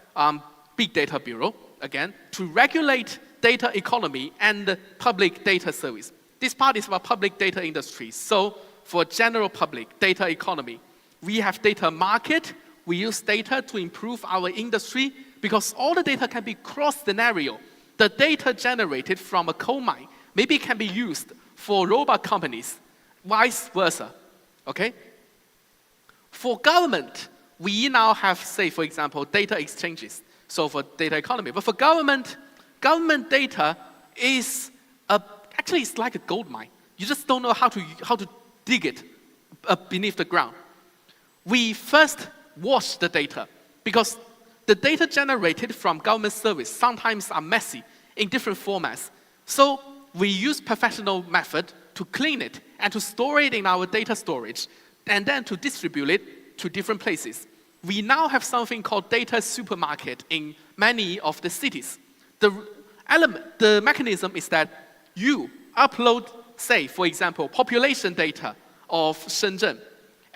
Big Data Bureau, again, to regulate data economy and public data service. This part is about public data industry. So for general public data economy, we have data market. We use data to improve our industry because all the data can be cross-scenario. The data generated from a coal mine maybe can be used for robot companies, vice versa, okay? For government, we now have, say, for example, data exchanges, so for data economy. But for government data is, actually it's like a gold mine. You just don't know how to dig it beneath the ground. We first wash the data because the data generated from government service sometimes are messy in different formats. So we use professional method to clean it and to store it in our data storage and then to distribute it to different places. We now have something called data supermarket in many of the cities. The mechanism is that you upload, say, for example, population data of Shenzhen.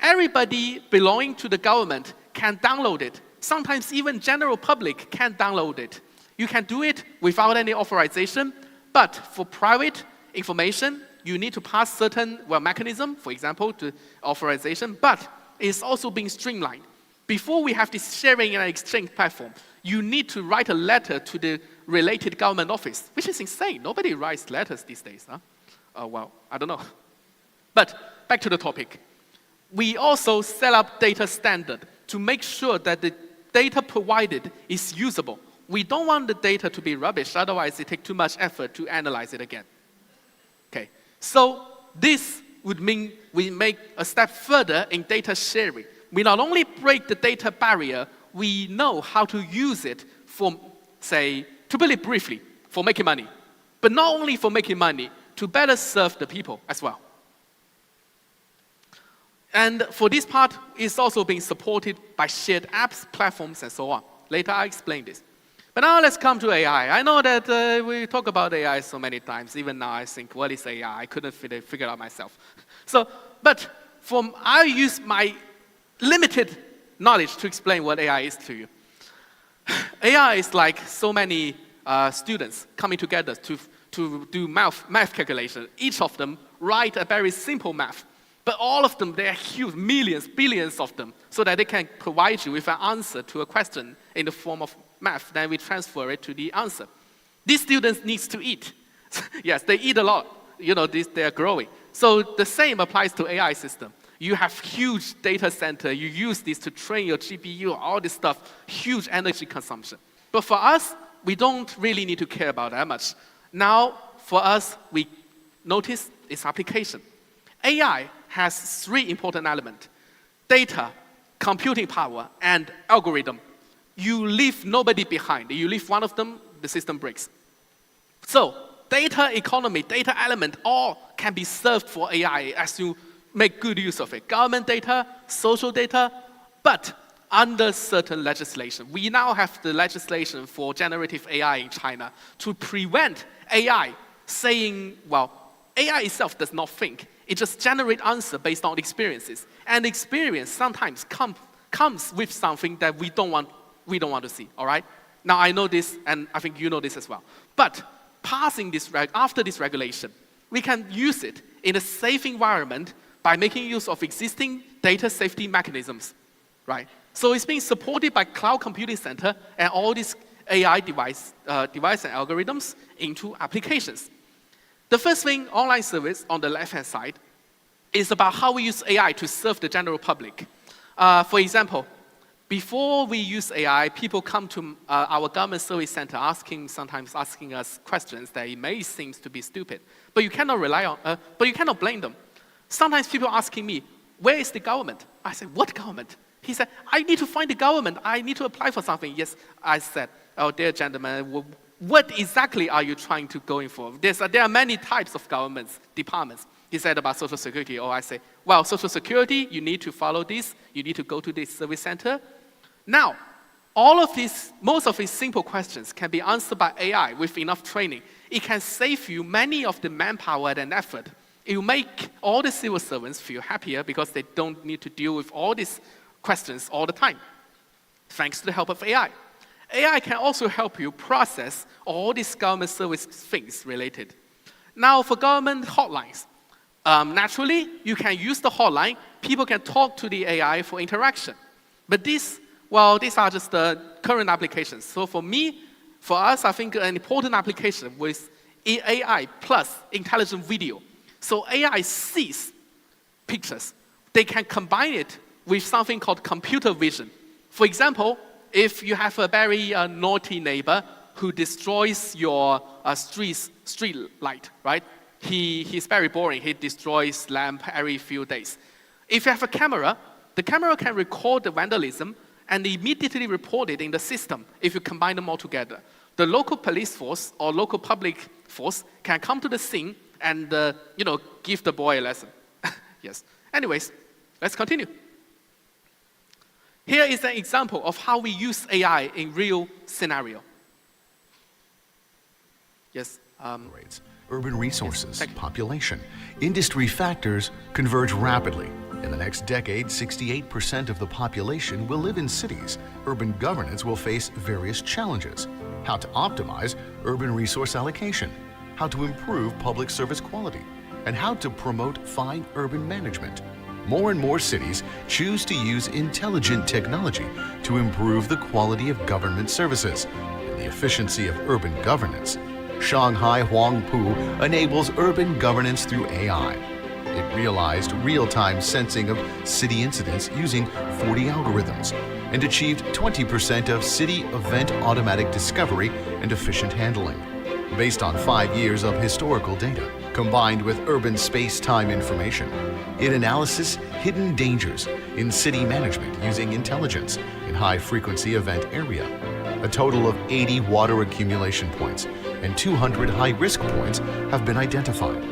Everybody belonging to the government can download it. Sometimes even general public can download it. You can do it without any authorization, but for private information, you need to pass certain mechanism, for example, to authorization, but it's also being streamlined. Before we have this sharing and exchange platform, you need to write a letter to the related government office, which is insane. Nobody writes letters these days, huh? Well, I don't know. But back to the topic. We also set up data standard to make sure that the data provided is usable. We don't want the data to be rubbish, otherwise it takes too much effort to analyze it again. Okay, so this would mean we make a step further in data sharing. We not only break the data barrier, we know how to use it for, say, to put it briefly, for making money. But not only for making money, to better serve the people as well. And for this part, it's also being supported by shared apps, platforms, and so on. Later, I'll explain this. But now let's come to AI. I know that we talk about AI so many times. Even now, I think, what is AI? I couldn't figure it out myself. But I use my limited knowledge to explain what AI is to you. AI is like so many students coming together to do math calculation. Each of them write a very simple math. But all of them, there are huge, millions, billions of them, so that they can provide you with an answer to a question in the form of math. Then we transfer it to the answer. These students need to eat. Yes, they eat a lot. You know, they are growing. So the same applies to AI system. You have huge data center. You use this to train your GPU, all this stuff, huge energy consumption. But for us, we don't really need to care about that much. Now, for us, we notice its application. AI has three important elements: data, computing power, and algorithm. You leave nobody behind. You leave one of them, the system breaks. So data economy, data element, all can be served for AI as you make good use of it. Government data, social data, but under certain legislation. We now have the legislation for generative AI in China to prevent AI saying, well, AI itself does not think. It just generates answer based on experiences. And experience sometimes comes with something that we don't want to see, all right? Now, I know this, and I think you know this as well. But after this regulation, we can use it in a safe environment by making use of existing data safety mechanisms, right? So it's being supported by Cloud Computing Center and all these AI device and algorithms into applications. The first thing, online service on the left-hand side, is about how we use AI to serve the general public. For example, before we use AI, people come to our government service center sometimes asking us questions that it may seem to be stupid, but you cannot but you cannot blame them. Sometimes people asking me, where is the government? I said, what government? He said, I need to find the government. I need to apply for something. Yes, I said, oh, dear gentlemen, what exactly are you trying to go in for? There are many types of governments, departments. He said about Social Security. Oh, I say, well, Social Security, you need to follow this. You need to go to this service center. Now, most of these simple questions can be answered by AI with enough training. It can save you many of the manpower and effort. It will make all the civil servants feel happier because they don't need to deal with all these questions all the time, thanks to the help of AI. AI can also help you process all these government service things related. Now, for government hotlines, naturally, you can use the hotline. People can talk to the AI for interaction. But these are just the current applications. So for us, I think an important application was AI plus intelligent video. So AI sees pictures. They can combine it with something called computer vision. For example, if you have a very naughty neighbor who destroys your street light, right? He's very boring. He destroys lamp every few days. If you have a camera, the camera can record the vandalism and immediately report it in the system if you combine them all together. The local police force or local public force can come to the scene and give the boy a lesson. Yes. Anyways, let's continue. Here is an example of how we use AI in real scenario. Yes. Urban resources, population, industry factors converge rapidly. In the next decade, 68% of the population will live in cities. Urban governance will face various challenges. How to optimize urban resource allocation, how to improve public service quality, and how to promote fine urban management. More and more cities choose to use intelligent technology to improve the quality of government services and the efficiency of urban governance. Shanghai Huangpu enables urban governance through AI. It realized real-time sensing of city incidents using 40 algorithms and achieved 20% of city event automatic discovery and efficient handling. Based on 5 years of historical data, combined with urban space-time information, it analyzes hidden dangers in city management using intelligence in high-frequency event area. A total of 80 water accumulation points and 200 high-risk points have been identified.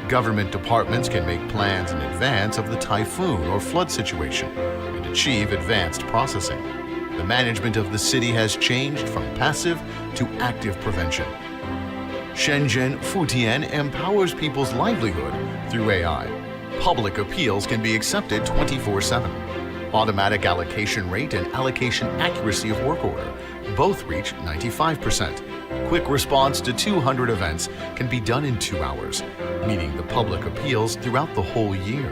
Government departments can make plans in advance of the typhoon or flood situation and achieve advanced processing. The management of the city has changed from passive to active prevention. Shenzhen Futian empowers people's livelihood through AI. Public appeals can be accepted 24/7. Automatic allocation rate and allocation accuracy of work order both reach 95%. Quick response to 200 events can be done in 2 hours, meeting the public appeals throughout the whole year.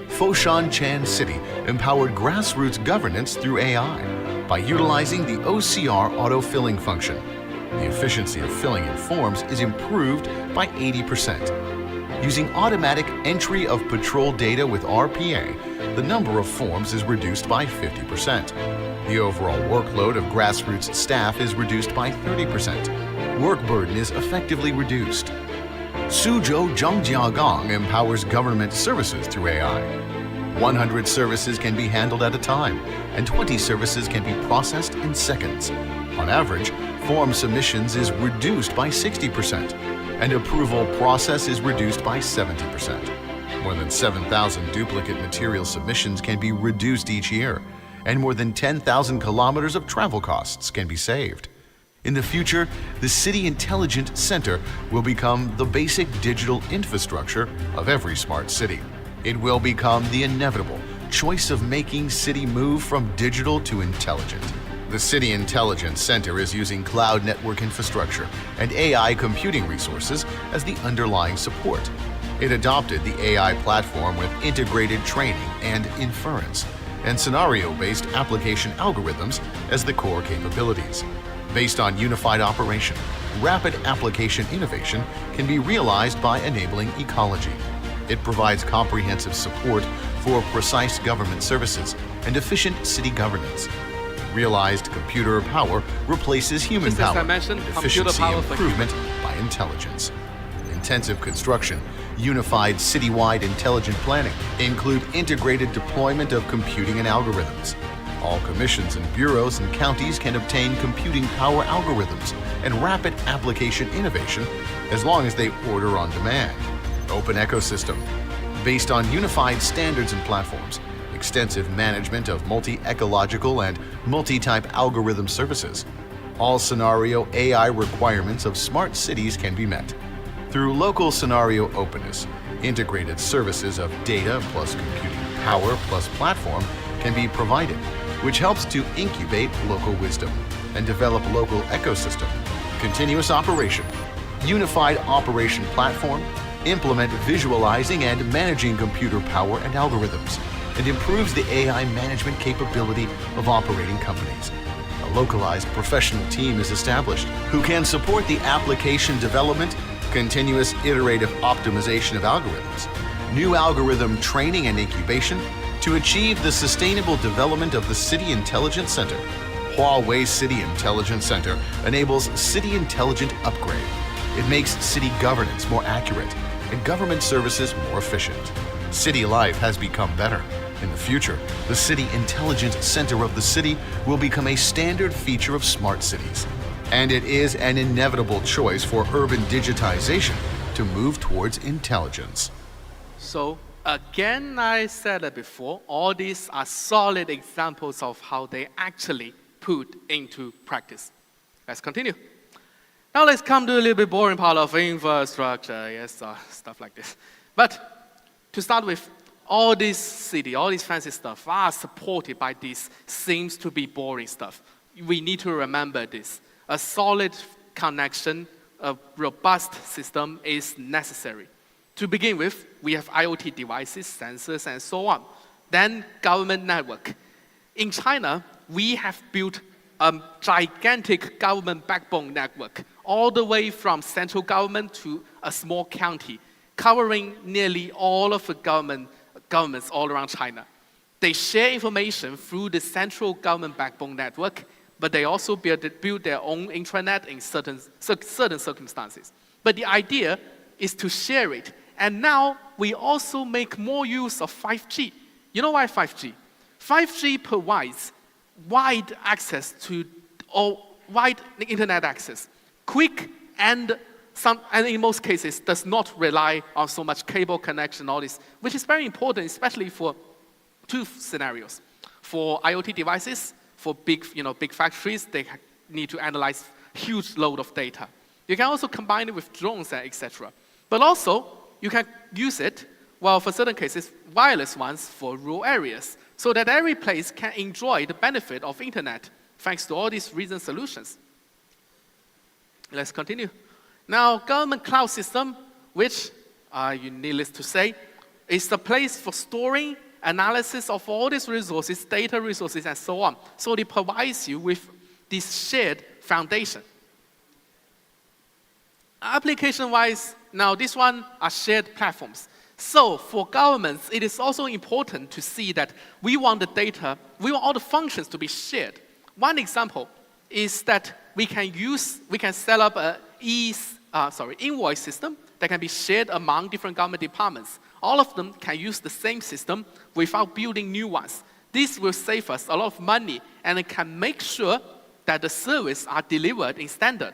Foshan Chan City empowered grassroots governance through AI by utilizing the OCR auto-filling function. The efficiency of filling in forms is improved by 80%. Using automatic entry of patrol data with RPA, the number of forms is reduced by 50%. The overall workload of grassroots staff is reduced by 30%. Work burden is effectively reduced. Suzhou Zhangjiagang empowers government services through AI. 100 services can be handled at a time, and 20 services can be processed in seconds. On average, form submissions is reduced by 60%, and approval process is reduced by 70%. More than 7,000 duplicate material submissions can be reduced each year, and more than 10,000 kilometers of travel costs can be saved. In the future, the City Intelligent Center will become the basic digital infrastructure of every smart city. It will become the inevitable choice of making city move from digital to intelligent. The City Intelligence Center is using cloud network infrastructure and AI computing resources as the underlying support. It adopted the AI platform with integrated training and inference, and scenario-based application algorithms as the core capabilities. Based on unified operation, rapid application innovation can be realized by enabling ecology. It provides comprehensive support for precise government services and efficient city governance. Realized computer power replaces human Just as I power, mentioned, and computer efficiency power for improvement by intelligence. Intensive construction, unified citywide intelligent planning include integrated deployment of computing and algorithms. All commissions and bureaus and counties can obtain computing power algorithms and rapid application innovation as long as they order on demand. Open ecosystem. Based on unified standards and platforms, extensive management of multi-ecological and multi-type algorithm services. All scenario AI requirements of smart cities can be met. Through local scenario openness, integrated services of data plus computing power plus platform can be provided, which helps to incubate local wisdom and develop local ecosystem. Continuous operation, unified operation platform, implement visualizing and managing computer power and algorithms, and improves the AI management capability of operating companies. A localized professional team is established who can support the application development, continuous iterative optimization of algorithms, new algorithm training and incubation to achieve the sustainable development of the City Intelligence Center. Huawei City Intelligence Center enables city intelligent upgrade. It makes city governance more accurate and government services more efficient. City life has become better. In the future, the City Intelligence Center of the city will become a standard feature of smart cities. And it is an inevitable choice for urban digitization to move towards intelligence. So again, I said it before, all these are solid examples of how they actually put into practice. Let's continue. Now let's come to a little bit boring part of infrastructure, yes, stuff like this. But to start with, all this city, all this fancy stuff are supported by this seems to be boring stuff. We need to remember this. A solid connection, a robust system is necessary. To begin with, we have IoT devices, sensors, and so on. Then government network. In China, we have built a gigantic government backbone network, all the way from central government to a small county, covering nearly all of the governments all around China. They share information through the central government backbone network, but they also build their own intranet in certain circumstances. But the idea is to share it. And now we also make more use of 5G. You know why 5G? 5G provides wide access to, or wide internet access, quick and in most cases does not rely on so much cable connection, all this, which is very important, especially for two scenarios. For IoT devices, for big factories, they need to analyze huge load of data. You can also combine it with drones, etc. But also, you can use it, well, for certain cases, wireless ones for rural areas, so that every place can enjoy the benefit of internet, thanks to all these recent solutions. Let's continue. Now, government cloud system, which, needless to say, is the place for storing, analysis of all these resources, data resources, and so on. So it provides you with this shared foundation. Application-wise, now this one are shared platforms. So for governments, it is also important to see that we want the data, we want all the functions to be shared. One example is that we can set up an invoice system that can be shared among different government departments. All of them can use the same system without building new ones. This will save us a lot of money, and it can make sure that the service are delivered in standard.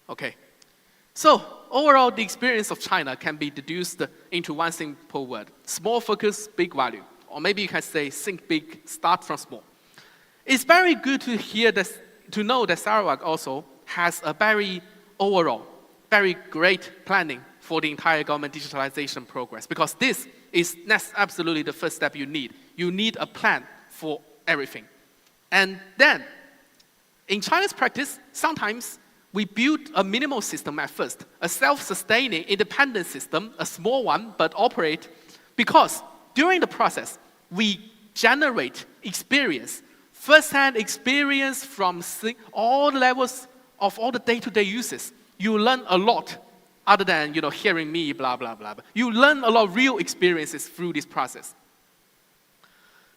Okay. So overall, the experience of China can be deduced into one simple word: small focus, big value. Or maybe you can say, think big, start from small. It's very good to hear this, to know that Sarawak also has a very great planning for the entire government digitalization progress, because that's absolutely the first step you need. You need a plan for everything. And then, in China's practice, sometimes we build a minimal system at first, a self-sustaining, independent system, a small one, but operate, because during the process, we generate experience first-hand experience from all the levels of all the day-to-day uses. You learn a lot other than hearing me, blah, blah, blah. You learn a lot of real experiences through this process.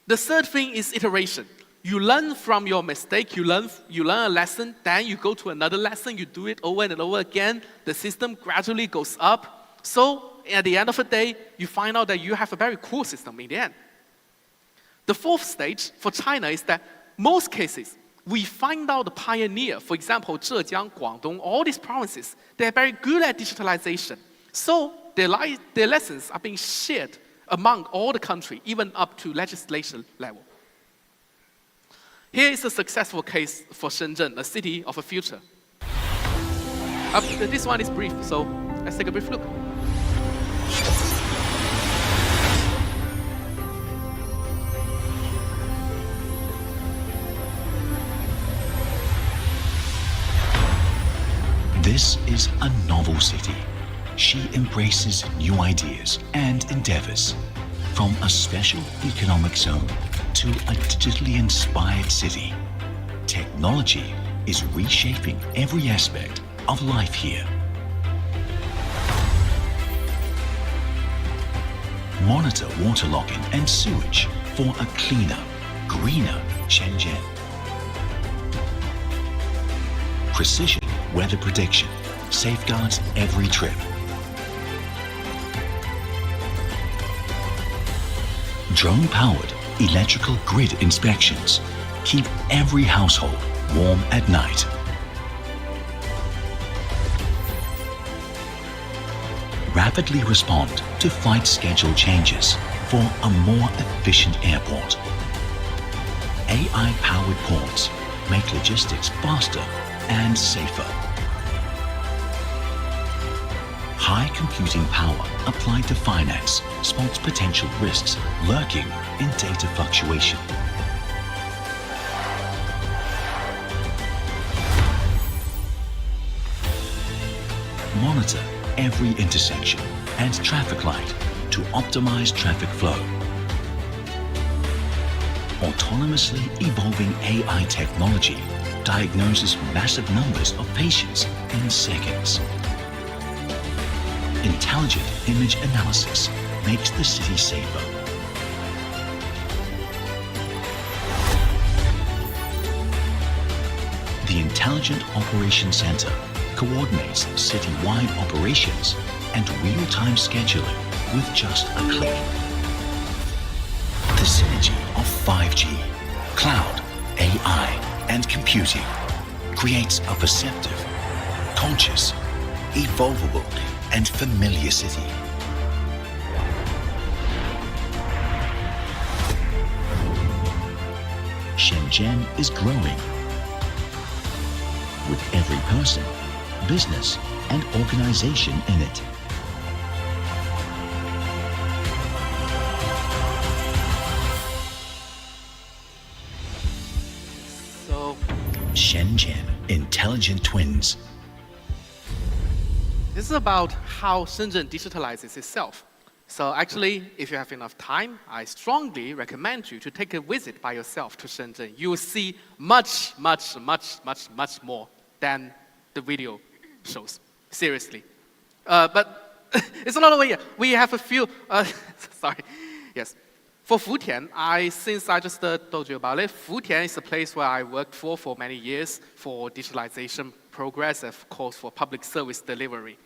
The third thing is iteration. You learn from your mistake, you learn a lesson, then you go to another lesson, you do it over and over again. The system gradually goes up. So at the end of the day, you find out that you have a very cool system in the end. The fourth stage for China is that most cases, we find out the pioneer, for example, Zhejiang, Guangdong, all these provinces, they're very good at digitalization. So their lessons are being shared among all the country, even up to legislation level. Here is a successful case for Shenzhen, a city of the future. This one is brief, so let's take a brief look. This is a novel city. She embraces new ideas and endeavors. From a special economic zone to a digitally inspired city, technology is reshaping every aspect of life here. Monitor waterlogging and sewage for a cleaner, greener Shenzhen. Precision weather prediction safeguards every trip. Drone-powered electrical grid inspections keep every household warm at night. Rapidly respond to flight schedule changes for a more efficient airport. AI-powered ports make logistics faster and safer. High computing power applied to finance spots potential risks lurking in data fluctuation. Monitor every intersection and traffic light to optimize traffic flow. Autonomously evolving AI technology diagnoses massive numbers of patients in seconds. Intelligent image analysis makes the city safer. The Intelligent Operations Center coordinates citywide operations and real-time scheduling with just a click. The synergy of 5G, cloud, AI, and computing creates a perceptive, conscious, evolvable, and familiar city. Shenzhen is growing with every person, business, and organization in it. So, Shenzhen Intelligent Twins. this is about how Shenzhen digitalizes itself. So actually, if you have enough time, I strongly recommend you to take a visit by yourself to Shenzhen. You will see much, much, much, much, much more than the video shows. Seriously. But it's a lot of way. We have a few, sorry, yes. For Futian, since I just told you about it, Futian is a place where I worked for many years for digitalization progress, of course, for public service delivery.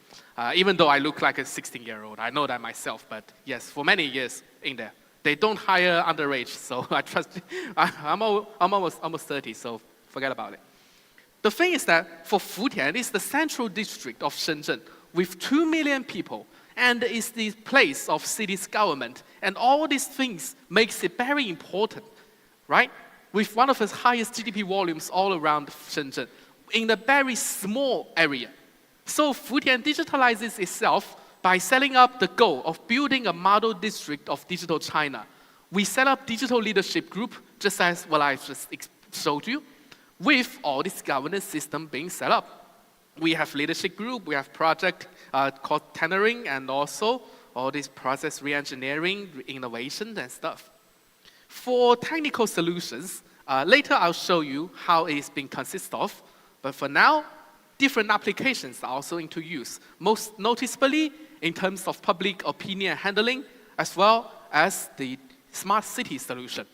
Even though I look like a 16-year-old, I know that myself, but yes, for many years in there. They don't hire underage, so I trust, I'm almost 30, so forget about it. The thing is that for Futian, it's the central district of Shenzhen with 2 million people, and it's the place of city's government, and all these things makes it very important, right? With one of the highest GDP volumes all around Shenzhen, in a very small area. So Futian digitalizes itself by setting up the goal of building a model district of digital China. We set up digital leadership group, just as what I just showed you, with all this governance system being set up. We have leadership group, we have project called tendering, and also all this process re-engineering, innovation, and stuff. For technical solutions, Later, I'll show you how it's been consist of. But for now, different applications are also into use, most noticeably in terms of public opinion handling, as well as the smart city solution.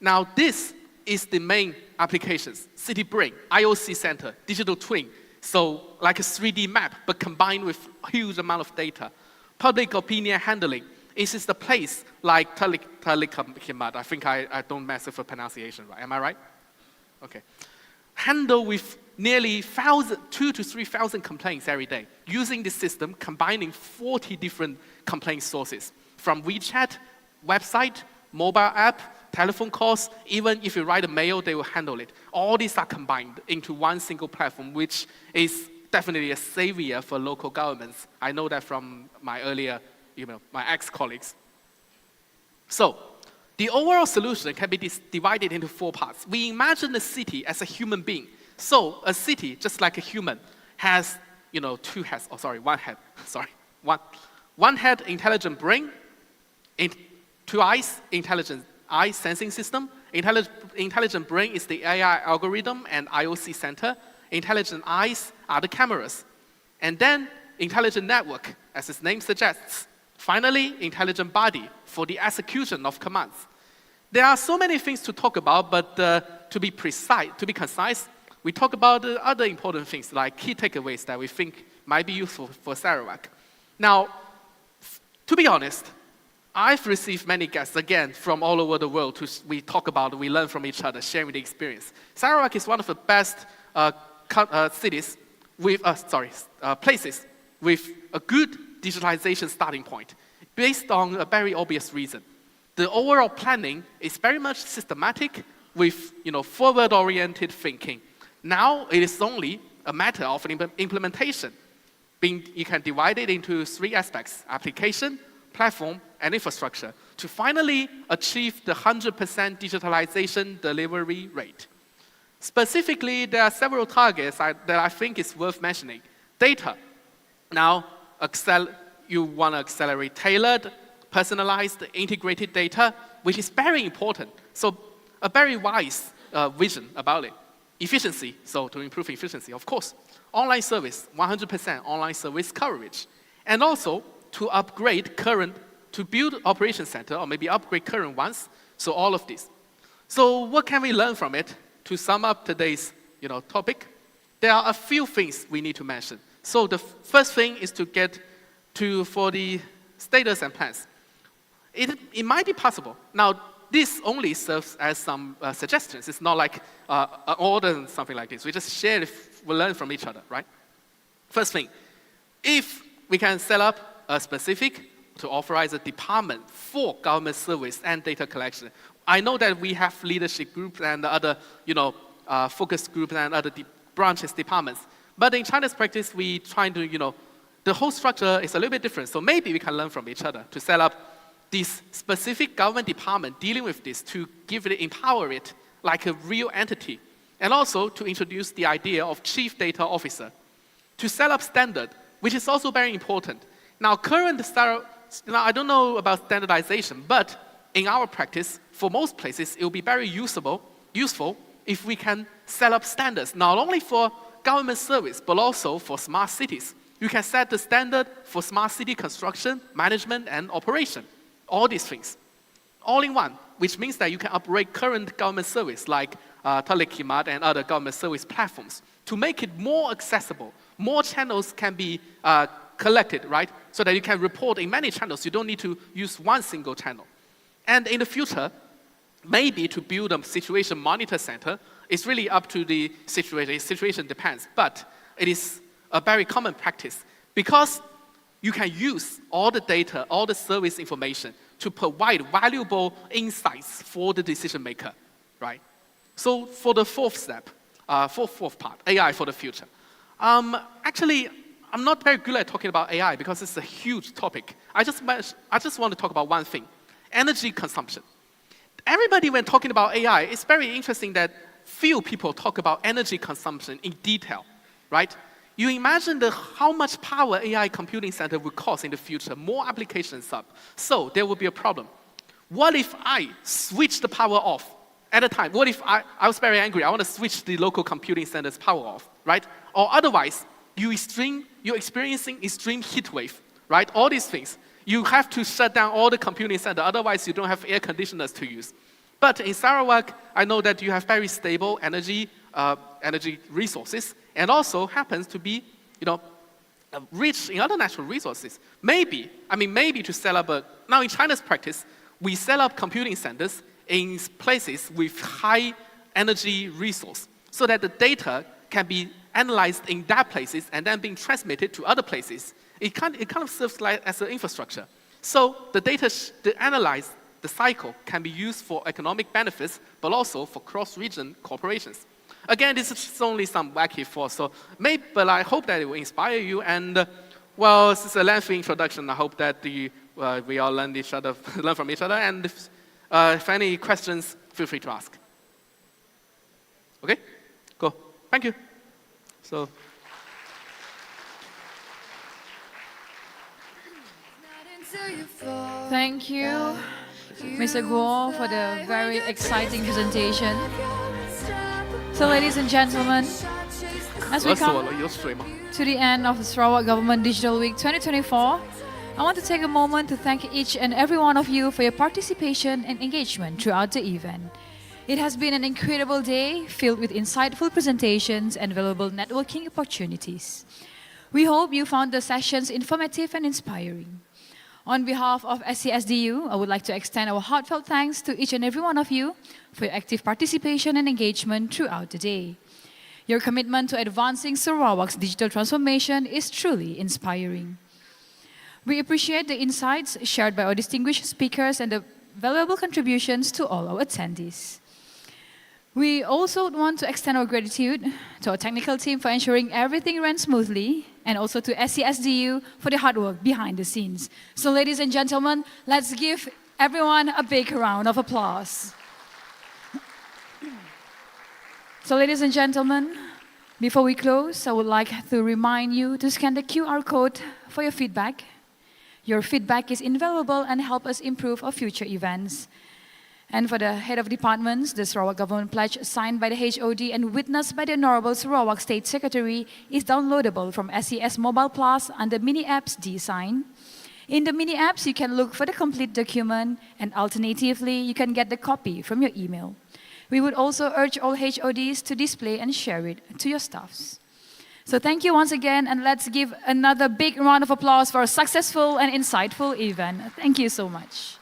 Now, this is the main applications: City Brain, IOC Center, Digital Twin. So like a 3D map, but combined with a huge amount of data. Public opinion handling. This is the place like Telekomad. I think I don't mess with the pronunciation, right? Am I right? Okay. Handle with nearly 2,000 to 3,000 complaints every day, using this system, combining 40 different complaint sources, from WeChat, website, mobile app, telephone calls, even if you write a mail, they will handle it. All these are combined into one single platform, which is definitely a savior for local governments. I know that from my earlier, my ex-colleagues. So, the overall solution can be divided into 4 parts. We imagine the city as a human being. So, a city, just like a human, has, 2 heads, one head, one head, intelligent brain, 2 eyes, intelligent eye sensing system. Intelligent brain is the AI algorithm and IOC center. Intelligent eyes are the cameras. And then intelligent network, as its name suggests. Finally, intelligent body for the execution of commands. There are so many things to talk about, but to be concise, we talk about other important things like key takeaways that we think might be useful for Sarawak. Now, to be honest, I've received many guests, again, from all over the world. We talk about, we learn from each other, sharing the experience. Sarawak is one of the best places with a good digitalization starting point, based on a very obvious reason. The overall planning is very much systematic with forward-oriented thinking. Now it is only a matter of implementation. You can divide it into 3 aspects: application, platform, and infrastructure, to finally achieve the 100% digitalization delivery rate. Specifically, there are several targets that I think is worth mentioning. Data. Now, you want to accelerate tailored, personalized, integrated data, which is very important. So a very wise vision about it. Efficiency, so to improve efficiency, of course. Online service, 100% online service coverage. And also, to build operation center, or maybe upgrade current ones, so all of this. So what can we learn from it? To sum up today's topic, there are a few things we need to mention. So the first thing is to get for the status and plans. It might be possible. Now, this only serves as some suggestions. It's not like an order and something like this. We just share we learn from each other, right? First thing, if we can set up a specific to authorize a department for government service and data collection. I know that we have leadership groups and other, focus groups and other branches, departments. But in China's practice, we try to, the whole structure is a little bit different. So maybe we can learn from each other to set up this specific government department dealing with this, to empower it like a real entity. And also to introduce the idea of chief data officer. To set up standard, which is also very important. Now, I don't know about standardization, but in our practice, for most places, it will be very useful if we can set up standards, not only for government service, but also for smart cities. You can set the standard for smart city construction, management, and operation. All these things. All in one, which means that you can upgrade current government service like Telekomad and other government service platforms to make it more accessible. More channels can be collected, right? So that you can report in many channels. You don't need to use one single channel. And in the future, maybe to build a situation monitor center, it's really up to the situation. The situation depends. But it is a very common practice because you can use all the data, all the service information to provide valuable insights for the decision maker, right? So for the fourth step, fourth part, AI for the future. Actually, I'm not very good at talking about AI because it's a huge topic. I just want to talk about one thing, energy consumption. Everybody, when talking about AI, it's very interesting that few people talk about energy consumption in detail, right? You imagine how much power AI computing center will cost in the future, more applications up. So there will be a problem. What if I switch the power off at a time, what if I was very angry, I want to switch the local computing center's power off, right? Or otherwise, you're experiencing extreme heat wave, right? All these things. You have to shut down all the computing center, otherwise you don't have air conditioners to use. But in Sarawak, I know that you have very stable energy resources, and also happens to be, rich in other natural resources. Maybe to set up now in China's practice, we set up computing centers in places with high energy resource, so that the data can be analyzed in that places and then being transmitted to other places. It kind of serves like as an infrastructure. So the data to analyze the cycle can be used for economic benefits, but also for cross-region corporations. Again, this is only some wacky thoughts, but I hope that it will inspire you. And well, this is a lengthy introduction. I hope that we all learn from each other. And if any questions, feel free to ask. Okay, go. Thank you. So. Thank you, Mr. Guo, for the very exciting presentation. So, ladies and gentlemen, as we come to the end of the Sarawak Government Digital Week 2024, I want to take a moment to thank each and every one of you for your participation and engagement throughout the event. It has been an incredible day filled with insightful presentations and valuable networking opportunities. We hope you found the sessions informative and inspiring. On behalf of SCSDU, I would like to extend our heartfelt thanks to each and every one of you for your active participation and engagement throughout the day. Your commitment to advancing Sarawak's digital transformation is truly inspiring. We appreciate the insights shared by our distinguished speakers and the valuable contributions to all our attendees. We also want to extend our gratitude to our technical team for ensuring everything ran smoothly, and also to SCSDU for the hard work behind the scenes. So, ladies and gentlemen, let's give everyone a big round of applause. So, ladies and gentlemen, before we close, I would like to remind you to scan the QR code for your feedback. Your feedback is invaluable and help us improve our future events. And for the head of departments, the Sarawak Government Pledge signed by the HOD and witnessed by the Honourable Sarawak State Secretary is downloadable from SES Mobile Plus under Mini Apps D-Sign. In the Mini Apps, you can look for the complete document, and alternatively, you can get the copy from your email. We would also urge all HODs to display and share it to your staffs. So thank you once again, and let's give another big round of applause for a successful and insightful event. Thank you so much.